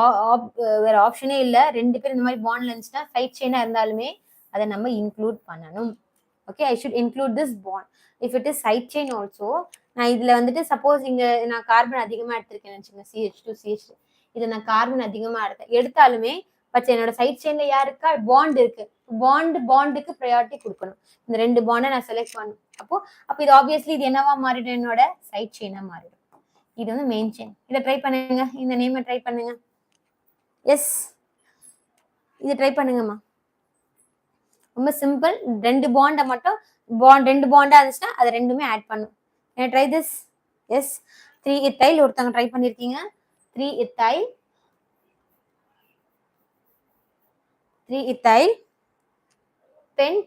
வேற ஆப்ஷனே இல்லை. 2 பேர் இந்த மாதிரி பாண்ட்ல இருந்துச்சுன்னா சைட் செயினா இருந்தாலுமே அதை நம்ம இன்க்ளூட் பண்ணணும். Okay, I should include this bond if it is side chain also. நான் இதுல வந்துட்டு சப்போஸ் இங்க நான் கார்பன் அதிகமா எடுத்திருக்கேன்னு வச்சுக்கோங்க, CH2 CH2, இதை நான் கார்பன் அதிகமா எடுத்தாலுமே பட் என்னோட சைட் செயின்ல யாருக்கா பாண்ட் இருக்கு, பாண்டுக்கு ப்ரையாரிட்டி கொடுக்கணும். இந்த 2 பாண்டை நான் செலக்ட் பண்ணும். அப்போ இது ஆப்வியஸ்லி இது என்னவா மாறிடும், என்னோட சைட் செயினா மாறிடும். இது வந்து மெயின் செயின். இதை ட்ரை பண்ணுங்க, இந்த நேமை ட்ரை பண்ணுங்க. எஸ், இது ட்ரை பண்ணுங்கம்மா, ரொம்ப சிம்பிள். 2 பாண்டை மட்டும் 2 பாண்டா இருந்துச்சுன்னா அதை ரெண்டுமே ஆட் பண்ணும். Try this. எஸ், 3 ethyl ஒருத்தவங்க ட்ரை பண்ணிருக்கீங்க. 3 ethyl pent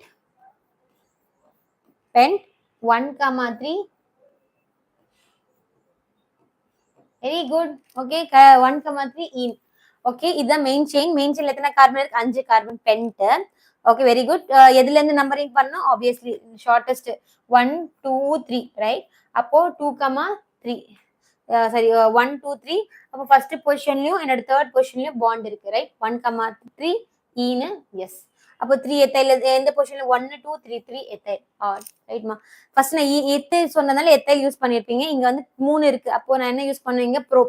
1,3. Very good. Okay, 1,3 ene. Okay, இதுதான் மெயின் செயின். மெயின் செயின்ல எத்தனை கார்பன் இருக்கு? 5 carbon, pent. Okay, very good. எதுல இருந்து நம்பரிங் பண்ணணும்? Obviously shortest 1 2 3, right? அப்போ 2,3 சரி 1 2 3. அப்போ ஃபர்ஸ்ட் பொசிஷன்லயும் என்னோட தேர்ட் பொசிஷன்லயும் பாண்ட் இருக்கு, ரைட்? 1,3 ஈனு. எஸ், அப்போ 3 எத்தைல் எந்த பொசிஷன்ல? 1 2 3 3 எத்தைல். ரைட்மா. ஃபர்ஸ்ட் நான் எத்தைல் சொன்னதால எத்தைல் யூஸ் பண்ணிருப்பீங்க. இங்க வந்து 3 இருக்கு, அப்போ நான் என்ன யூஸ் பண்ணுவீங்க? ப்ரோ.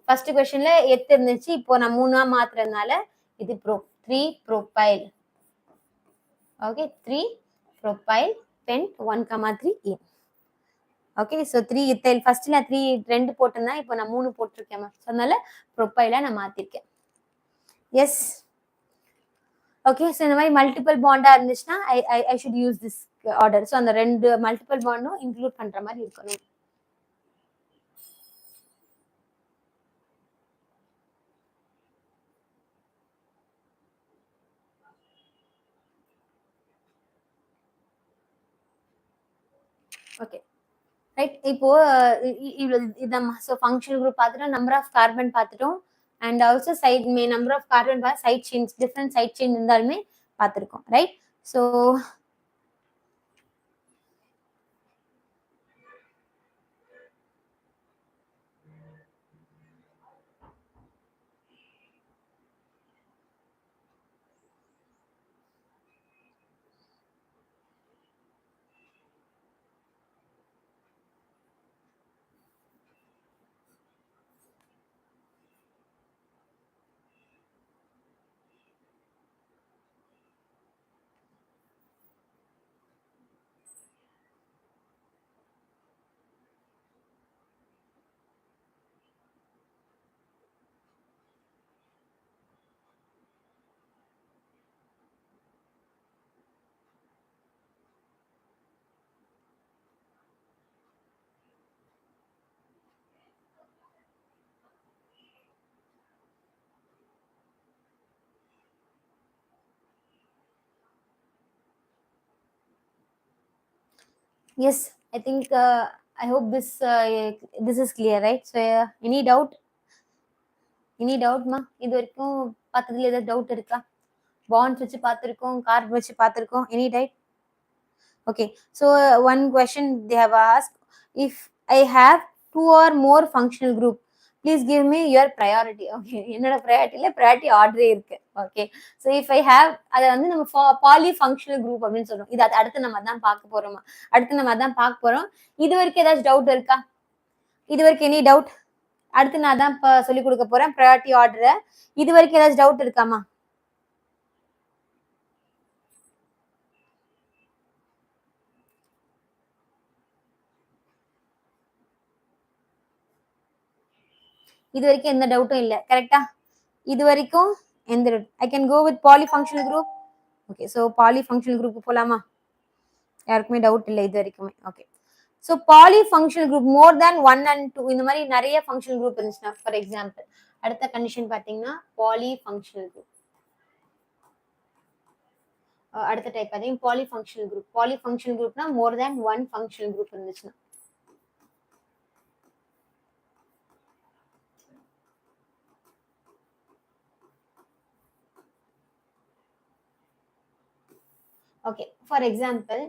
ஃபர்ஸ்ட் கொஸ்டின்ல எத்து இருந்துச்சு, இப்போ நான் 3ஆ மாத்துறதுனால இது pro. 3 propyl. Okay, 3 propyl pent 1,3 ene. Okay, so 3 ethyl. First நான் 3 2 போட்டிருந்தேன், இப்போ நான் 3 போட்டிருக்கேன். அதனால ப்ரோபைலா நான் மாத்திருக்கேன். எஸ், ஓகே, ஸோ இந்த மாதிரி மல்டிபிள் பாண்டா இருந்துச்சுன்னா I should use this order. So அந்த 2 மல்டிபிள் பாண்டும் இன்க்ளூட் பண்ற மாதிரி இருக்கணும். Okay, right. இப்போ இதான். ஸோ ஃபங்க்ஷனல் குரூப் பார்த்துட்டோம், நம்பர் ஆஃப் கார்பன் பார்த்துட்டோம், and also side number of carbon side chains, different side chain இருந்தாலுமே பார்த்துருக்கோம், right? So Yes, I think I hope this is clear, right? So any doubt? Any doubt ma? இது வரைக்கும் பார்த்ததுல ஏதாவது doubt இருக்கா? Bonds வச்சு பார்த்திருக்கோம், கார்ட் வச்சு பார்த்திருக்கோம். Any doubt? Okay, so one question they have asked: if I have 2 or more functional group, please give me your priority. Okay, என்னோட priorityல priority order இருக்கு. Okay, so if I have, அத வந்து நம்ம polyfunctional group அப்படின்னு சொல்றோம். இது அடுத்து நம்ம அதான் பார்க்க போறோமா? அடுத்து நம்ம அதான் பார்க்க போறோம். இது வரைக்கும் ஏதாச்சும் டவுட் இருக்கா? இது வரைக்கும் எனி டவுட்? அடுத்து நான் தான் சொல்லி கொடுக்க போறேன் priority order. இது வரைக்கும் ஏதாச்சும் டவுட் இருக்காமா? இது வரைக்கும் எந்த டவுட்டும் இல்ல, கரெக்டா? இது வரைக்கும் எந்த I can go with polyfunctional group. Okay, so polyfunctional group போலாமா? யாருக்குமே டவுட் இல்லை இது வரைக்குமே. Okay, so polyfunctional group more than 1 and 2 இந்த மாதிரி நிறைய ஃபங்க்ஷனல் குரூப் இருந்துச்சுன்னா, ஃபார் எக்ஸாம்பிள் அடுத்த கண்டிஷன் பார்த்தீங்கன்னா பாலிஃபங்க்ஷனல் குரூப். அடுத்த டைப் பார்த்தீங்கன்னா பாலிஃபங்க்ஷனல் குரூப். பாலிஃபங்க்ஷனல் குரூப்னா மோர் தேன் 1 ஃபங்க்ஷனல் குரூப் இருந்துச்சுன்னா. Okay, for example,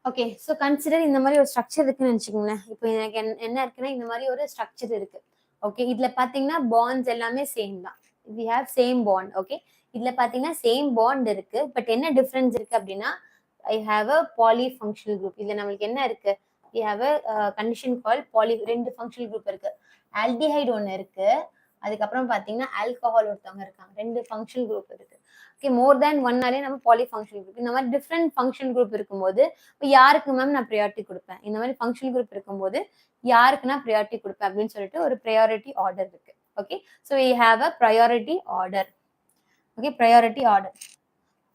okay, so consider இந்த மாதிரி ஒரு ஸ்ட்ரக்சர் இருக்குன்னு நினச்சிக்கோங்களேன். இப்போ எனக்கு என்ன இருக்குன்னா இந்த மாதிரி ஒரு ஸ்ட்ரக்சர் இருக்கு. ஓகே, இதுல பாத்தீங்கன்னா பாண்ட்ஸ் எல்லாமே சேம் தான். We have same bond. Okay, இதுல பாத்தீங்கன்னா சேம் பாண்ட் இருக்கு. பட் என்ன டிஃபரன்ஸ் இருக்கு அப்படின்னா, ஐ ஹாவ் அ பாலிஃபங்க்ஷனல் குரூப். இதுல நம்மளுக்கு என்ன இருக்கு? We have a condition call poly. 2 functional group இருக்கு. ஆல்டிஹைடு ஒன்று இருக்கு, அதுக்கப்புறம் பாத்தீங்கன்னா ஆல்கஹால் ஒருத்தவங்க இருக்காங்க. 2 ஃபங்க்ஷனல் குரூப் இருக்கு. ஓகே, மோர் தேன் ஒன்னாலே நம்ம பாலிஃபங்க்ஷனல் குரூப். இந்த மாதிரி டிஃப்ரெண்ட் ஃபங்க்ஷனல் குரூப் இருக்கும்போது யாருக்கு மேம் நான் ப்ரையாரிட்டி கொடுப்பேன்? இந்த மாதிரி ஃபங்க்ஷனல் குரூப் இருக்கும்போது யாருக்கு நான் ப்ரையாரிட்டி கொடுப்பேன் அப்படின்னு சொல்லிட்டு ஒரு ப்ரையாரிட்டி ஆர்டர் இருக்கு. Okay, so we have a priority order. Okay, priority order.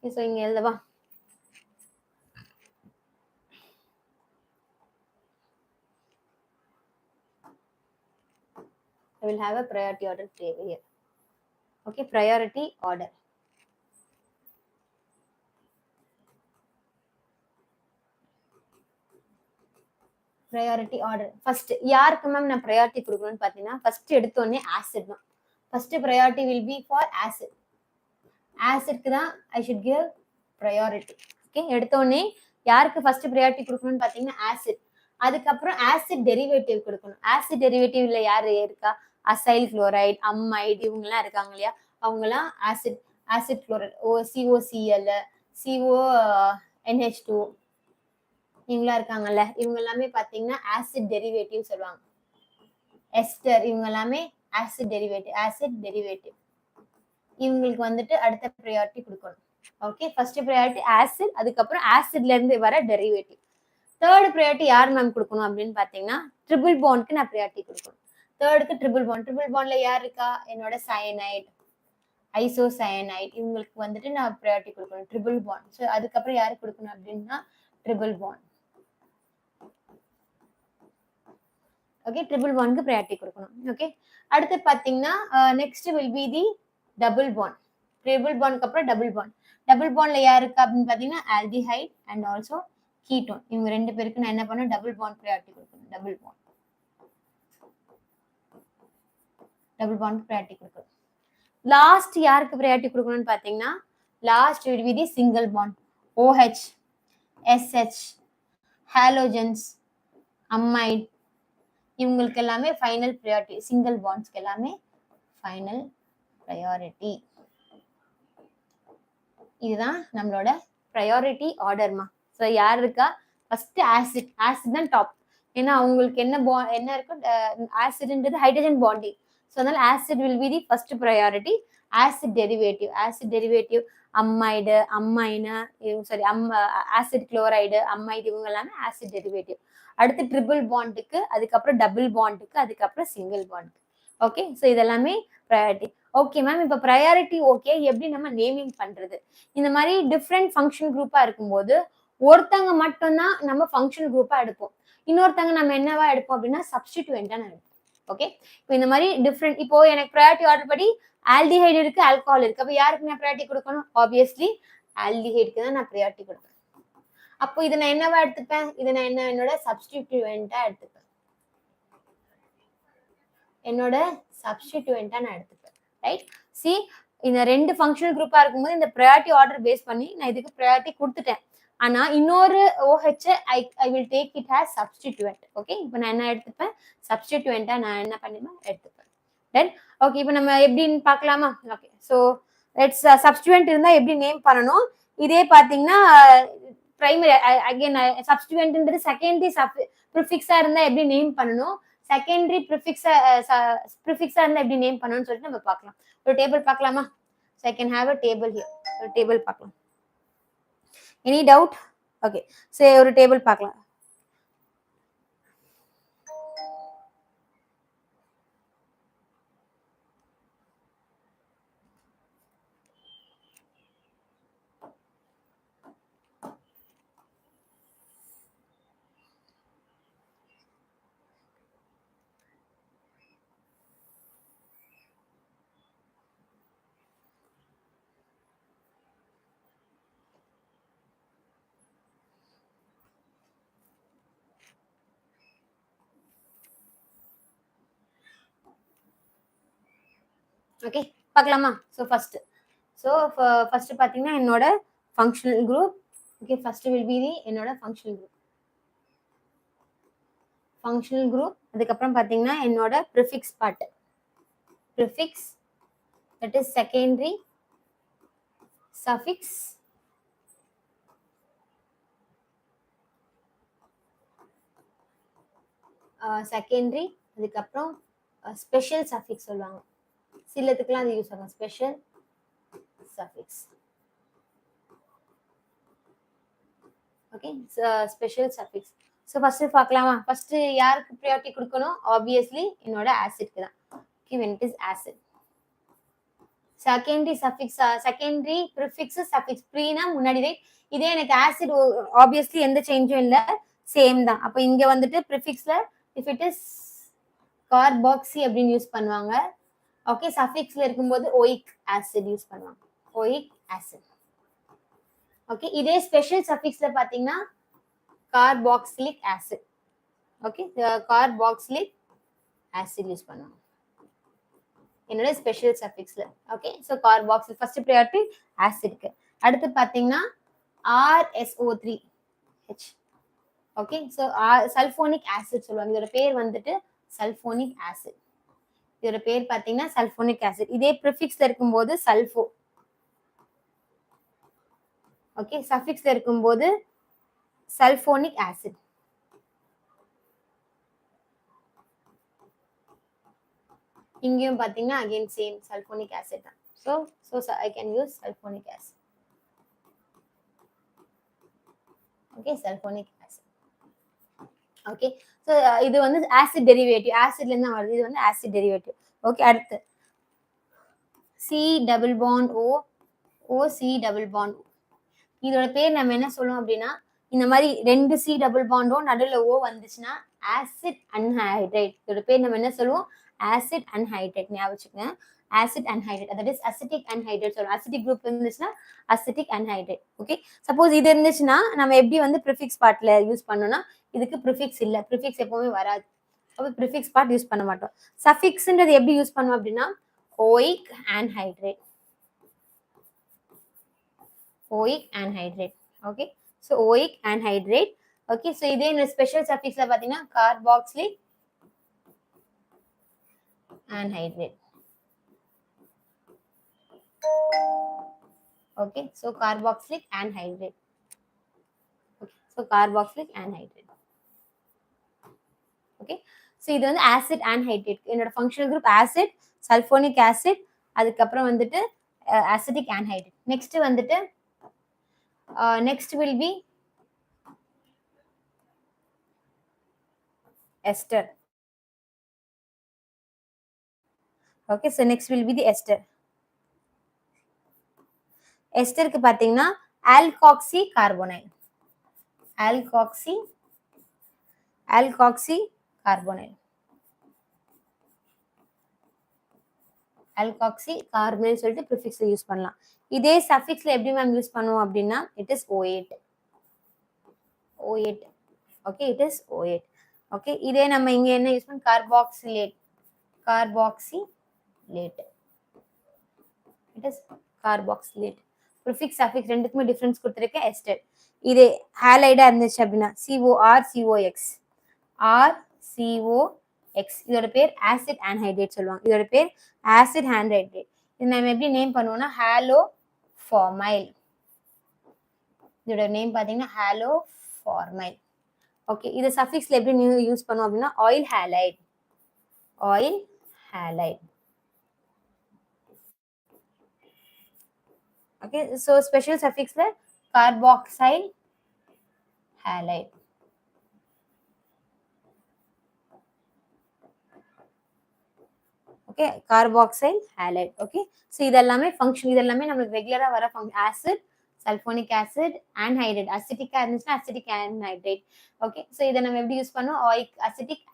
So இங்க எழுதவா? I will have a priority order here. Okay, priority order. Priority order first யாருக்கு மேம் நான் ப்ரையாரிட்டி கொடுக்கணும்னு பார்த்தீங்கன்னா, ஃபர்ஸ்ட் எடுத்தோடனே ஆசிட் தான். First priority will be for acid. ஆசிட்க்கு தான் I should give priority. Okay, எடுத்தோடனே யாருக்கு ஃபர்ஸ்ட் ப்ரையாரிட்டி கொடுக்கணும்னு பார்த்தீங்கன்னா ஆசிட். அதுக்கப்புறம் ஆசிட் டெரிவேட்டிவ் கொடுக்கணும். ஆசிட் டெரிவேட்டிவ்ல யாரு இருக்கா? அசைல் குளோரைடு, அம்மைடு, இவங்கெல்லாம் இருக்காங்க இல்லையா? அவங்கலாம் acid acid chloride, COCl, CONH2 இவங்களா இருக்காங்கல்ல, இவங்க எல்லாமே பாத்தீங்கன்னா ஆசிட் டெரிவேட்டிவ் சொல்லுவாங்க. எஸ்டர் இவங்க எல்லாமே ஆசிட் டெரிவேட்டிவ். இவங்களுக்கு வந்துட்டு அடுத்த ப்ரையாரிட்டி கொடுக்கணும். ஓகே, ஃபர்ஸ்ட் ப்ரையாரிட்டி ஆசிட், அதுக்கப்புறம் ஆசிட்ல இருந்து வர டெரிவேட்டிவ். தேர்ட் ப்ரையாரிட்டி யார் மேம் கொடுக்கணும் அப்படின்னு பாத்தீங்கன்னா, ட்ரிபிள் பாண்ட்க்கு நான் ப்ரையாரிட்டி கொடுக்கணும். தேர்டுக்கு ட்ரிபிள் பாண்ட். ட்ரிபிள் பாண்ட்ல யார் இருக்கா? என்னோட சயனைட், ஐசோசயனைட், இவங்களுக்கு வந்துட்டு நான் ப்ரையாரிட்டி கொடுக்கணும். Triple bond. ஸோ அதுக்கப்புறம் யாருக்கு கொடுக்கணும் அப்படின்னா ட்ரிபிள் பாண்ட். ஓகே, ட்ரிபிள் பாண்ட்க்கு ப்ரையாரிட்டி கொடுக்கணும். ஓகே, அடுத்து பாத்தீங்கன்னா next will be the double bond. Triple பாண்ட்க்கு அப்புறம் டபுள் பாண்ட். டபுள் பாண்ட்ல யார் இருக்கா அப்படின்னு பாத்தீங்கன்னா ஆல்டிஹைட் அண்ட் ஆல்சோ கீட்டோன். இவங்க 2 பேருக்கு நான் என்ன பண்ணணும்? டபுள் பாண்ட் ப்ரையாரிட்டி கொடுக்கணும். டபுள் பாண்ட் ப்ரையாரிட்டி கொடுக்கணும். லாஸ்ட் யாருக்கு ப்ரையாரிட்டி கொடுக்கணும்னு பாத்தீங்கன்னா, last will be the single bond. OH, SH, halogens, amide, இவங்களுக்கு எல்லாமே ஃபைனல் ப்ரையாரிட்டி. சிங்கிள் பாண்ட்ஸ்க்கு எல்லாமே ஃபைனல் ப்ரையாரிட்டி. இதுதான் நம்மளோட ப்ரையாரிட்டி ஆர்டர்மா. ஸோ யார் இருக்கா? First acid. ஆசிட் தான் டாப். ஏன்னா அவங்களுக்கு என்ன இருக்கும்? ஆசிட்ன்றது ஹைட்ரஜன் பாண்டிங். ஸோ அதனால acid will be the first priority. Acid derivative amide amine sorry acid chloride amide இவங்க எல்லாமே ஆசிட் டெரிவேட்டிவ். அடுத்து ட்ரிபிள் பாண்டுக்கு, அதுக்கப்புறம் டபுள் பாண்டுக்கு, அதுக்கப்புறம் சிங்கிள் பாண்டுக்கு. ஓகே, ஸோ இதெல்லாமே ப்ரையாரிட்டி. ஓகே மேம், இப்போ ப்ரையாரிட்டி ஓகே, எப்படி நம்ம நேமிங் பண்றது? இந்த மாதிரி டிஃப்ரெண்ட் ஃபங்க்ஷன் குரூப்பா இருக்கும்போது ஒருத்தங்க மட்டும்தான் நம்ம ஃபங்க்ஷன் குரூப்பா எடுப்போம், இன்னொருத்தங்க நம்ம என்னவா எடுப்போம் அப்படின்னா சப்ஸ்டிடியூவெண்டா எடுப்போம். ஓகே, இப்போ இந்த மாதிரி டிஃப்ரெண்ட், இப்போ எனக்கு ப்ரையாரிட்டி ஆர்டர் படி ஆல்டிஹைடு இருக்கு, ஆல்கஹால் இருக்கு. அப்போ யாருக்கு நான் ப்ரையாரிட்டி கொடுக்கணும்? ஆப்வியஸ்லி ஆல்டிஹைடுக்கு தான் நான் ப்ரையாரிட்டி கொடுப்பேன். அப்போ இதை நான் என்னவா எடுத்துப்பேன்? இதை நான் என்னோட சப்ஸ்டிடியூவெண்டா எடுத்துப்பேன். என்னோட சப்ஸ்டிடியூவெண்டா நான் எடுத்துப்பேன். ரைட்? சி, இந்த ரெண்டு ஃபங்க்ஷனல் குரூப்பா இருக்கும்போது இந்த ப்ரையாரிட்டி ஆர்டர் பேஸ் பண்ணி நான் இதுக்கு ப்ரையாரிட்டி கொடுத்துட்டேன். ஆனா இன்னொரு OH I will take it as substituent. Okay, இப்போ நான் என்ன எடுத்துப்பேன்? சப்ஸ்டிடியூவெண்டா நான் என்ன பண்ணுவேன்? எடுத்துப்பேன். தென் ஓகே, இப்போ நம்ம எப்படின்னு பார்க்கலாமா? ஓகே, ஸோ லெட்ஸ் சப்ஸ்டிடியூவெண்ட் இருந்தா எப்படி நேம் பண்ணணும்? இதே பார்த்தீங்கன்னா பிரைமரி அகைன் சப்ஸ்டிடியூவெண்ட்ன்றது செகண்டரி ப்ரிஃபிக்ஸா இருந்தா எப்படி நேம் பண்ணணும், செகண்டரி ப்ரிஃபிக்ஸா இருந்தா எப்படி நேம் பண்ணணும்னு சொல்லிட்டு நம்ம பார்க்கலாம். ஒரு டேபிள் பார்க்கலாமா? So I can have a table here. ஒரு டேபிள் பார்க்கலாம். Any doubt? ஓகே, சரி ஒரு டேபிள் பார்க்கலாம். ஓகே, பார்க்கலாமா? ஸோ ஃபர்ஸ்ட் பார்த்தீங்கன்னா என்னோட functional group. Okay, first will be the என்னோட ஃபங்க்ஷனல் குரூப். அதுக்கப்புறம் பார்த்தீங்கன்னா என்னோட prefix part, prefix that is secondary, suffix, secondary, அதுக்கப்புறம் ஸ்பெஷல் சஃபிக்ஸ் சொல்லுவாங்க, சிலத்துக்குலாம் அது யூஸ் ஆகும், special suffix. Okay, special suffix. So first பார்க்கலாமா? ஃபர்ஸ்ட் யாருக்கு ப்ரையாரிட்டி கொடுக்கணும்? ஆப்வியஸ்லி என்னோட ஆசிட்க்கு தான். ஓகே, when it is acid. Secondary suffix, secondary prefix suffix, ப்ரீனா முன்னாடி ரைட். இதே எனக்கு ஆசிட் ஆப்வியஸ்லி எந்த சேஞ்சும் இல்லை, சேம் தான். அப்போ இங்க வந்துட்டு ப்ரிஃபிக்ஸ்ல இஃப் இட் இஸ் கார்பாக்சி அப்படின்னு யூஸ் பண்ணுவாங்க. ஓகே, சஃபிக்ஸ்ல இருக்கும்போது ஓயிக் ஆசிட் யூஸ் பண்ணுவாங்க, ஓயிக் ஆசிட். ஓகே, இதே ஸ்பெஷல் சஃபிக்ஸ்ல பாத்தீங்கன்னா carboxylic acid. Okay, carboxylic acid use பண்ணுவாங்க என்னோட ஸ்பெஷல் சஃபிக்ஸ்ல. Okay, so carboxyl first priority ஆசிட்க்கு. அடுத்து பாத்தீங்கன்னா RSO3H. Okay, so sulphonic acid சொல்லுவாங்க. இதோட பேர் வந்துட்டு சல்ஃபோனிக் ஆசிட். இதோட பேர் பாத்தீங்கன்னா சல்ஃபோனிக் ஆசிட். இதே ப்ரிஃபிக்ஸ்ல இருக்கும்போது சல்ஃபோ. ஓகே, சஃபிக்ஸ்ல இருக்கும்போது சல்ஃபோனிக் ஆசிட். இங்கேயும் பாத்தீங்கன்னா அகைன் சேம் சல்ஃபோனிக் ஆசிட் தான். So I can use sulphonic acid. Okay, sulphonic acid. Okay, so இது வந்து ஆசிட் டெரிவேட்டிவ், ஆசிட்ல இருந்து வருது, இது வந்து ஆசிட் டெரிவேட்டிவ். ஓகே, அடுத்து C double bond O C double bond. இதோட பேர் நம்ம என்ன சொல்லுவோம் அப்படின்னா, இந்த மாதிரி ரெண்டு C டபுள் பாண்டோ நடுவில் O வந்துச்சுன்னா ஆசிட் அன்ஹைட்ரேட். இதோட பேர் நம்ம என்ன சொல்லுவோம்? Acid anhydrate. ஞாபகம் வச்சுக்கோங்க, acid anhydrate, that is acetic anhydrate சொல்லுவோம். அசிட்டிக் குரூப் இருந்துச்சுன்னா அசிட்டிக் அன்ஹைட்ரேட். ஓகே, சப்போஸ் இது இருந்துச்சுன்னா நம்ம எப்படி வந்து ப்ரிஃபிக்ஸ் பார்ட்ல யூஸ் பண்ணோம்னா, இதுக்கு ப்ரிஃபிக்ஸ் இல்லை, ப்ரிஃபிக்ஸ் எப்பவுமே வராது. அப்போ ப்ரிஃபிக்ஸ் பார்ட் யூஸ் பண்ண மாட்டோம். சஃபிக்ஸ்ன்றது எப்படி யூஸ் பண்ணுவோம் அப்படின்னா oic anhydride, oic anhydride. Okay, so oic anhydride. Okay, so இதே இந்த ஸ்பெஷல் சஃபிக்ஸ்ல பார்த்தீங்கன்னா carboxylic anhydride. Okay, so carboxylic anhydride. Okay, so carboxylic anhydride. Okay, so இது வந்து acid anhydride. என்னோட functional group acid, sulfonic acid, அதுக்கப்புறம் வந்துட்டு அசிட்டிக் anhydride. நெக்ஸ்ட் வந்துட்டு next will be ester. Okay, so next will be the ester. எஸ்டருக்கு பாத்தீங்கன்னா alkoxy carbonyl. alkoxy carbonyl. alkoxy carbonyl சொல்லிட்டு ப்ரிஃபிக்ஸ்ல use பண்ணலாம். இதே சஃபிக்ஸ்ல எப்படி மேம் யூஸ் பண்ணுவோம் அப்படின்னா it is O8. O8. Okay, it is O8. Okay, இதே நம்ம இங்க என்ன யூஸ் பண்ண carboxylate. It is carboxylate. Prefix suffix ரெண்டுக்குமே டிஃபரன்ஸ் கொடுத்துருக்கேன். எஸ்டர் இதே ஹாலைடா இருந்துச்சு அப்படின்னா COR COX இதோட பேர் ஆசிட் ஆன்ஹைட்ரேட் சொல்லுவாங்க. இதோட பேர் ஆசிட் ஆன்ஹைட்ரேட். இது நம்ம எப்படி நேம் பண்ணுவோம்னா ஹாலோ ஃபார்மைல். இதோட நேம் பாத்தீங்கன்னா ஹாலோ ஃபார்மைல். ஓகே, இது சஃபிக்ஸ்ல எப்படி யூஸ் பண்ணுவோம் அப்படின்னா oyl halide. Okay, so special சஃபிக்ஸ்ல carboxyl halide. Okay, carboxyl halide. Okay, so இதெல்லாமே ஃபங்க்ஷன், இதெல்லாமே நம்மளுக்கு ரெகுலரா வர function. Acid, sulphonic acid, anhydride. அசிட்டிக்கா இருந்துச்சுன்னா அசிட்டிக் ஆன்ஹைட்ரேட். ஓகே, ஸோ இதை நம்ம எப்படி யூஸ் பண்ணுவோம் அசிட்டிக்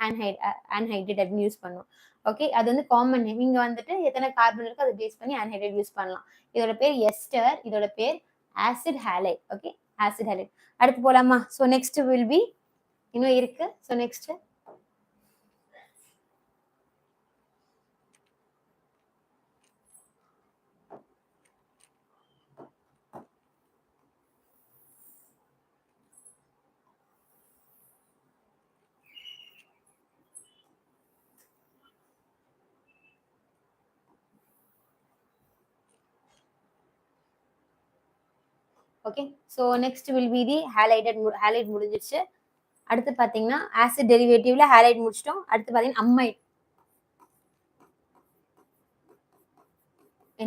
ஆன்ஹைட்ரேட் அப்படின்னு யூஸ் பண்ணுவோம். ஓகே, அது வந்து காமன் நேம். இங்க வந்துட்டு எத்தனை கார்பன் இருக்கோ அதை பேஸ் பண்ணி ஆன்ஹைட்ரேட் யூஸ் பண்ணலாம். இதோட பேர் எஸ்டர், இதோட பேர் acid allied. Okay, acid allied. அடுத்து போலாமா? ஸோ நெக்ஸ்ட் வில் பி இன்னும் இருக்கு. So next okay, so next will be the allied முடிஞ்சிருச்சு. அடுத்து பாத்தீங்கன்னா ஆசிட் டெரிவேட்டிவ்ல ஹாலைட் முடிச்சிட்டோம். அடுத்து பாத்தீங்கன்னா அம்மைட்.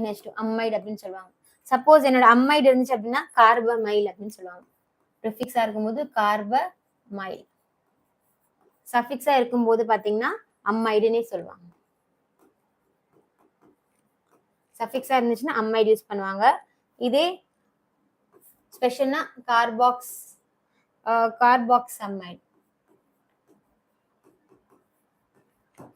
NH2 அம்மைட் அப்படின்னு சொல்லுவாங்க. சப்போஸ் என்னோட அம்மைடு இருந்துச்சு அப்படின்னா கார்பமைல் அப்படின்னு சொல்லுவாங்க. ப்ரிஃபிக்ஸா இருக்கும்போது கார்பமைல். சஃபிக்ஸா இருக்கும்போது பாத்தீங்கன்னா அம்மைடுன்னே சொல்லுவாங்க. சஃபிக்ஸா இருந்துச்சுன்னா அம்மைடு யூஸ் பண்ணுவாங்க. இதே ஸ்பெஷல்னா கார்பாக்சமைட்.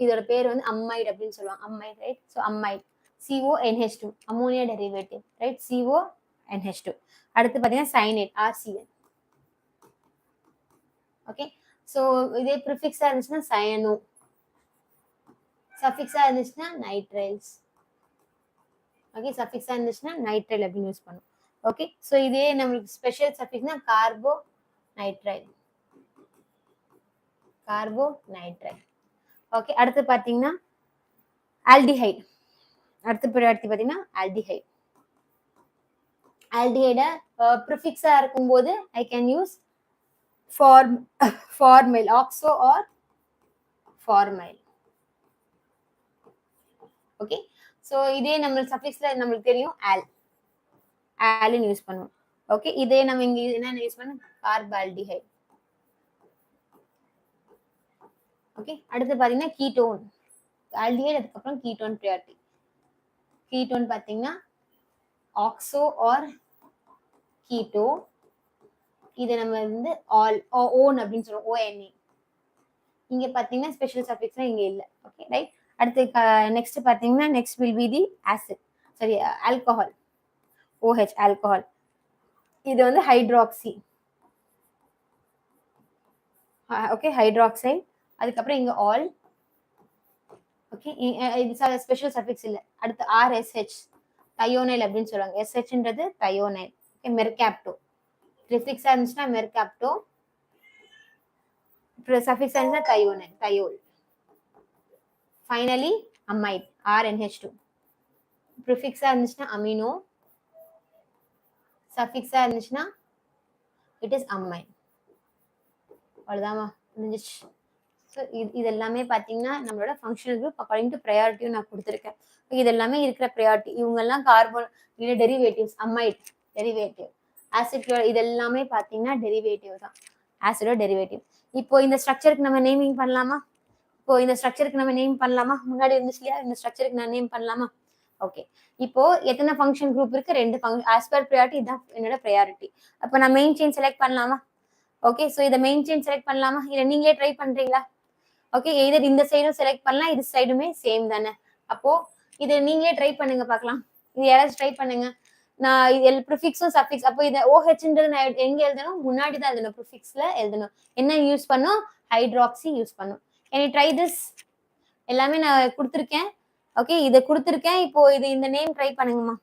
இதோட பேர் வந்து அம்மைடு அப்படின்னு சொல்லுவாங்க. Amide, right? So amide CONH2 ammonia derivative, right? CONH2. அடுத்து பாத்தீங்கன்னா சைனேட் RCN. ஓகே, ஸோ இதே ப்ரிஃபிக்ஸா இருந்துச்சுன்னா சயனோ. சஃபிக்ஸா இருந்துச்சுன்னா நைட்ரைல்ஸ். ஓகே, சஃபிக்ஸா இருந்துச்சுன்னா நைட்ரைல் அப்படின்னு யூஸ் பண்ணும். ஓகே, ஸோ இதே நம்மளுக்கு ஸ்பெஷல் சஃபிக்ஸ்னா கார்போநைட்ரைல். ஓகே, அடுத்து பாத்தீங்கன்னா ஆல்டிஹைட். அடுத்து பாத்தீங்கன்னா ஆல்டிஹைட். ஆல்டிஹைட ப்ரிஃபிக்ஸா இருக்கும்போது I can use formyl, oxo or formyl. Okay, so இதே நம்ம சஃபிக்ஸ்ல நம்மளுக்கு தெரியும் ஆலின் யூஸ் பண்ணுவோம். ஓகே, இதே நம்ம இங்க என்ன யூஸ் பண்ணோம் கார்பால்டிஹைட். ஓகே, அடுத்து பாத்தீங்கன்னா கீட்டோன். ஆல்டிஹைட் அதுக்கப்புறம் கீட்டோன் ப்ரியாரிட்டி. கீட்டோன் பாத்தீங்கன்னா ஆக்சோ ஆர் கீட்டோ. இது நம்ம வந்து ஓன் அப்படின்னு சொல்லுவோம், ONA. இங்க பாத்தீங்கன்னா ஸ்பெஷல் சஃபிக்ஸ்லாம் இங்க இல்ல. Okay, right? அடுத்து நெக்ஸ்ட் பாத்தீங்கன்னா next will be the acid, sorry alcohol. OH alcohol. இது வந்து ஹைட்ராக்சி. Okay, hydroxide. அதுக்கப்புறம் இங்க ஆல். ஓகே, இது ஸ்பெஷல் சஃபிக்ஸ் இல்ல. அடுத்து RSH தயோனைல் அப்படின்னு சொல்லுவாங்க. SHன்றது தயோனைல். ஓகே, மெர்காப்டோ. ப்ரிஃபிக்ஸா இருந்துச்சுன்னா மெர்காப்டோ. சஃபிக்ஸா இருந்துச்சுன்னா thionyl, thiol. Finally amide RNH2. ப்ரிஃபிக்ஸா இருந்துச்சுன்னா அமினோ. சஃபிக்ஸா இருந்துச்சுன்னா இட் இஸ் அமைட். அவ்வளவுதாமா, முடிஞ்சிச்சு. ஸோ இது எல்லாமே பார்த்தீங்கன்னா நம்மளோட ஃபங்க்ஷனல் குரூப் அக்கார்டிங் டு ப்ரையாரிட்டியும் நான் கொடுத்துருக்கேன். இது எல்லாமே இருக்கிற ப்ரையாரிட்டி. இவங்கெல்லாம் கார்பன் இல்லை டெரிவேட்டிவ்ஸ், அமைட் டெரிவேட்டிவ், ஆசிட் இது எல்லாமே பார்த்தீங்கன்னா டெரிவேட்டிவ் தான், ஆசிடோ டெரிவேட்டிவ். இப்போ இந்த ஸ்ட்ரக்சருக்கு நம்ம நேமிங் பண்ணலாமா? முன்னாடி இருந்துச்சு இல்லையா, இந்த ஸ்ட்ரக்சருக்கு நான் நேம் பண்ணலாமா? ஓகே. இப்போ எத்தனை ஃபங்க்ஷன் குரூப் இருக்கு? 2 ஃபங்க்ஷன். ஆஸ் பர் ப்ரையாரிட்டி இதான் என்னோட ப்ரையாரிட்டி. அப்போ நான் மெயின் செயின் செலக்ட் பண்ணலாமா? ஓகே. ஸோ இதை மெயின் செயின் செலக்ட் பண்ணலாமா? இல்லை நீங்களே ட்ரை பண்றீங்களா? ஓகே. எதர் இந்த சைடும் செலக்ட் பண்ணலாம், இது சைடுமே சேம் தானே. அப்போ இதை நீங்களே ட்ரை பண்ணுங்க பார்க்கலாம். இது யாராச்சும் ட்ரை பண்ணுங்க. நான் இது ப்ரிஃபிக்ஸும் சஃபிக்ஸ். அப்போ இதை OHன்றது நான் எங்க எழுதணும்? முன்னாடி தான் எழுதணும், ப்ரிஃபிக்ஸ்ல எழுதணும். என்ன யூஸ் பண்ணும்? ஹைட்ராக்சி யூஸ் பண்ணும். Can you try this? எல்லாமே நான் கொடுத்துருக்கேன். ஓகே, இதை கொடுத்துருக்கேன். இப்போ இது இந்த நேம் ட்ரை பண்ணுங்கம்மா.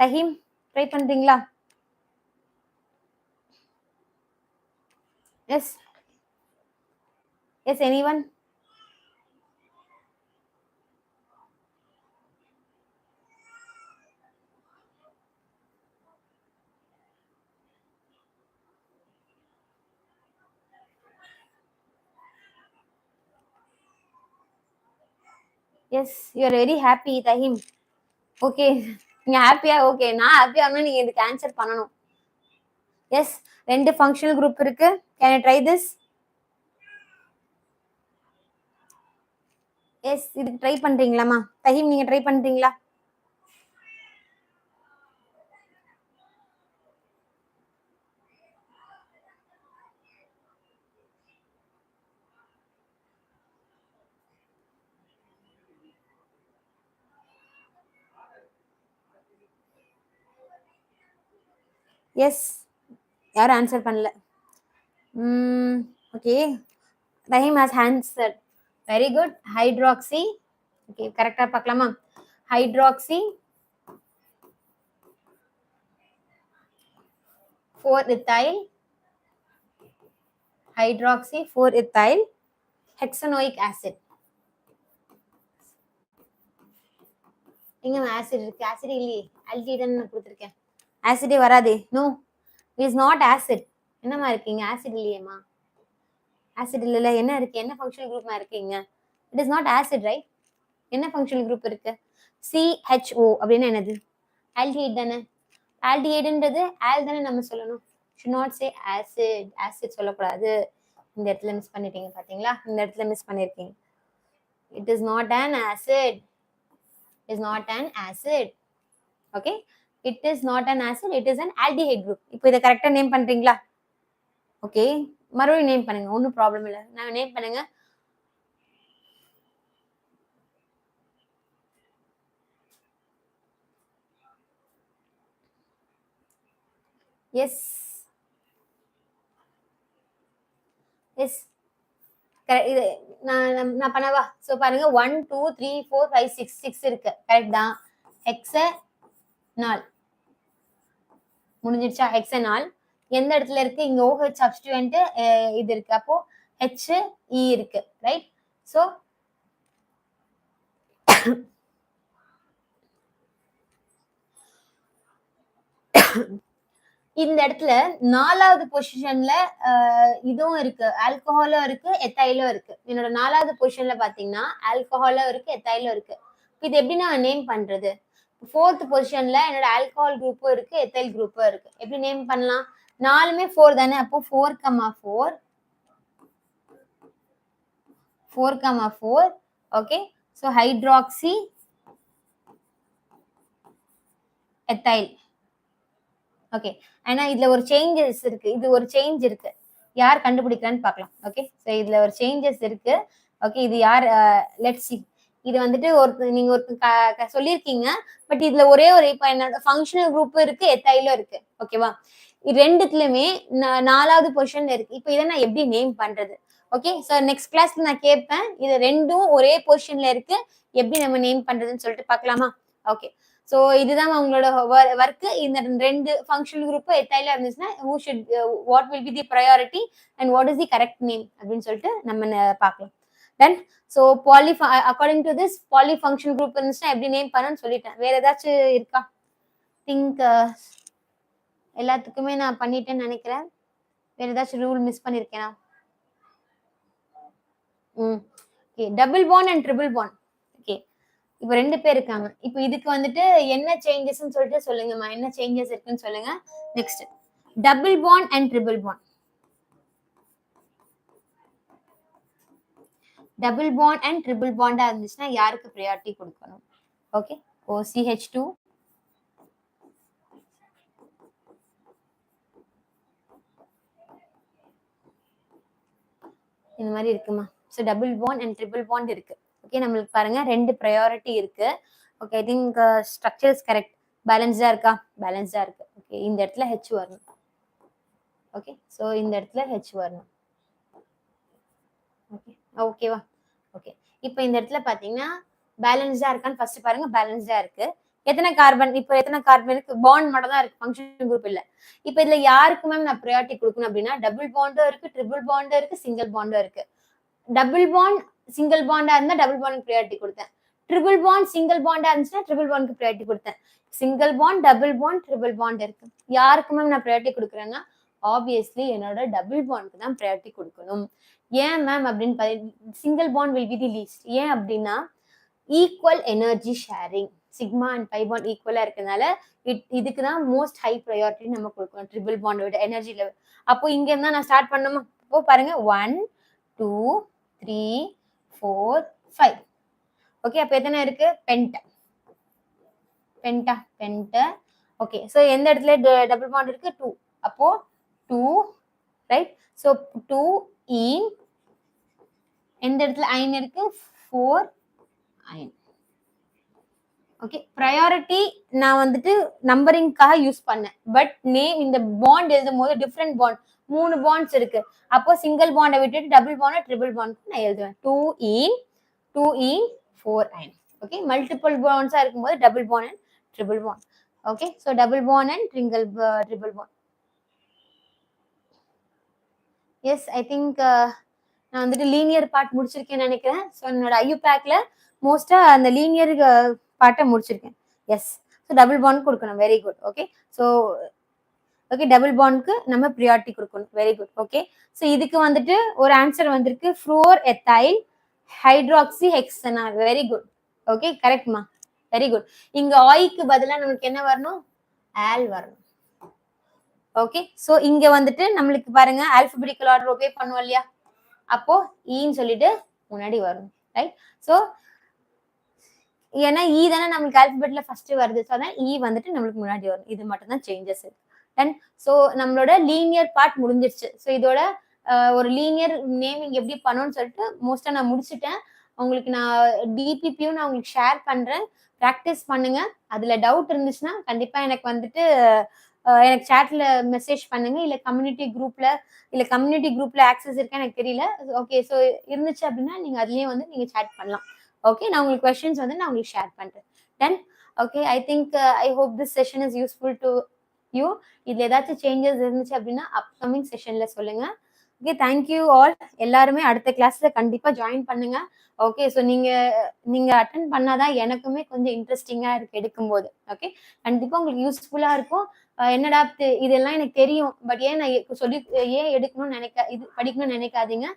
ரஹீம் ட்ரை பண்றீங்களா? Yes yes, anyone? Yes, you are very happy Rahim. Okay, நீங்க ஹாப்பியா? ஓகே, நான் ஹாப்பியா ஆகணும், நீங்க இதுக்கு ஆன்சர் பண்ணணும். எஸ், 2 ஃபங்க்ஷனல் குரூப் இருக்கு. Can I try this? Yes, இதுக்கு ட்ரை பண்றீங்களாமா? ரஹீம் நீங்க ட்ரை பண்றீங்களா? எஸ், யாரும் ஆன்சர் பண்ணல. Okay, Rahim has answer. Very good. Hydroxy. Okay, கரெக்டா பார்க்கலாமா? Hydroxy 4-ethyl, hydroxy 4-ethyl hexanoic acid. எங்க ஆசிட் இருக்கு? ஆசிட் இல்லையே, ஆல்டிஹைட் நான் கொடுத்துருக்கேன். ஆசிடே வராதே. No, is not acid. என்னமா இருக்கீங்க? ஆசிட் இல்லையேம்மா. ஆசிட் இல்ல. என்ன இருக்கு? என்ன ஃபங்க்ஷனல் குரூப்மா இருக்கீங்க? It is not acid, right? என்ன ஃபங்க்ஷனல் குரூப் இருக்கு? CHO அப்படின்னு என்னது? ஆல்டிஹைட் தானே. ஆல்டிஹைட்ன்றது ஆல் தானே நம்ம சொல்லணும். should not say acid. Acid சொல்லக்கூடாது. இந்த இடத்துல மிஸ் பண்ணிட்டீங்க பாத்தீங்களா? இந்த இடத்துல மிஸ் பண்ணிருக்கீங்க. it is not an acid. It is not an acid. Okay, it is not an acid, it is an aldehyde group. இப்போ இத கரெக்ட்டா நேம் பண்றீங்களா? ஓகே, மறுபடியும் நேம் பண்ணுங்க, ஒன்றும் ப்ராப்ளம் இல்லை. நான் நேம் பண்ணுங்க. எஸ் எஸ், இது நான் பண்ணவா? ஸோ பாருங்க, 1 2 3 4 5 6 இருக்கு. கரெக்ட் தான். ஹெக்ஸனால் முடிஞ்சிருச்சா? ஹெக்ஸனால் எந்த இடத்துல இருக்கு? இங்க OH சப்ஸ்டிட்யூயன்ட் இது இருக்கு. அப்போ HE இருக்கு, ரைட்? ஸோ இந்த இடத்துல 4வது பொசிஷன்ல இதுவும் இருக்கு, ஆல்கஹாலும் இருக்கு, எத்தைலும் இருக்கு. என்னோட 4வது பொசிஷன்ல பாத்தீங்கன்னா ஆல்கஹாலும் இருக்கு, எத்தைலும் இருக்கு. இது எப்படி நான் நேம் பண்றது? 4th பொசிஷன்ல என்னோட ஆல்கஹால் குரூப்பும் இருக்கு, எத்தைல் குரூப்பும் இருக்கு. எப்படி நேம் பண்ணலாம்? 4மே 4 தானே. அப்போ 4,4 4,4. Okay, so hydroxy ethyl. Okay, ஆனா இதுல ஒரு சேஞ்சஸ் இருக்கு. இது ஒரு சேஞ்ச் இருக்கு. யார் கண்டுபிடிக்கிறான்னு பார்க்கலாம். ஓகே, ஸோ இதுல ஒரு சேஞ்சஸ் இருக்கு. ஓகே, இது யார்? Let's see. இது வந்துட்டு நீங்க சொல்லியிருக்கீங்க. பட் இதுல ஒரே ஒரு இப்போ என்னோட ஃபங்க்ஷனல் குரூப் இருக்கு, எத்தைலும் இருக்கு. ஓகேவா? இது ரெண்டுத்துலயுமே 4வது பொசிஷன்ல இருக்கு. இப்போ இதை நான் எப்படி நேம் பண்றது? ஓகே, ஸோ நெக்ஸ்ட் கிளாஸ்ல நான் கேட்பேன். இது ரெண்டும் ஒரே பொசிஷன்ல இருக்கு, எப்படி நம்ம நேம் பண்றதுன்னு சொல்லிட்டு பார்க்கலாமா? ஓகே, ஸோ இதுதான் உங்களோட ஒர்க்கு. இந்த 2 ஃபங்க்ஷனல் குரூப் எத்தைல இருந்துச்சுன்னா what will be the priority and what is the correct name அப்படின்னு சொல்லிட்டு நம்ம பார்க்கலாம். Then so according to this poly functional group இருந்துச்சுன்னா எப்படி நேம் பண்ணணும்னு சொல்லிட்டேன். வேற ஏதாச்சும் இருக்கா? திங்க் எல்லாத்துக்குமே நான் பண்ணிட்டேன்னு நினைக்கிறேன். வேற ஏதாச்சும் ரூல் மிஸ் பண்ணிருக்கேனா? Okay double bond and triple bond. Okay இப்போ 2 பேர் இருக்காங்க. இப்போ இதுக்கு வந்துட்டு என்ன சேஞ்சஸ்ன்னு சொல்லிட்டு சொல்லுங்கம்மா. என்ன சேஞ்சஸ் இருக்குன்னு சொல்லுங்க. Next double bond and triple bond. Double bond and triple பாண்டா இருந்துச்சுன்னா யாருக்கு ப்ரையாரிட்டி கொடுக்கணும்? ஓகே OCH2 இந்த மாதிரி இருக்குமா. So double bond and triple bond இருக்கு. ஓகே நம்மளுக்கு பாருங்க 2 ப்ரையாரிட்டி இருக்கு. Okay I think structure is correct. பேலன்ஸ்டா இருக்கா? பேலன்ஸ்டா இருக்கு. ஓகே இந்த இடத்துல H வரணும். ஓகே ஸோ இந்த இடத்துல H வரணும். ஓகே ஓகேவா? ஓகே இப்போ இந்த இடத்துல பாத்தீங்கன்னா பேலன்ஸ்டா இருக்கான்னு ஃபர்ஸ்ட் பாருங்க. பேலன்ஸ்டா இருக்கு. எத்தனை கார்பன்? இப்போ எத்தனை கார்பன் இருக்கு? பாண்ட் மட்டும் தான் இருக்கு, ஃபங்க்ஷன் குரூப் இல்ல. இப்போ இதுல யாருக்கு மேம் நான் ப்ரையாரிட்டி கொடுக்கணும் அப்படின்னா டபுள் பாண்டும் இருக்கு, ட்ரிபிள் பாண்டும் இருக்கு, சிங்கிள் பாண்டும் இருக்கு. டபுள் பாண்ட் சிங்கிள் பாண்டா இருந்தா டபுள் பாண்டுக்கு ப்ரையாரிட்டி கொடுத்தேன். ட்ரிபிள் பாண்ட் சிங்கிள் பாண்டா இருந்துச்சுன்னா ட்ரிபிள் பாண்டுக்கு ப்ரையாரிட்டி கொடுத்தேன். Single bond, double bond, triple bond இருக்கு. யாருக்கு மேம் நான் ப்ரையாரிட்டி கொடுக்குறேன்னா ஆப்வியஸ்லி என்னோட டபுள் பாண்டுக்கு தான் ப்ரையாரிட்டி கொடுக்கணும். ஏன் மேம் அப்படின்னு single bond will be the least. ஏன் அப்படின்னா equal energy sharing, sigma and by bond ஈக்குவலா இருக்கனால இதுக்கு தான் மோஸ்ட் ஹை ப்ரையாரிட்டி நம்ம கொடுக்கணும் ட்ரிபிள் பாண்டோட எனர்ஜி லெவல். அப்போ இங்க இருந்தா நான் ஸ்டார்ட் பண்ணுமா? இப்போ பாருங்க 1 2 3 4 5. ஓகே அப்ப எத்தனை இருக்கு? பென்டா பென்டா பென்டா. ஓகே ஸோ எந்த இடத்துல டபுள் பாண்ட் இருக்கு? 2. அப்போ 2 ரைட். ஸோ 2 இன் எந்த இடத்துல அயன் இருக்கு? 4 அயன். ஓகே ப்ரையாரிட்டி நான் வந்துட்டு நம்பரிங்காக யூஸ் பண்ணேன். பட் நேம் இந்த பாண்ட் எழுதும் போது டிஃப்ரெண்ட் பாண்ட் 3 பாண்ட்ஸ் இருக்கு. அப்போ சிங்கிள் பாண்டை விட்டுட்டு டபுள் பாண்ட் ட்ரிபிள் பாண்ட் நான் எழுதுவேன். 2 in 4 அயன். ஓகே மல்டிபிள் பாண்ட்ஸா இருக்கும்போது double bond and triple bond. Okay so double bond and triple bond. Yes I think நான் வந்துட்டு லீனியர் பார்ட் முடிச்சிருக்கேன்னு நினைக்கிறேன். ஸோ என்னோட IUPACல மோஸ்டா அந்த லீனியர் பார்ட்டை முடிச்சிருக்கேன். எஸ் ஸோ டபுள் பாண்ட் கொடுக்கணும். Very good. Okay so okay double பாண்ட்க்கு நம்ம ப்ரியாரிட்டி கொடுக்கணும். Very good. ஓகே ஸோ இதுக்கு வந்துட்டு ஒரு ஆன்சர் வந்திருக்கு fluoro ethyl hydroxy hexanol. Very good. Okay கரெக்ட்மா. Very good. இங்க ஆய்க்கு பதிலாக நமக்கு என்ன வரணும்? ஆல் வரணும். ஓகே ஸோ இங்க வந்துட்டு நம்மளுக்கு பாருங்க ஆல்பபெட்டிக்கல் ஆர்டர் ஓகே பண்ணுவோம் இல்லையா? அப்போ ஈன்னு சொல்லிட்டு முன்னாடி வரணும். ரைட். ஸோ ஏன்னா ஈ தானே நம்மளுக்கு ஆல்பபெட்ல ஃபர்ஸ்ட் வருது. ஸோ அதான் ஈ வந்துட்டு நம்மளுக்கு முன்னாடி வரும். இது மட்டும் தான் சேஞ்சஸ் இருக்கு. டன். ஸோ நம்மளோட லீனியர் பார்ட் முடிஞ்சிருச்சு. ஸோ இதோட ஒரு லீனியர் நேமிங் எப்படி பண்ணணும்னு சொல்லிட்டு மோஸ்டா நான் முடிச்சுட்டேன். உங்களுக்கு நான் டிபிபியும் நான் உங்களுக்கு ஷேர் பண்றேன். ப்ராக்டிஸ் பண்ணுங்க. அதுல டவுட் இருந்துச்சுன்னா கண்டிப்பா எனக்கு வந்துட்டு எனக்கு சேட்ல மெசேஜ் பண்ணுங்க. இல்ல கம்யூனிட்டி குரூப்ல ஆக்சஸ் இருக்கா எனக்கு தெரியல. ஓகே ஸோ இருந்துச்சு அப்படின்னா நீங்க அதுலயே வந்து நீங்க சேட் பண்ணலாம். ஓகே நான் உங்களுக்கு கொஸ்டின்ஸ் வந்து நான் உங்களுக்கு ஷேர் பண்றேன். Then okay I think I hope this session is useful to you. இதுல ஏதாச்சும் சேஞ்சஸ் இருந்துச்சு அப்படின்னா அப்கமிங் செஷன்ல சொல்லுங்க. Okay thank you all. எல்லாருமே அடுத்த கிளாஸ்ல கண்டிப்பா ஜாயின் பண்ணுங்க. ஓகே ஸோ நீங்க அட்டன் பண்ணாதான் எனக்குமே கொஞ்சம் இன்ட்ரெஸ்டிங்கா இருக்கு எடுக்கும்போது. ஓகே கண்டிப்பா உங்களுக்கு யூஸ்ஃபுல்லா இருக்கும். என்னடா இதெல்லாம் எனக்கு தெரியும் பட் ஏன் நான் ஏன் எடுக்கணும்னு படிக்கணும்னு நினைக்காதீங்க.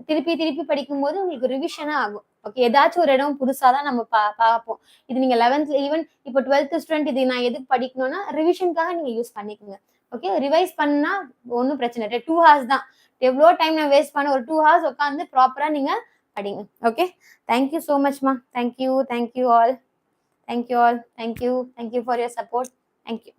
திருப்பி படிக்கும்போது உங்களுக்கு ரிவிஷனா ஆகும். ஓகே ஏதாச்சும் ஒரு இடம் புதுசாதான் நம்ம பார்ப்போம். இது நீங்க 11th ஈவன் இப்போ 12th ஸ்டூடெண்ட் இது நான் எதுக்கு படிக்கணும்னா ரிவிஷனுக்காக நீங்க யூஸ் பண்ணிக்கோங்க. ஓகே ரிவைஸ் பண்ணா ஒன்றும் பிரச்சனை இல்லை. 2 hours தான். எவ்வளோ டைம் நான் வேஸ்ட் பண்ண ஒரு 2 hours உட்காந்து ப்ராப்பரா நீங்க படிங்க. ஓகே தேங்க்யூ ஸோ மச்மா. Thank you all. Thank you for your support. Thank you.